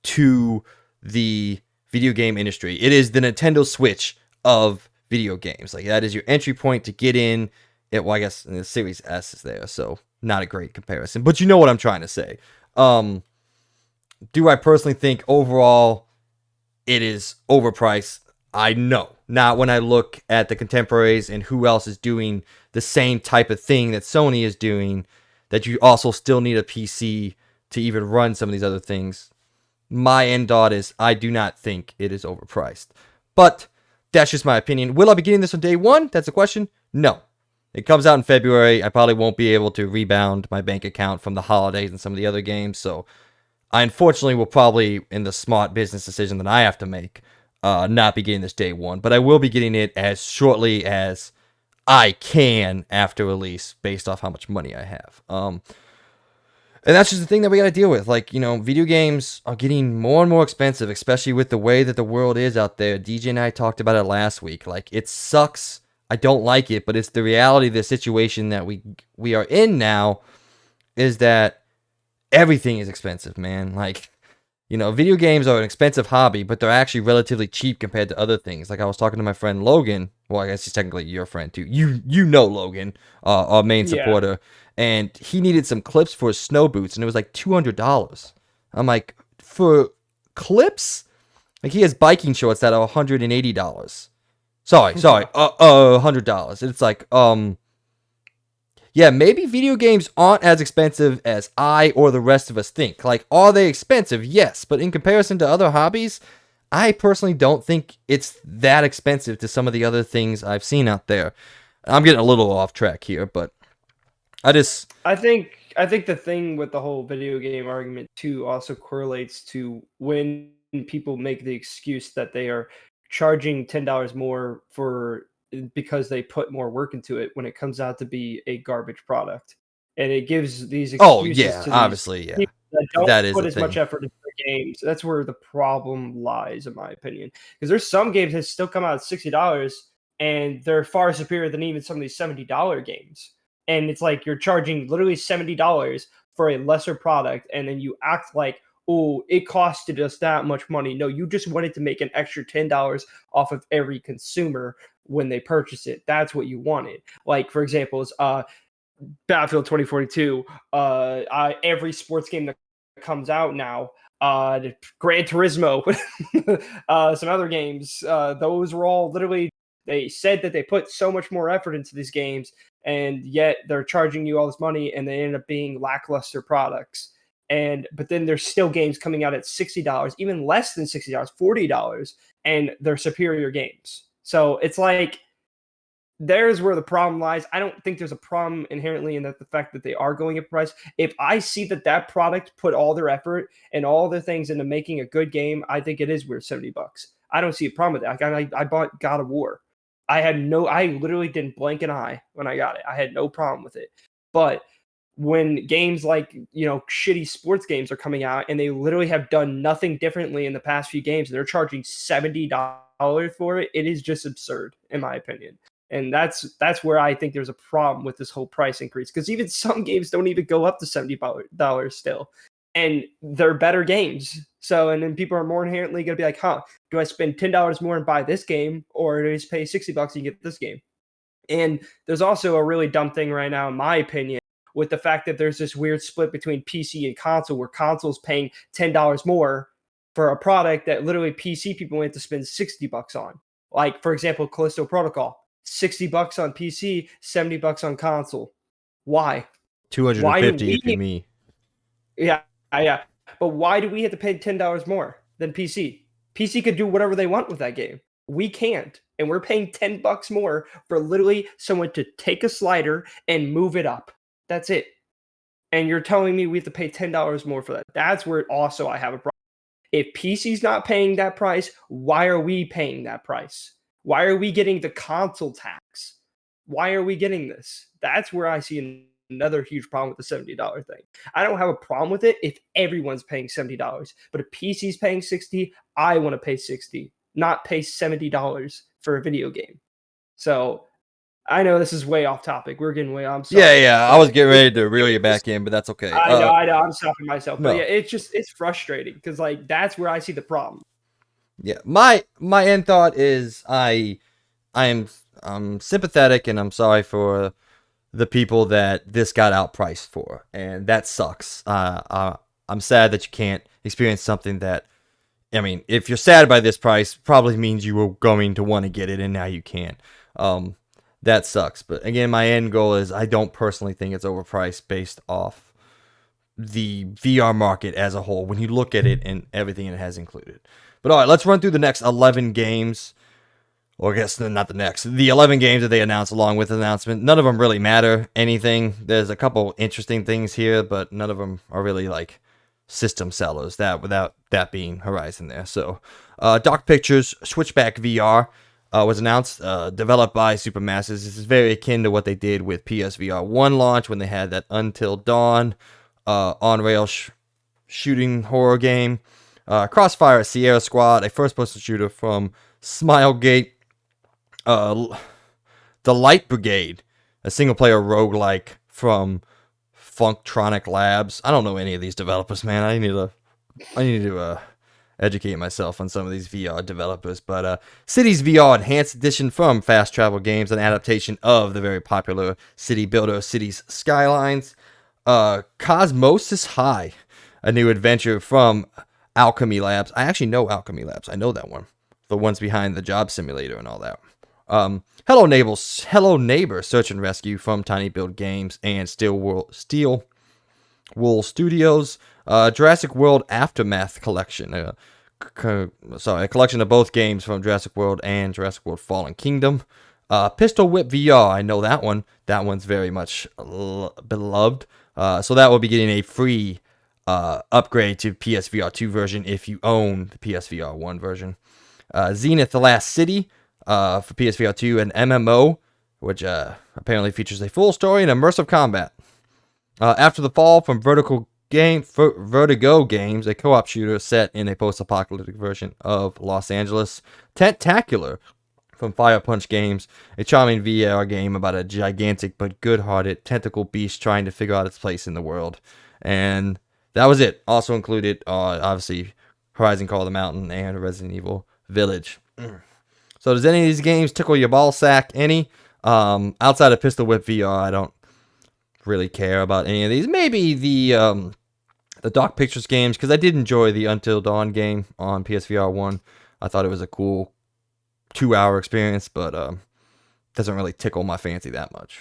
to the video game industry. It is the Nintendo Switch of video games. Like, that is your entry point to get in. Well, I guess the Series S is there, so not a great comparison. But you know what I'm trying to say. Do I personally think overall it is overpriced? I know. Not when I look at the contemporaries and who else is doing the same type of thing that Sony is doing, that you also still need a PC to even run some of these other things. My end thought is I do not think it is overpriced. But that's just my opinion. Will I be getting this on day one? That's the question. No. It comes out in February. I probably won't be able to rebound my bank account from the holidays and some of the other games. So I unfortunately will probably, in the smart business decision that I have to make, not be getting this day one. But I will be getting it as shortly as I can after release based off how much money I have. And that's just the thing that we got to deal with. Like, video games are getting more and more expensive, especially with the way that the world is out there. DJ and I talked about it last week. Like, it sucks. I don't like it, but it's the reality of the situation that we are in now, is that everything is expensive, man. Like, video games are an expensive hobby, but they're actually relatively cheap compared to other things. Like, I was talking to my friend Logan. Well, I guess he's technically your friend too. You know Logan, our main yeah. supporter, and he needed some clips for his snow boots, and it was like $200. I'm like, for clips? Like, he has biking shorts that are $180. Sorry, $100. It's like, yeah, maybe video games aren't as expensive as I or the rest of us think. Like, are they expensive? Yes, but in comparison to other hobbies, I personally don't think it's that expensive to some of the other things I've seen out there. I'm getting a little off track here, but I think the thing with the whole video game argument too also correlates to when people make the excuse that they are charging $10 more for because they put more work into it when it comes out to be a garbage product. And it gives these Oh, excuses yeah, to these obviously, yeah. people that don't That is put a as much thing. effort into the games. That's where the problem lies, in my opinion. Because there's some games that still come out at $60 and they're far superior than even some of these $70 games. And it's like you're charging literally $70 for a lesser product, and then you act like, oh, it costed us that much money. No, you just wanted to make an extra $10 off of every consumer when they purchase it. That's what you wanted. Like, for example, is Battlefield 2042. Every sports game that comes out now, Gran Turismo, some other games. Those were all literally. They said that they put so much more effort into these games, and yet they're charging you all this money, and they end up being lackluster products. But then there's still games coming out at $60, even less than $60, $40, and they're superior games. So it's like there's where the problem lies. I don't think there's a problem inherently in that the fact that they are going up price. If I see that product put all their effort and all their things into making a good game, I think it is worth $70. I don't see a problem with that. I bought God of War. I literally didn't blink an eye when I got it. I had no problem with it. But when games like, shitty sports games are coming out and they literally have done nothing differently in the past few games, and they're charging $70 for it, it is just absurd, in my opinion. And that's where I think there's a problem with this whole price increase, because even some games don't even go up to $70 still, and they're better games. So, and then people are more inherently going to be like, do I spend $10 more and buy this game, or do I just pay $60 and get this game? And there's also a really dumb thing right now, in my opinion, with the fact that there's this weird split between PC and console, where console's paying $10 more for a product that literally PC people have to spend $60 on. Like, for example, Callisto Protocol. $60 on PC, $70 on console. Why? 250 if you're me. Yeah. But why do we have to pay $10 more than PC? PC could do whatever they want with that game. We can't. And we're paying $10 more for literally someone to take a slider and move it up. That's it. And you're telling me we have to pay $10 more for that. That's where also I have a problem. If PC's not paying that price, why are we paying that price? Why are we getting the console tax? Why are we getting this? That's where I see another huge problem with the $70 thing. I don't have a problem with it if everyone's paying $70, but if PC's paying $60, I want to pay $60, not pay $70 for a video game. So I know this is way off topic. We're getting way. I'm sorry. Yeah. I was getting ready to reel you back in, but that's okay. I know. I'm stopping myself. No. But yeah, it's frustrating because like that's where I see the problem. Yeah, my end thought is I'm sympathetic, and I'm sorry for the people that this got outpriced for, and that sucks. I'm sad that you can't experience something that, I mean, if you're sad by this price, probably means you were going to want to get it, and now you can't. That sucks. But again, my end goal is I don't personally think it's overpriced based off the VR market as a whole when you look at it and everything it has included. But all right, let's run through the next 11 games. Or I guess not the next. The 11 games that they announced along with the announcement. None of them really matter anything. There's a couple interesting things here, but none of them are really like system sellers. Without that being Horizon there. So, Dark Pictures Switchback VR was announced, developed by Supermasses. This is very akin to what they did with PSVR 1 launch when they had that Until Dawn on-rail shooting horror game. Crossfire Sierra Squad, a first-person shooter from Smilegate. The Light Brigade, a single-player roguelike from Funktronic Labs. I don't know any of these developers, man. I need to educate myself on some of these VR developers. But Cities VR Enhanced Edition from Fast Travel Games, an adaptation of the very popular city builder Cities Skylines. Cosmosis High, a new adventure from Alchemy Labs. I actually know Alchemy Labs. I know that one. The ones behind the Job Simulator and all that. Hello Neighbor Search and Rescue from Tiny Build Games and Steel Wool Studios. Jurassic World Aftermath Collection. A collection of both games from Jurassic World and Jurassic World Fallen Kingdom. Pistol Whip VR. I know that one. That one's very much beloved. So that will be getting a free upgrade to PSVR 2 version if you own the PSVR 1 version. Zenith The Last City for PSVR 2, an MMO, which apparently features a full story and immersive combat. After the Fall from Vertigo Games, a co-op shooter set in a post-apocalyptic version of Los Angeles. Tentacular from Fire Punch Games, a charming VR game about a gigantic but good-hearted tentacle beast trying to figure out its place in the world. And that was it. Also included, obviously, Horizon Call of the Mountain and Resident Evil Village. So does any of these games tickle your ball sack? Any? Outside of Pistol Whip VR, I don't really care about any of these. Maybe the Dark Pictures games, because I did enjoy the Until Dawn game on PSVR 1. I thought it was a cool 2-hour experience, but doesn't really tickle my fancy that much.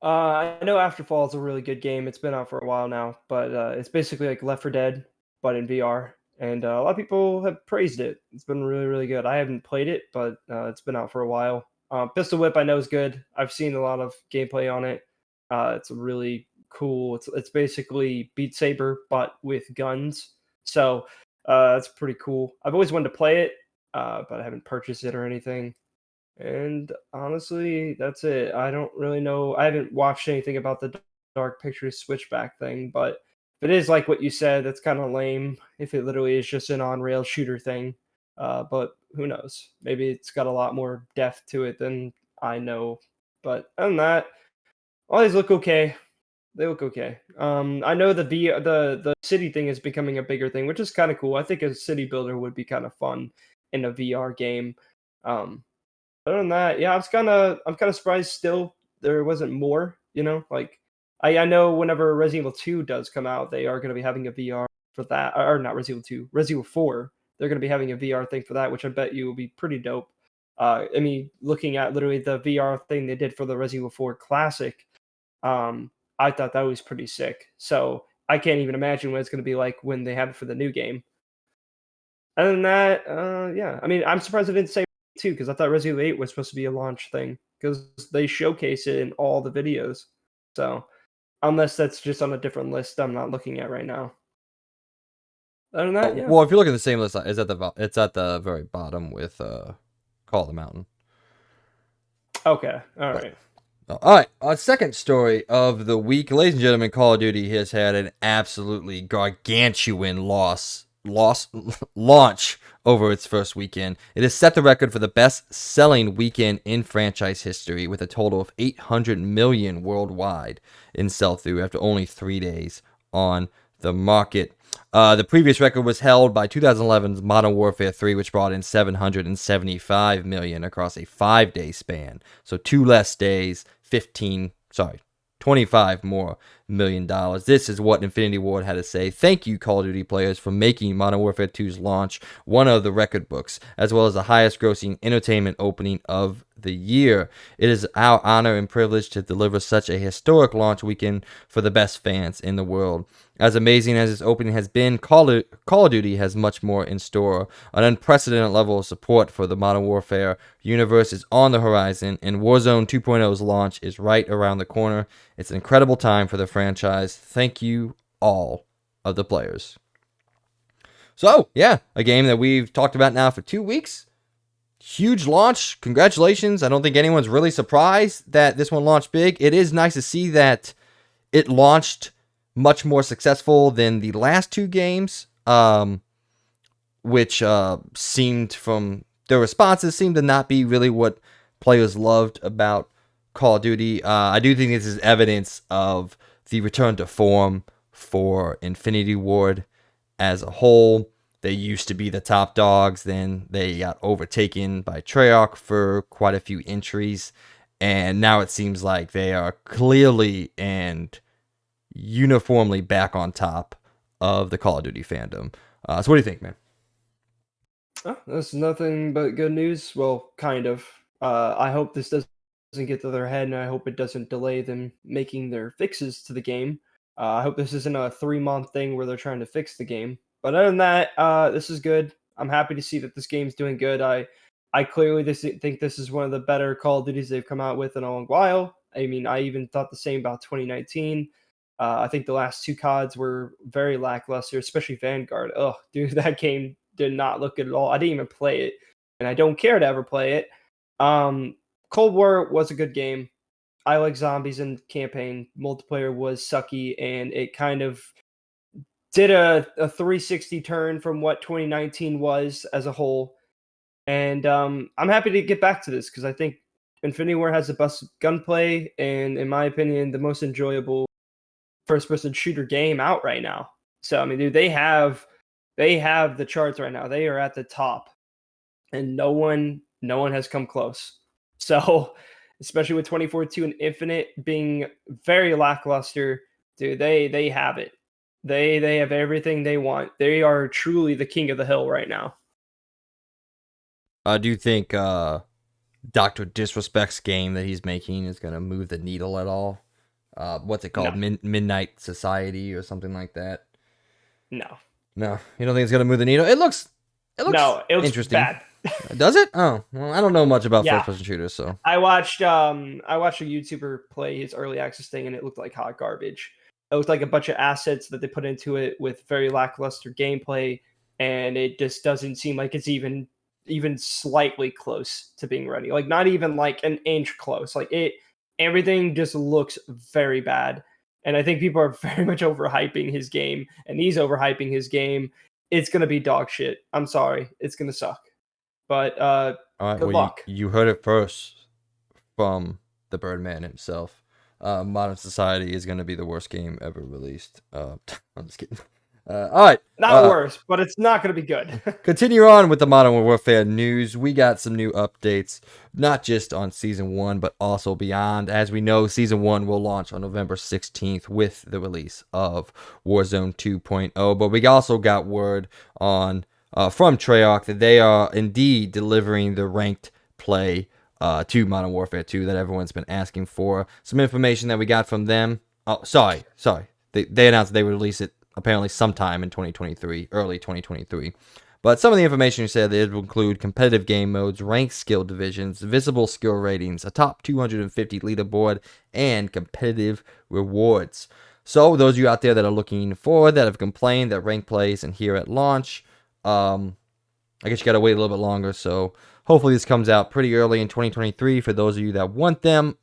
I know Afterfall is a really good game. It's been out for a while now, but it's basically like Left 4 Dead, but in VR. And a lot of people have praised it. It's been really, really good. I haven't played it, but it's been out for a while. Pistol Whip, I know is good. I've seen a lot of gameplay on it. It's really cool. It's basically Beat Saber, but with guns. So that's pretty cool. I've always wanted to play it, but I haven't purchased it or anything. And honestly, that's it. I don't really know. I haven't watched anything about the Dark Pictures switchback thing, but if it is like what you said, that's kind of lame. If it literally is just an on-rail shooter thing, but who knows? Maybe it's got a lot more depth to it than I know. But other than that, all these look okay. They look okay. I know the city thing is becoming a bigger thing, which is kind of cool. I think a city builder would be kind of fun in a VR game. Um, Other than that, yeah, I'm kinda surprised still there wasn't more, like, I know whenever Resident Evil 2 does come out, they are gonna be having a VR for that, or not Resident Evil 2, Resident Evil 4, they're gonna be having a VR thing for that, which I bet you will be pretty dope. I mean, looking at literally the VR thing they did for the Resident Evil 4 Classic, I thought that was pretty sick, so I can't even imagine what it's gonna be like when they have it for the new game. Other than that, yeah. I mean, I'm surprised they didn't say too, because I thought Resident Evil 8 was supposed to be a launch thing because they showcase it in all the videos. So unless that's just on a different list I'm not looking at right now. Other than that, yeah. Well, if you look at the same list, it's at the very bottom with Call of the Mountain. Okay. All But right. all right, our second story of the week, ladies and gentlemen, Call of Duty has had an absolutely gargantuan launch over its first weekend. It has set the record for the best-selling weekend in franchise history, with a total of 800 million worldwide in sell-through after only 3 days on the market. The previous record was held by 2011's Modern Warfare 3, which brought in 775 million across a 5-day span. So 2 less days, 25 more $1 million. This is what Infinity Ward had to say. Thank you, Call of Duty players, for making Modern Warfare 2's launch one of the record books, as well as the highest grossing entertainment opening of the year. It is our honor and privilege to deliver such a historic launch weekend for the best fans in the world. As amazing as this opening has been, Call of Duty has much more in store. An unprecedented level of support for the Modern Warfare universe is on the horizon, and Warzone 2.0's launch is right around the corner. It's an incredible time for the franchise. Thank you, all of the players. So, yeah, a game that we've talked about now for 2 weeks. Huge launch. Congratulations. I don't think anyone's really surprised that this one launched big. It is nice to see that it launched much more successful than the last 2 games, which seemed, from their responses, seemed to not be really what players loved about Call of Duty. I do think this is evidence of the return to form for Infinity Ward as a whole. They used to be the top dogs, then they got overtaken by Treyarch for quite a few entries, and now it seems like they are clearly and uniformly back on top of the Call of Duty fandom. So what do you think, man? Oh, that's nothing but good news. Well, kind of. I hope this doesn't get to their head, and I hope it doesn't delay them making their fixes to the game. I hope this isn't a 3-month thing where they're trying to fix the game. But other than that, this is good. I'm happy to see that this game's doing good. I clearly think this is one of the better Call of Duties they've come out with in a long while. I mean, I even thought the same about 2019. I think the last 2 CODs were very lackluster, especially Vanguard. Oh, dude, that game did not look good at all. I didn't even play it, and I don't care to ever play it. Um, Cold War was a good game. I like zombies in campaign. Multiplayer was sucky, and it kind of did a 360 turn from what 2019 was as a whole. And I'm happy to get back to this because I think Infinity War has the best gunplay and, in my opinion, the most enjoyable first-person shooter game out right now. So I mean, dude, they have the charts right now. They are at the top. and no one has come close. So, especially with 24/2 and Infinite being very lackluster, dude, they have it. They have everything they want. They are truly the king of the hill right now. Do you think Doctor Disrespect's game that he's making is gonna move the needle at all? What's it No, called? Midnight Society or something like that? no, No, you don't think it's gonna move the needle? It looks no. It looks interesting. bad. Does it? Oh, well, I don't know much about Yeah, first person shooters, so I watched a YouTuber play his early access thing, and it looked like hot garbage. It looked like a bunch of assets that they put into it with very lackluster gameplay, and it just doesn't seem like it's even slightly close to being ready. Like not even like an inch close. Like everything just looks very bad. And I think people are very much overhyping his game, and he's overhyping his game. It's gonna be dog shit. I'm sorry, it's gonna suck. But all right. good Well, you luck. you heard it first from the Birdman himself. Modern Society is gonna be the worst game ever released. I'm just kidding. All right. Not worse, but it's not going to be good. Continue on with the Modern Warfare news. We got some new updates, not just on Season 1, but also beyond. As we know, Season 1 will launch on November 16th with the release of Warzone 2.0. But we also got word on from Treyarch that they are indeed delivering the ranked play to Modern Warfare 2 that everyone's been asking for. Some information that we got from them. Oh, sorry. They announced they would release it apparently sometime in 2023, early 2023. But some of the information said that it will include competitive game modes, ranked skill divisions, visible skill ratings, a top 250 leaderboard, and competitive rewards. So those of you out there that are looking forward, that have complained that rank play isn't here at launch, I guess you got to wait a little bit longer. So hopefully this comes out pretty early in 2023 for those of you that want them.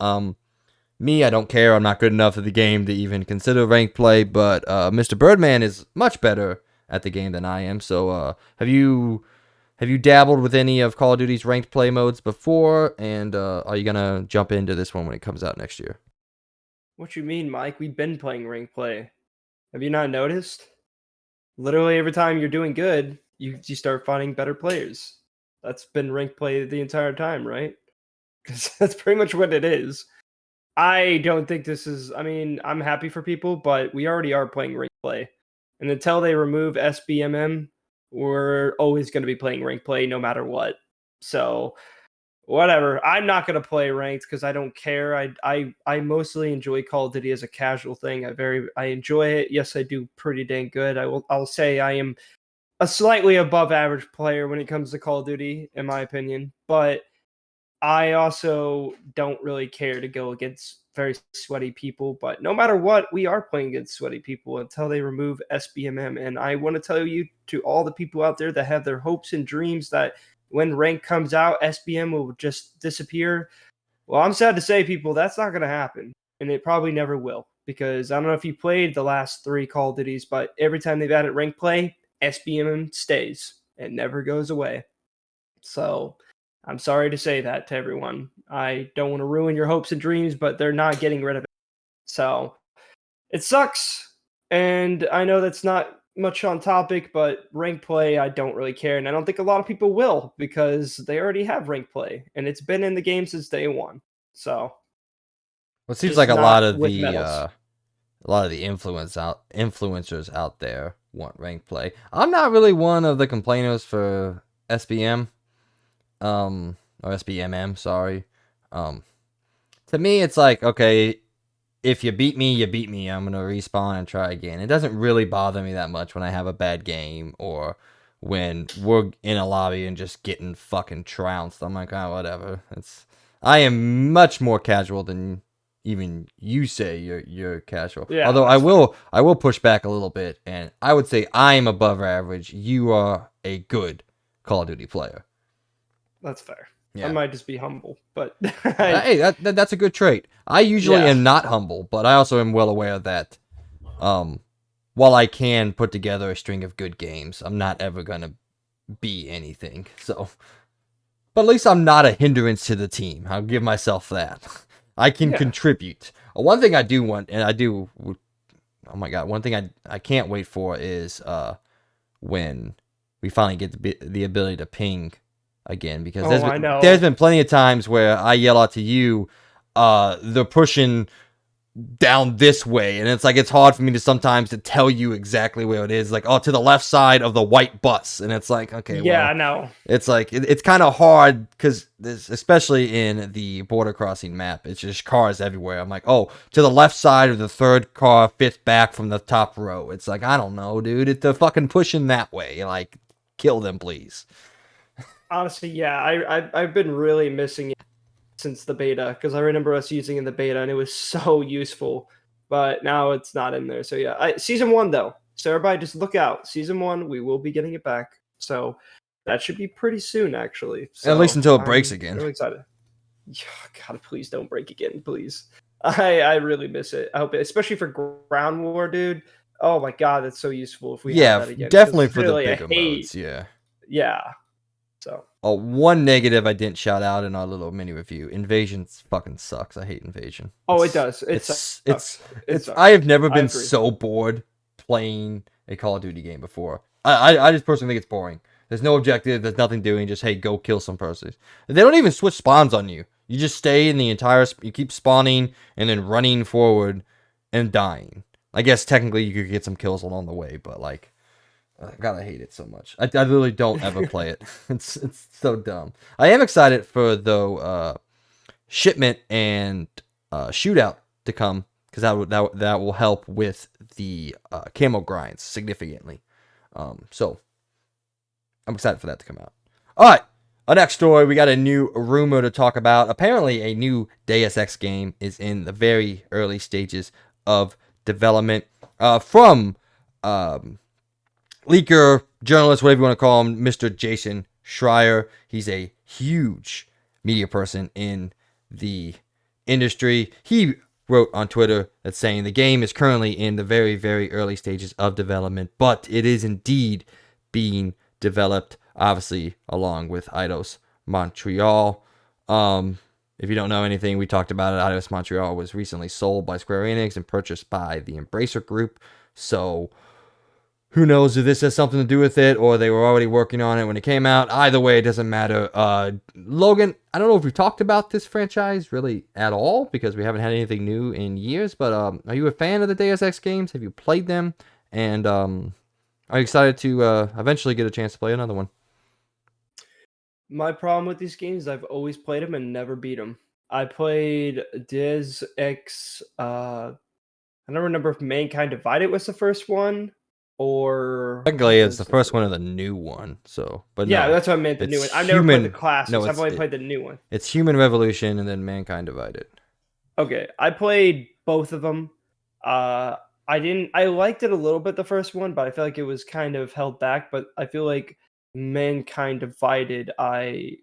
Me, I don't care. I'm not good enough at the game to even consider ranked play, but Mr. Birdman is much better at the game than I am. So, have you dabbled with any of Call of Duty's ranked play modes before? And are you gonna jump into this one when it comes out next year? What you mean, Mike? We've been playing rank play. Have you not noticed? Literally every time you're doing good, you start finding better players. That's been rank play the entire time, right? Because that's pretty much what it is. I don't think this is. I mean, I'm happy for people, but we already are playing rank play, and until they remove SBMM, we're always going to be playing rank play no matter what. So whatever. I'm not gonna play ranked because I don't care. I mostly enjoy Call of Duty as a casual thing. I enjoy it. Yes, I do pretty dang good. I'll say I am a slightly above average player when it comes to Call of Duty, in my opinion. But I also don't really care to go against very sweaty people. But no matter what, we are playing against sweaty people until they remove SBMM. And I want to tell you to all the people out there that have their hopes and dreams that when rank comes out, SBM will just disappear. Well, I'm sad to say, people, that's not going to happen. And it probably never will. Because I don't know if you played the last three Call of Duties, but every time they've added rank play, SBM stays. It never goes away. So I'm sorry to say that to everyone. I don't want to ruin your hopes and dreams, but they're not getting rid of it. So it sucks. And I know that's not much on topic, but rank play, I don't really care. And I don't think a lot of people will because they already have rank play and it's been in the game since day one. So Well, it seems like just not with medals. a lot of the influencers out there want ranked play. I'm not really one of the complainers for SBM, or SBMM. Sorry. Um, to me, it's like, okay, if you beat me, you beat me. I'm gonna respawn and try again. It doesn't really bother me that much when I have a bad game or when we're in a lobby and just getting fucking trounced. I'm like, oh, whatever. I am much more casual than even you say you're casual. Yeah, Although that's fair. I will push back a little bit, and I would say I'm above average. You are a good Call of Duty player. That's fair. I Yeah. might just be humble, but Hey, that's a good trait. I usually yeah, am not humble, but I also am well aware that um, while I can put together a string of good games, I'm not ever gonna be anything. So, but at least I'm not a hindrance to the team. I'll give myself that. I can yeah. contribute. One thing I do want, and I do. Oh my god! One thing I can't wait for is when we finally get the ability to ping again, because Oh, I there's know. been plenty of times where I yell out to you, they're pushing down this way, and it's like it's hard for me to sometimes to tell you exactly where it is, like, oh, to the left side of the white bus, and it's like, okay, Yeah, well, I know. it's like it's kind of hard because especially in the border crossing map, it's just cars everywhere. I'm like, oh, to the left side of the third car, fifth back from the top row. It's like, I don't know, dude. They're fucking pushing that way. Like, kill them, please. Honestly, yeah, I've been really missing it since the beta because I remember us using it in the beta and it was so useful. But now it's not in there. So yeah, season 1 though. So everybody just look out. Season 1, we will be getting it back. So that should be pretty soon, actually. At least So until it breaks I'm again. really excited. Yeah, God, please don't break again, please. I really miss it. I hope, especially for Ground War, dude. Oh my God, that's so useful if we have Yeah, that again. definitely Because for the really, I bigger hate. modes. Yeah. Yeah. So. Oh, one negative I didn't shout out in our little mini review. Invasion fucking sucks. I hate Invasion. Oh, it does. It sucks. It sucks. I have never I been agree. so bored playing a Call of Duty game before. I just personally think it's boring. There's no objective. There's nothing doing. Just, hey, go kill some person. They don't even switch spawns on you. You just stay in the entire. You keep spawning and then running forward and dying. I guess technically you could get some kills along the way, but like, God, I hate it so much. I literally don't ever play it. It's so dumb. I am excited for though shipment and shootout to come because that will help with the camo grinds significantly. So I'm excited for that to come out. All right, our next story, we got a new rumor to talk about. Apparently, a new Deus Ex game is in the very early stages of development from leaker, journalist, whatever you want to call him, Mr. Jason Schreier. He's a huge media person in the industry. He wrote on Twitter that saying the game is currently in the very, very early stages of development, but it is indeed being developed, obviously, along with Eidos Montreal. If you don't know anything, we talked about it. Eidos Montreal was recently sold by Square Enix and purchased by the Embracer Group. So who knows if this has something to do with it or they were already working on it when it came out. Either way, it doesn't matter. Logan, I don't know if we've talked about this franchise really at all because we haven't had anything new in years, but are you a fan of the Deus Ex games? Have you played them? And are you excited to eventually get a chance to play another one? My problem with these games, I've always played them and never beat them. I played Deus Ex. I don't remember if Mankind Divided was the first one, or Technically, what it's the was the first one first? of the new one. So, but Yeah, no, that's what I meant. The new one. it's I've never played the human. No, classics. I've only played the new one. it's Human Revolution and then Mankind Divided. Okay, I played both of them. Uh, I didn't. I liked it a little bit the first one, but I feel like it was kind of held back. But I feel like Mankind Divided, I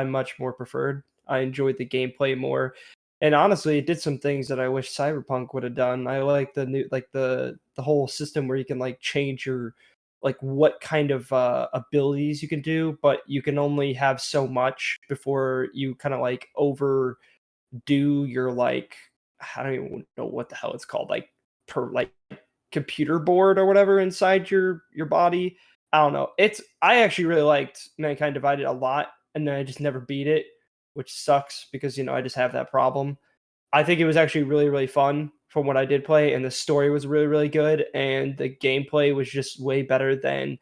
much more preferred. I enjoyed the gameplay more, and honestly, it did some things that I wish Cyberpunk would have done. I like the new, like the whole system where you can like change your like what kind of abilities you can do, but you can only have so much before you kind of like overdo your like I don't even know what the hell it's called, like per like computer board or whatever inside your body. I don't know. I actually really liked Mankind Divided a lot, and then I just never beat it, which sucks because I just have that problem. I think it was actually really, really fun from what I did play, and the story was really, really good, and the gameplay was just way better than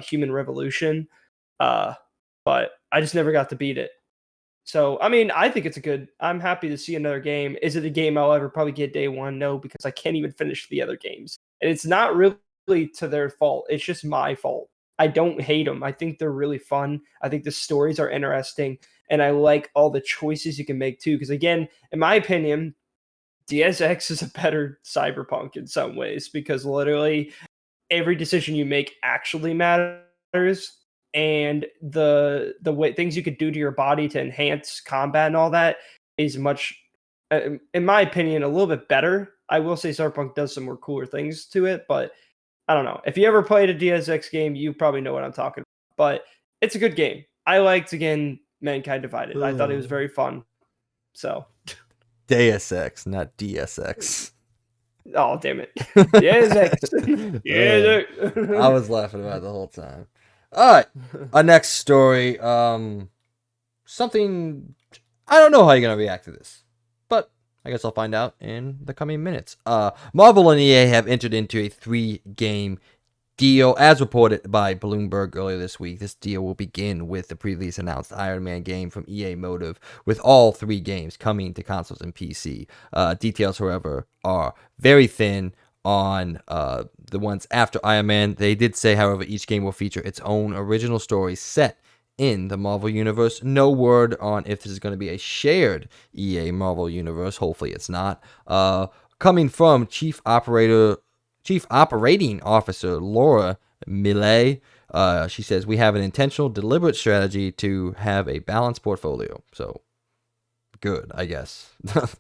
Human Revolution. Uh, but I just never got to beat it. So, I mean, I think it's a good. I'm happy to see another game. Is it a game I'll ever probably get day one? No, because I can't even finish the other games, and it's not really to their fault. It's just my fault. I don't hate them. I think they're really fun. I think the stories are interesting, and I like all the choices you can make too. Because again, in my opinion, DSX is a better Cyberpunk in some ways because literally every decision you make actually matters, and the way things you could do to your body to enhance combat and all that is much in my opinion a little bit better. I will say Cyberpunk does some more cooler things to it, but I don't know. If you ever played a DSX game, you probably know what I'm talking about. But it's a good game. I liked again Mankind Divided. I thought it was very fun. So Deus Ex, not DSX. oh damn it. DSX. I DSX. was laughing about it the whole time. All right, our next story. Something I don't know how you're gonna react to this, but I guess I'll find out in the coming minutes. Marvel and EA have entered into a 3-game deal, as reported by Bloomberg earlier this week. This deal will begin with the previously announced Iron Man game from EA Motive, with all 3 games coming to consoles and PC. Details, however, are very thin on the ones after Iron Man. They did say, however, each game will feature its own original story set in the Marvel Universe. No word on if this is going to be a shared EA Marvel Universe. Hopefully it's not. Coming from Chief Operating Officer Laura Millet, she says, "We have an intentional, deliberate strategy to have a balanced portfolio." So, good, I guess. That's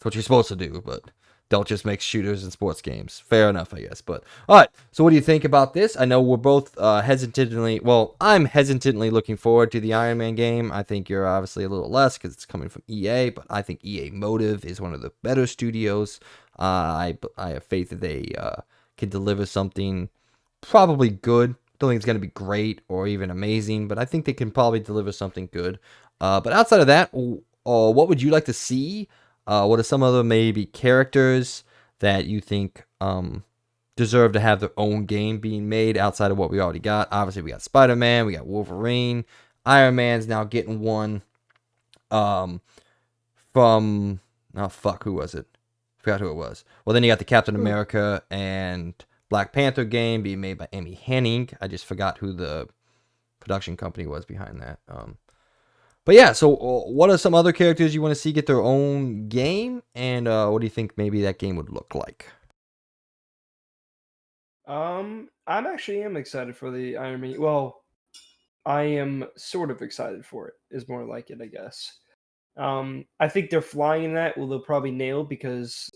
what you're supposed to do, but don't just make shooters and sports games. Fair enough, I guess. But, all right, so what do you think about this? I know we're both I'm hesitantly looking forward to the Iron Man game. I think you're obviously a little less because it's coming from EA, but I think EA Motive is one of the better studios. I have faith that they can deliver something probably good. Don't think it's going to be great or even amazing, but I think they can probably deliver something good. But outside of that, what would you like to see? What are some other maybe characters that you think deserve to have their own game being made outside of what we already got? Obviously, we got Spider-Man, we got Wolverine, Iron Man's now getting one. From who was it? Forgot who it was. Well, then you got the Captain America and Black Panther game being made by Amy Hennig. I just forgot who the production company was behind that. But yeah, so what are some other characters you want to see get their own game, and what do you think maybe that game would look like? I'm actually am excited for the Iron Man. Well, I am sort of excited for it. Is more like it, I guess. I think they're flying in that. Well, they'll probably nail because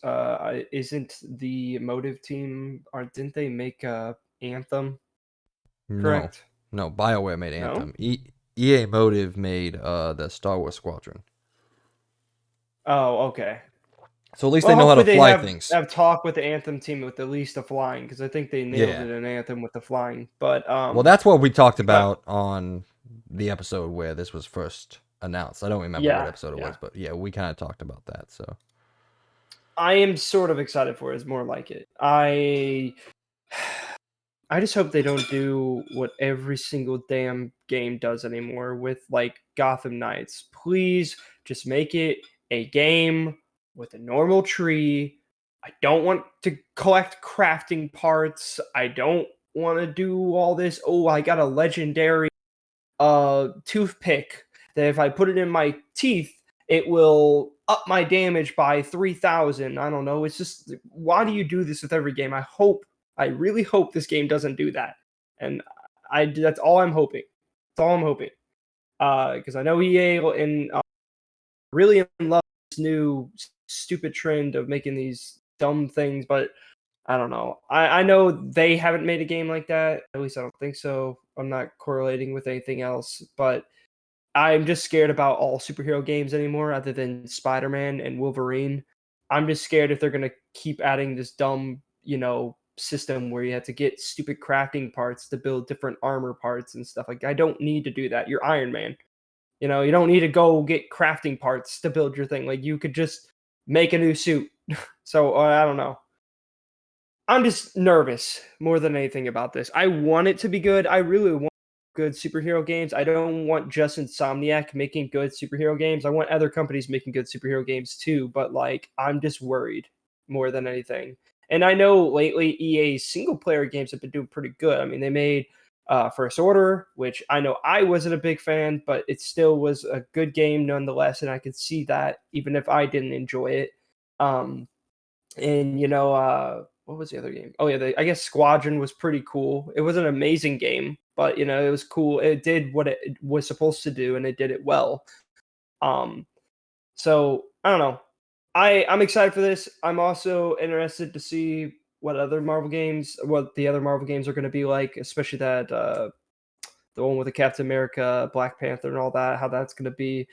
isn't the Motive team? Or didn't they make Anthem? No, Correct? no, BioWare made No. Anthem. EA Motive made the Star Wars Squadron. Oh, okay. So at least Well, they know how to hopefully they fly have things. have talk with the Anthem team with at least the flying because I think they nailed Yeah. it in Anthem with the flying. But Well, that's what we talked but about on the episode where this was first announced. I don't remember what yeah, episode it yeah. was, but yeah, we kind of talked about that. So I am sort of excited for it. Is more like it. I just hope they don't do what every single damn game does anymore with like Gotham Knights. Please just make it a game with a normal tree. I don't want to collect crafting parts. I don't want to do all this. Oh, I got a legendary toothpick that if I put it in my teeth, it will up my damage by 3,000. I don't know. It's just, why do you do this with every game? I really hope this game doesn't do that. And that's all I'm hoping. That's all I'm hoping. Because I know EA and really in love with this new stupid trend of making these dumb things, but I don't know. I know they haven't made a game like that. At least I don't think so. I'm not correlating with anything else, but I'm just scared about all superhero games anymore, other than Spider-Man and Wolverine. I'm just scared if they're gonna keep adding this dumb, system where you have to get stupid crafting parts to build different armor parts and stuff. Like, I don't need to do that. You're Iron Man. You don't need to go get crafting parts to build your thing. Like, you could just make a new suit. So I don't know. I'm just nervous more than anything about this. I want it to be good. I really want good superhero games. I don't want just Insomniac making good superhero games. I want other companies making good superhero games too, but like I'm just worried more than anything. And I know lately EA's single player games have been doing pretty good. I mean, they made First Order, which I know I wasn't a big fan, but it still was a good game nonetheless, and I could see that even if I didn't enjoy it. Um, and what was the other game? Oh yeah, I guess Squadron was pretty cool. It was an amazing game, but it was cool. It did what it was supposed to do, and it did it well. Um, so I don't know. I'm excited for this. I'm also interested to see what the other Marvel games are going to be like, especially that the one with the Captain America, Black Panther, and all that. How that's going to be.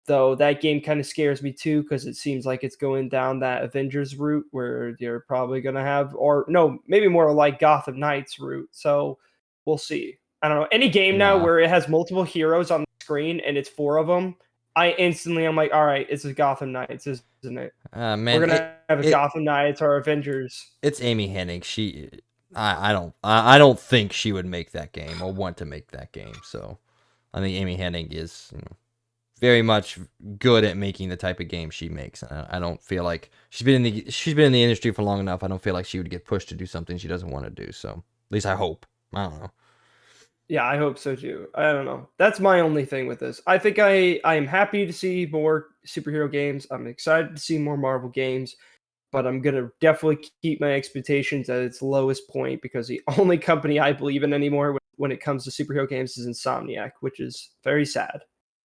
Though that game kind of scares me too because it seems like it's going down that Avengers route where you're probably going to have, or no, maybe more like Gotham Knights route. So we'll see. I don't know, any game now Nah. where it has multiple heroes on the screen and it's 4 of them, I'm like, all right, it's a Gotham Knights, isn't it? We're Man, gonna have a Gotham Knights or Avengers. it's Amy Hennig. I don't think she would make that game or want to make that game. So I think Amy Hennig is very much good at making the type of game she makes. I don't feel like she's been in the industry for long enough. I don't feel like she would get pushed to do something she doesn't want to do. So at least I hope. I don't know. Yeah, I hope so too. I don't know. That's my only thing with this. I think I am happy to see more superhero games. I'm excited to see more Marvel games, but I'm gonna definitely keep my expectations at its lowest point because the only company I believe in anymore when it comes to superhero games is Insomniac, which is very sad.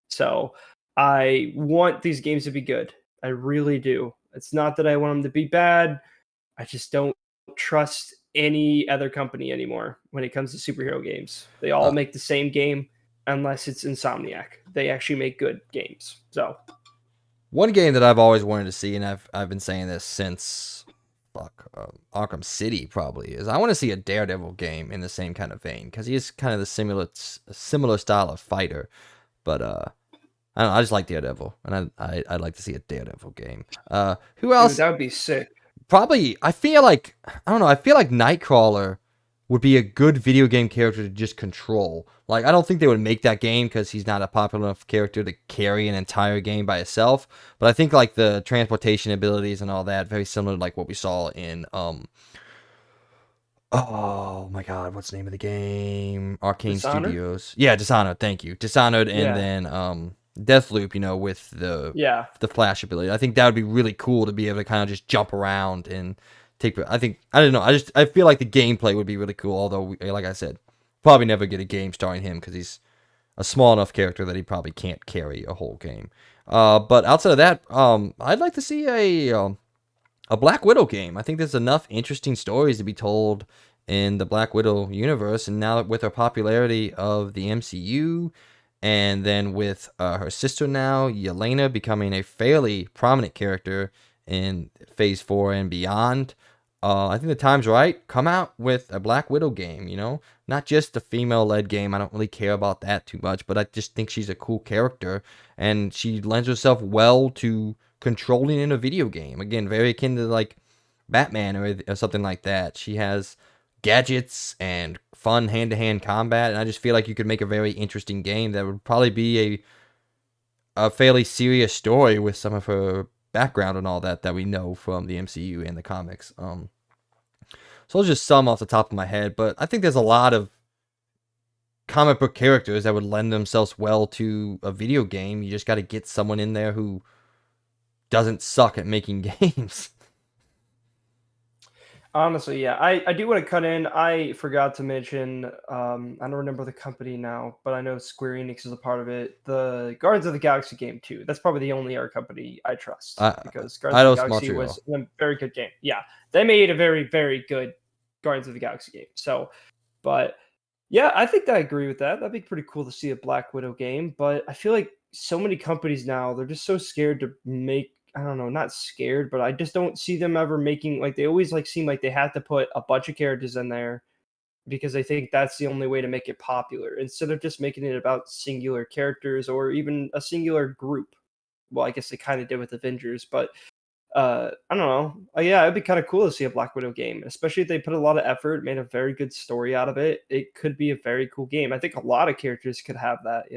So I want these games to be good. I really do. It's not that I want them to be bad. I just don't trust any other company anymore when it comes to superhero games. They all Uh, make the same game unless it's Insomniac. They actually make good games. So One game that I've always wanted to see, and I've been saying this since Arkham City probably is I want to see a Daredevil game in the same kind of vein because he is kind of the similar style of fighter, but I don't know, I just like Daredevil, and I'd like to see a Daredevil game. Who dude, else? that would be sick. Probably I feel like I don't know. I feel like Nightcrawler would be a good video game character to just control. Like I don't think they would make that game because he's not a popular enough character to carry an entire game by itself. But I think like the transportation abilities and all that very similar to like what we saw in oh my god, what's the name of the game? Arcane Dishonored? Studios. Yeah, Dishonored. Thank you, Dishonored, and Yeah. then Deathloop. With Yeah. the flash ability. I think that would be really cool to be able to kind of just jump around and take. I think I don't know. I feel like the gameplay would be really cool. Although, like I said, probably never get a game starring him because he's a small enough character that he probably can't carry a whole game. But outside of that, I'd like to see a Black Widow game. I think there's enough interesting stories to be told in the Black Widow universe, and now with her popularity of the MCU, and then with her sister now, Yelena, becoming a fairly prominent character in Phase 4 and beyond, I think the time's right. Come out with a Black Widow game, Not just a female-led game. I don't really care about that too much, but I just think she's a cool character, and she lends herself well to controlling in a video game. Again, very akin to like Batman or something like that. She has gadgets and fun hand-to-hand combat, and I just feel like you could make a very interesting game that would probably be a fairly serious story with some of her background and all that we know from the MCU and the comics. So those are just some off the top of my head, but I think there's a lot of comic book characters that would lend themselves well to a video game. You just got to get someone in there who doesn't suck at making games. Honestly, yeah. I do want to cut in. I forgot to mention, I don't remember the company now, but I know Square Enix is a part of it. The Guardians of the Galaxy game too. That's probably the only art company I trust because Guardians of the Eidos Galaxy Montreal. was a very good game. Yeah. They made a very, very good Guardians of the Galaxy game. So, but yeah, I think I agree with that. That'd be pretty cool to see a Black Widow game, but I feel like so many companies now, they're just so scared to make, I don't know, not scared, but I just don't see them ever making, like, they always like seem like they have to put a bunch of characters in there because they think that's the only way to make it popular instead of just making it about singular characters or even a singular group. Well, I guess they kind of did with Avengers, but I don't know. Yeah, it'd be kind of cool to see a Black Widow game, especially if they put a lot of effort, made a very good story out of it. It could be a very cool game. I think a lot of characters could have that.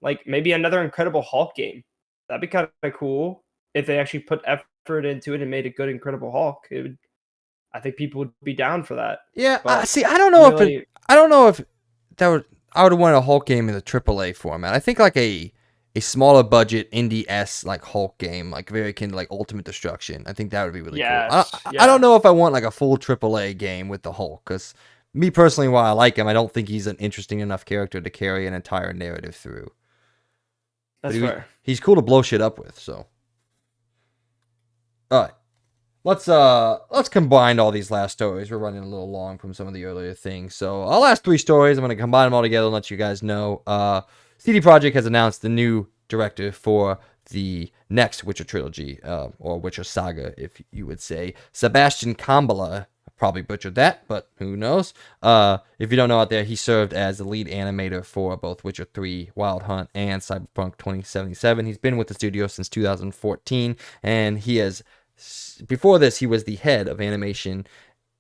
Like maybe another Incredible Hulk game. That'd be kind of cool if they actually put effort into it and made a good Incredible Hulk. I think people would be down for that. Yeah, But see, I don't know really, I don't know if that would I would want a Hulk game in the AAA format. I think like a smaller budget indie s like Hulk game, like very akin to like Ultimate Destruction. I think that would be really cool. yes, I don't yeah, know if I want like a full AAA game with the Hulk, because me personally, while I like him, I don't think he's an interesting enough character to carry an entire narrative through. But that's fair. he's cool to blow shit up with. So, all right. Let's combine all these last stories. We're running a little long from some of the earlier things. So our last three stories, I'm gonna combine them all together and let you guys know. CD Projekt has announced the new director for the next Witcher trilogy, or Witcher saga, if you would say. Sebastian Kambala, probably butchered that, but who knows? If you don't know out there, he served as the lead animator for both Witcher 3, Wild Hunt, and Cyberpunk 2077. He's been with the studio since 2014, and before this, he was the head of animation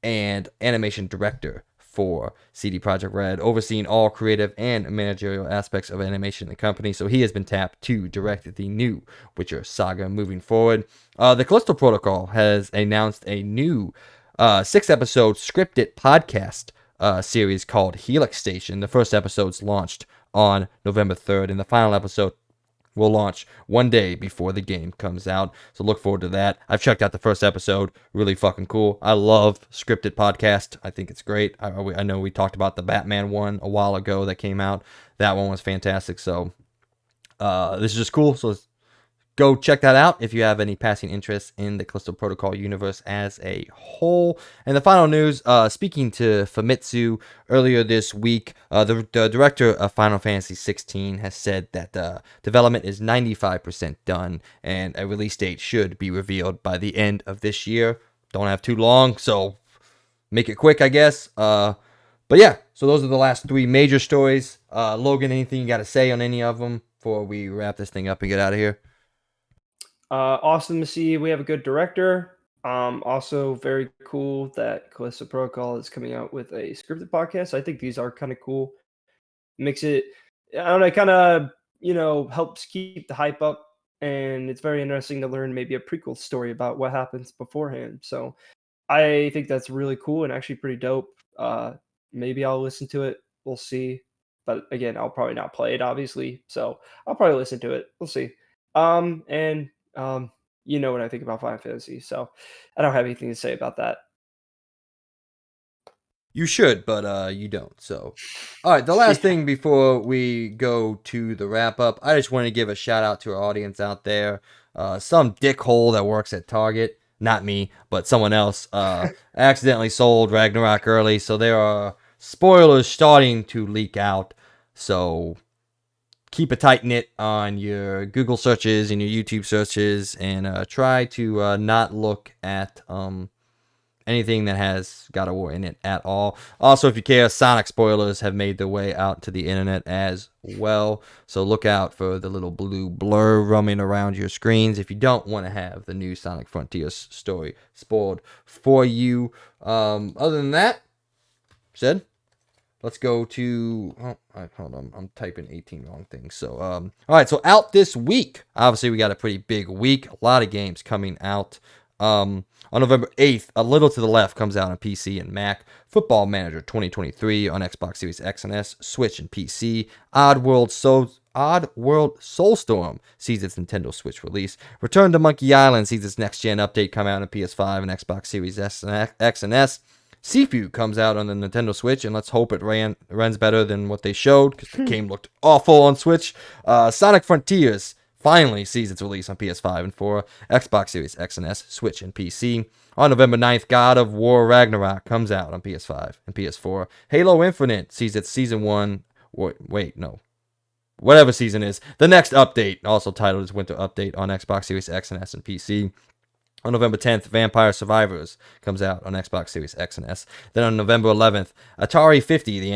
and animation director for CD Projekt Red, overseeing all creative and managerial aspects of animation in the company. So he has been tapped to direct the new Witcher saga moving forward. The Callisto Protocol has announced a new 6-episode scripted podcast series called Helix Station. The first episode's launched on November 3rd, and the final episode will launch one day before the game comes out. So look forward to that. I've checked out the first episode. Really fucking cool. I love scripted podcast. I think it's great. I know we talked about the Batman one a while ago that came out. That one was fantastic. So this is just cool. So go check that out if you have any passing interest in the Callisto Protocol universe as a whole. And the final news, speaking to Famitsu earlier this week, the director of Final Fantasy 16 has said that development is 95% done and a release date should be revealed by the end of this year. Don't have too long, so make it quick, I guess. But yeah, so those are the last 3 major stories. Logan, anything you got to say on any of them before we wrap this thing up and get out of here? Awesome to see we have a good director. Also very cool that Callisto Protocol is coming out with a scripted podcast. I think these are kind of cool. Makes it, I don't know, it kind of, helps keep the hype up. And it's very interesting to learn maybe a prequel story about what happens beforehand. So I think that's really cool and actually pretty dope. Maybe I'll listen to it. We'll see. But again, I'll probably not play it, obviously. So I'll probably listen to it. We'll see. And you know what I think about Final Fantasy, so I don't have anything to say about that. You should, but you don't. So, all right. The last Yeah. thing before we go to the wrap up, I just want to give a shout out to our audience out there. Some dickhole that works at Target, not me, but someone else, accidentally sold Ragnarok early, so there are spoilers starting to leak out. So keep a tight knit on your Google searches and your YouTube searches, and try to not look at anything that has God of War in it at all. Also, if you care, Sonic spoilers have made their way out to the internet as well. So look out for the little blue blur roaming around your screens if you don't want to have the new Sonic Frontiers story spoiled for you. Other than that, said, let's go to. Hold on. I'm typing 18 wrong things. So, all right. So out this week, obviously we got a pretty big week. A lot of games coming out. On November 8th, A Little to the Left comes out on PC and Mac. Football Manager 2023 on Xbox Series X and S, Switch and PC. Oddworld Soulstorm sees its Nintendo Switch release. Return to Monkey Island sees its next-gen update come out on PS5 and Xbox Series X and S. Sifu comes out on the Nintendo Switch, and let's hope it runs better than what they showed, because the game looked awful on Switch. Sonic Frontiers finally sees its release on PS5 and 4, Xbox Series X and S, Switch, and PC. On November 9th, God of War Ragnarok comes out on PS5 and PS4. Halo Infinite sees its Season 1... Wait, no. Whatever season is. The next update, also titled as Winter Update, on Xbox Series X and S and PC. On November 10th, Vampire Survivors comes out on Xbox Series X and S. Then on November 11th, Atari 50, the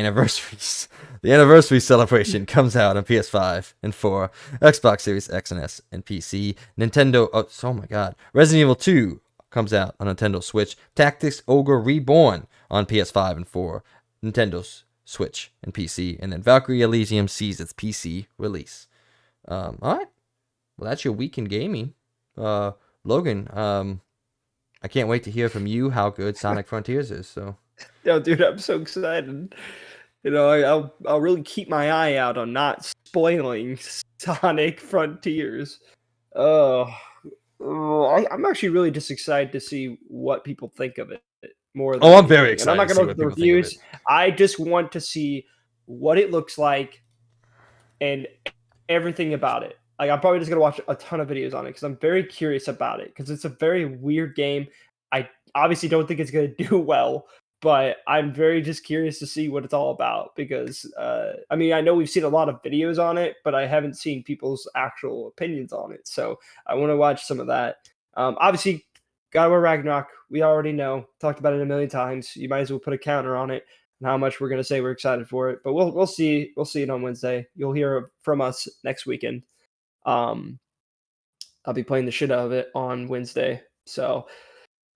anniversary celebration, comes out on PS5 and 4, Xbox Series X and S and PC. Oh my god. Resident Evil 2 comes out on Nintendo Switch. Tactics Ogre Reborn on PS5 and 4, Nintendo Switch and PC. And then Valkyrie Elysium sees its PC release. All right. Well, that's your week in gaming. Logan, I can't wait to hear from you how good Sonic Frontiers is. So, Yo, dude, I'm so excited. I'll really keep my eye out on not spoiling Sonic Frontiers. Uh, I'm actually really just excited to see what people think of it more than I'm very anything. And I'm excited not to going see to look what at the people think of it. reviews. I just want to see what it looks like and everything about it. Like, I'm probably just gonna watch a ton of videos on it because I'm very curious about it because it's a very weird game. I obviously don't think it's gonna do well, but I'm very just curious to see what it's all about because I mean, I know we've seen a lot of videos on it, but I haven't seen people's actual opinions on it. So I want to watch some of that. Obviously, God of War Ragnarok, we already know. Talked about it a million times. You might as well put a counter on it and how much we're going to say we're excited for it. But we'll see. We'll see it on Wednesday. You'll hear from us next weekend. I'll be playing the shit out of it on Wednesday. So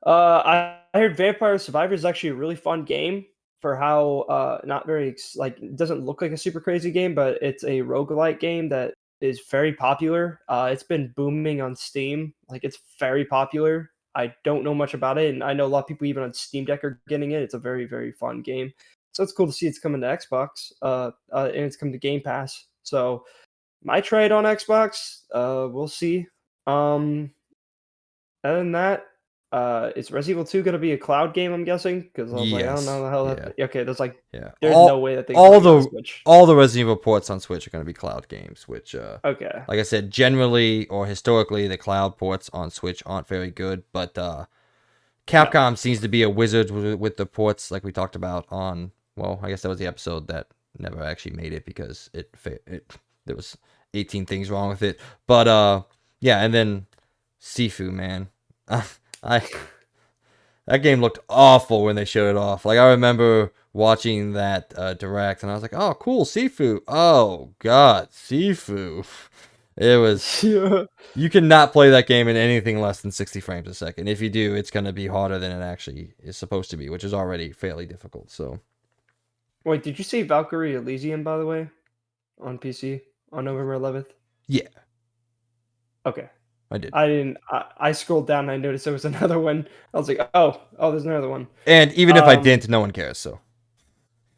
I heard Vampire Survivors is actually a really fun game for how not very like it doesn't look like a super crazy game, but it's a roguelike game that is very popular. It's been booming on Steam. Like it's very popular. I don't know much about it, and I know a lot of people even on Steam Deck are getting it. It's a very, very fun game. So it's cool to see it's coming to Xbox, and it's coming to Game Pass. So might try it on Xbox. We'll see. Other than that, is Resident Evil 2 gonna be a cloud game? I'm guessing because I was like, I don't know Yes. the hell. Yeah. Okay, Yeah. there's no way that thing's All running on the Switch. all the Resident Evil ports on Switch are going to be cloud games, which Okay, like I said, generally or historically the cloud ports on Switch aren't very good, but no, Capcom seems to be a wizard with the ports, like we talked about on. Well, I guess that was the episode that never actually made it because it there was 18 things wrong with it. But yeah, and then Sifu, man, I that game looked awful when they showed it off. Like I remember watching that direct, and I was like, "Oh, cool, Sifu." Oh God, Sifu. It was. yeah. You cannot play that game in anything less than 60 frames a second. If you do, it's going to be harder than it actually is supposed to be, which is already fairly difficult. So, Wait, did you say Valkyrie Elysium by the way on PC on November 11th? yeah, Okay, I did. I didn't. I scrolled down and I noticed there was another one. I was like, oh, there's another one. And even if I Um, didn't, no one cares. So,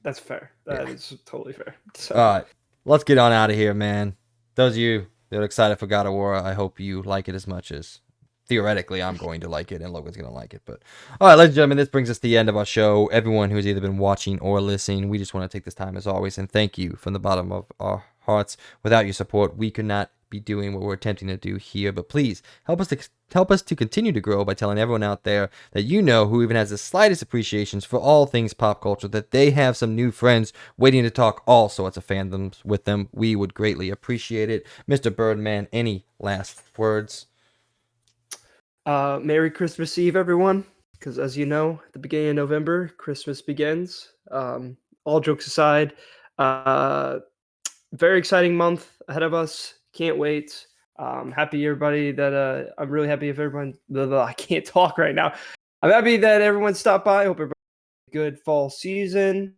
that's fair. yeah. That is totally fair. All So. right, let's get on out of here, man. Those of you that are excited for God of War, I hope you like it as much as theoretically I'm going to like it and Logan's going to like it. But all right, ladies and gentlemen, this brings us to the end of our show. Everyone who's either been watching or listening, we just want to take this time as always and thank you from the bottom of our hearts. Without your support, we could not be doing what we're attempting to do here. But please help us to continue to grow by telling everyone out there that you know who even has the slightest appreciations for all things pop culture that they have some new friends waiting to talk all sorts of fandoms with them. We would greatly appreciate it. Mr. Birdman, any last words? Merry Christmas Eve, everyone. Because as you know, at the beginning of November, Christmas begins. All jokes aside, uh, very exciting month ahead of us. Can't wait. Happy everybody that I'm really happy if everyone. I can't talk right now. I'm happy that everyone stopped by. Hope everybody had a good fall season.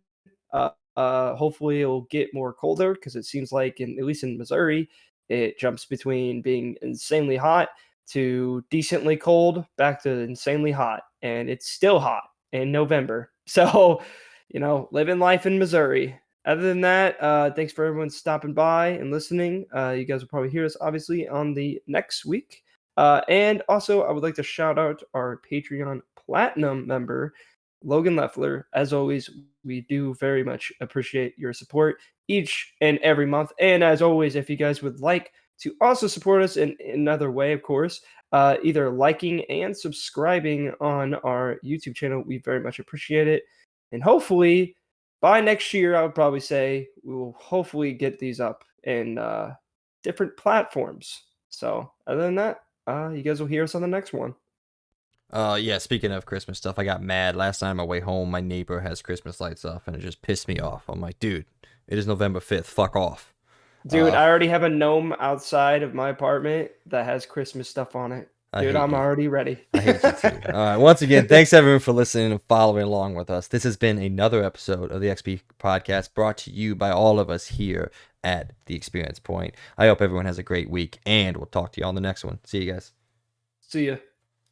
Hopefully it'll get more colder because it seems like at least in Missouri, it jumps between being insanely hot to decently cold back to insanely hot, and it's still hot in November. So, living life in Missouri. Other than that, thanks for everyone stopping by and listening. You guys will probably hear us obviously on the next week. And also, I would like to shout out our Patreon Platinum member, Logan Leffler. As always, we do very much appreciate your support each and every month. And as always, if you guys would like to also support us in another way, of course, either liking and subscribing on our YouTube channel, we very much appreciate it. And hopefully, by next year, I would probably say we will hopefully get these up in different platforms. So, other than that, you guys will hear us on the next one. Yeah, speaking of Christmas stuff, I got mad. Last night on my way home, my neighbor has Christmas lights off, and it just pissed me off. I'm like, dude, it is November 5th. Fuck off. Dude, Uh, I already have a gnome outside of my apartment that has Christmas stuff on it. I Dude, hate I'm you. already ready. I hate you too. All right. Once again, thanks everyone for listening and following along with us. This has been another episode of the XP Podcast brought to you by all of us here at The Experience Point. I hope everyone has a great week, and we'll talk to you on the next one. See you guys. See ya.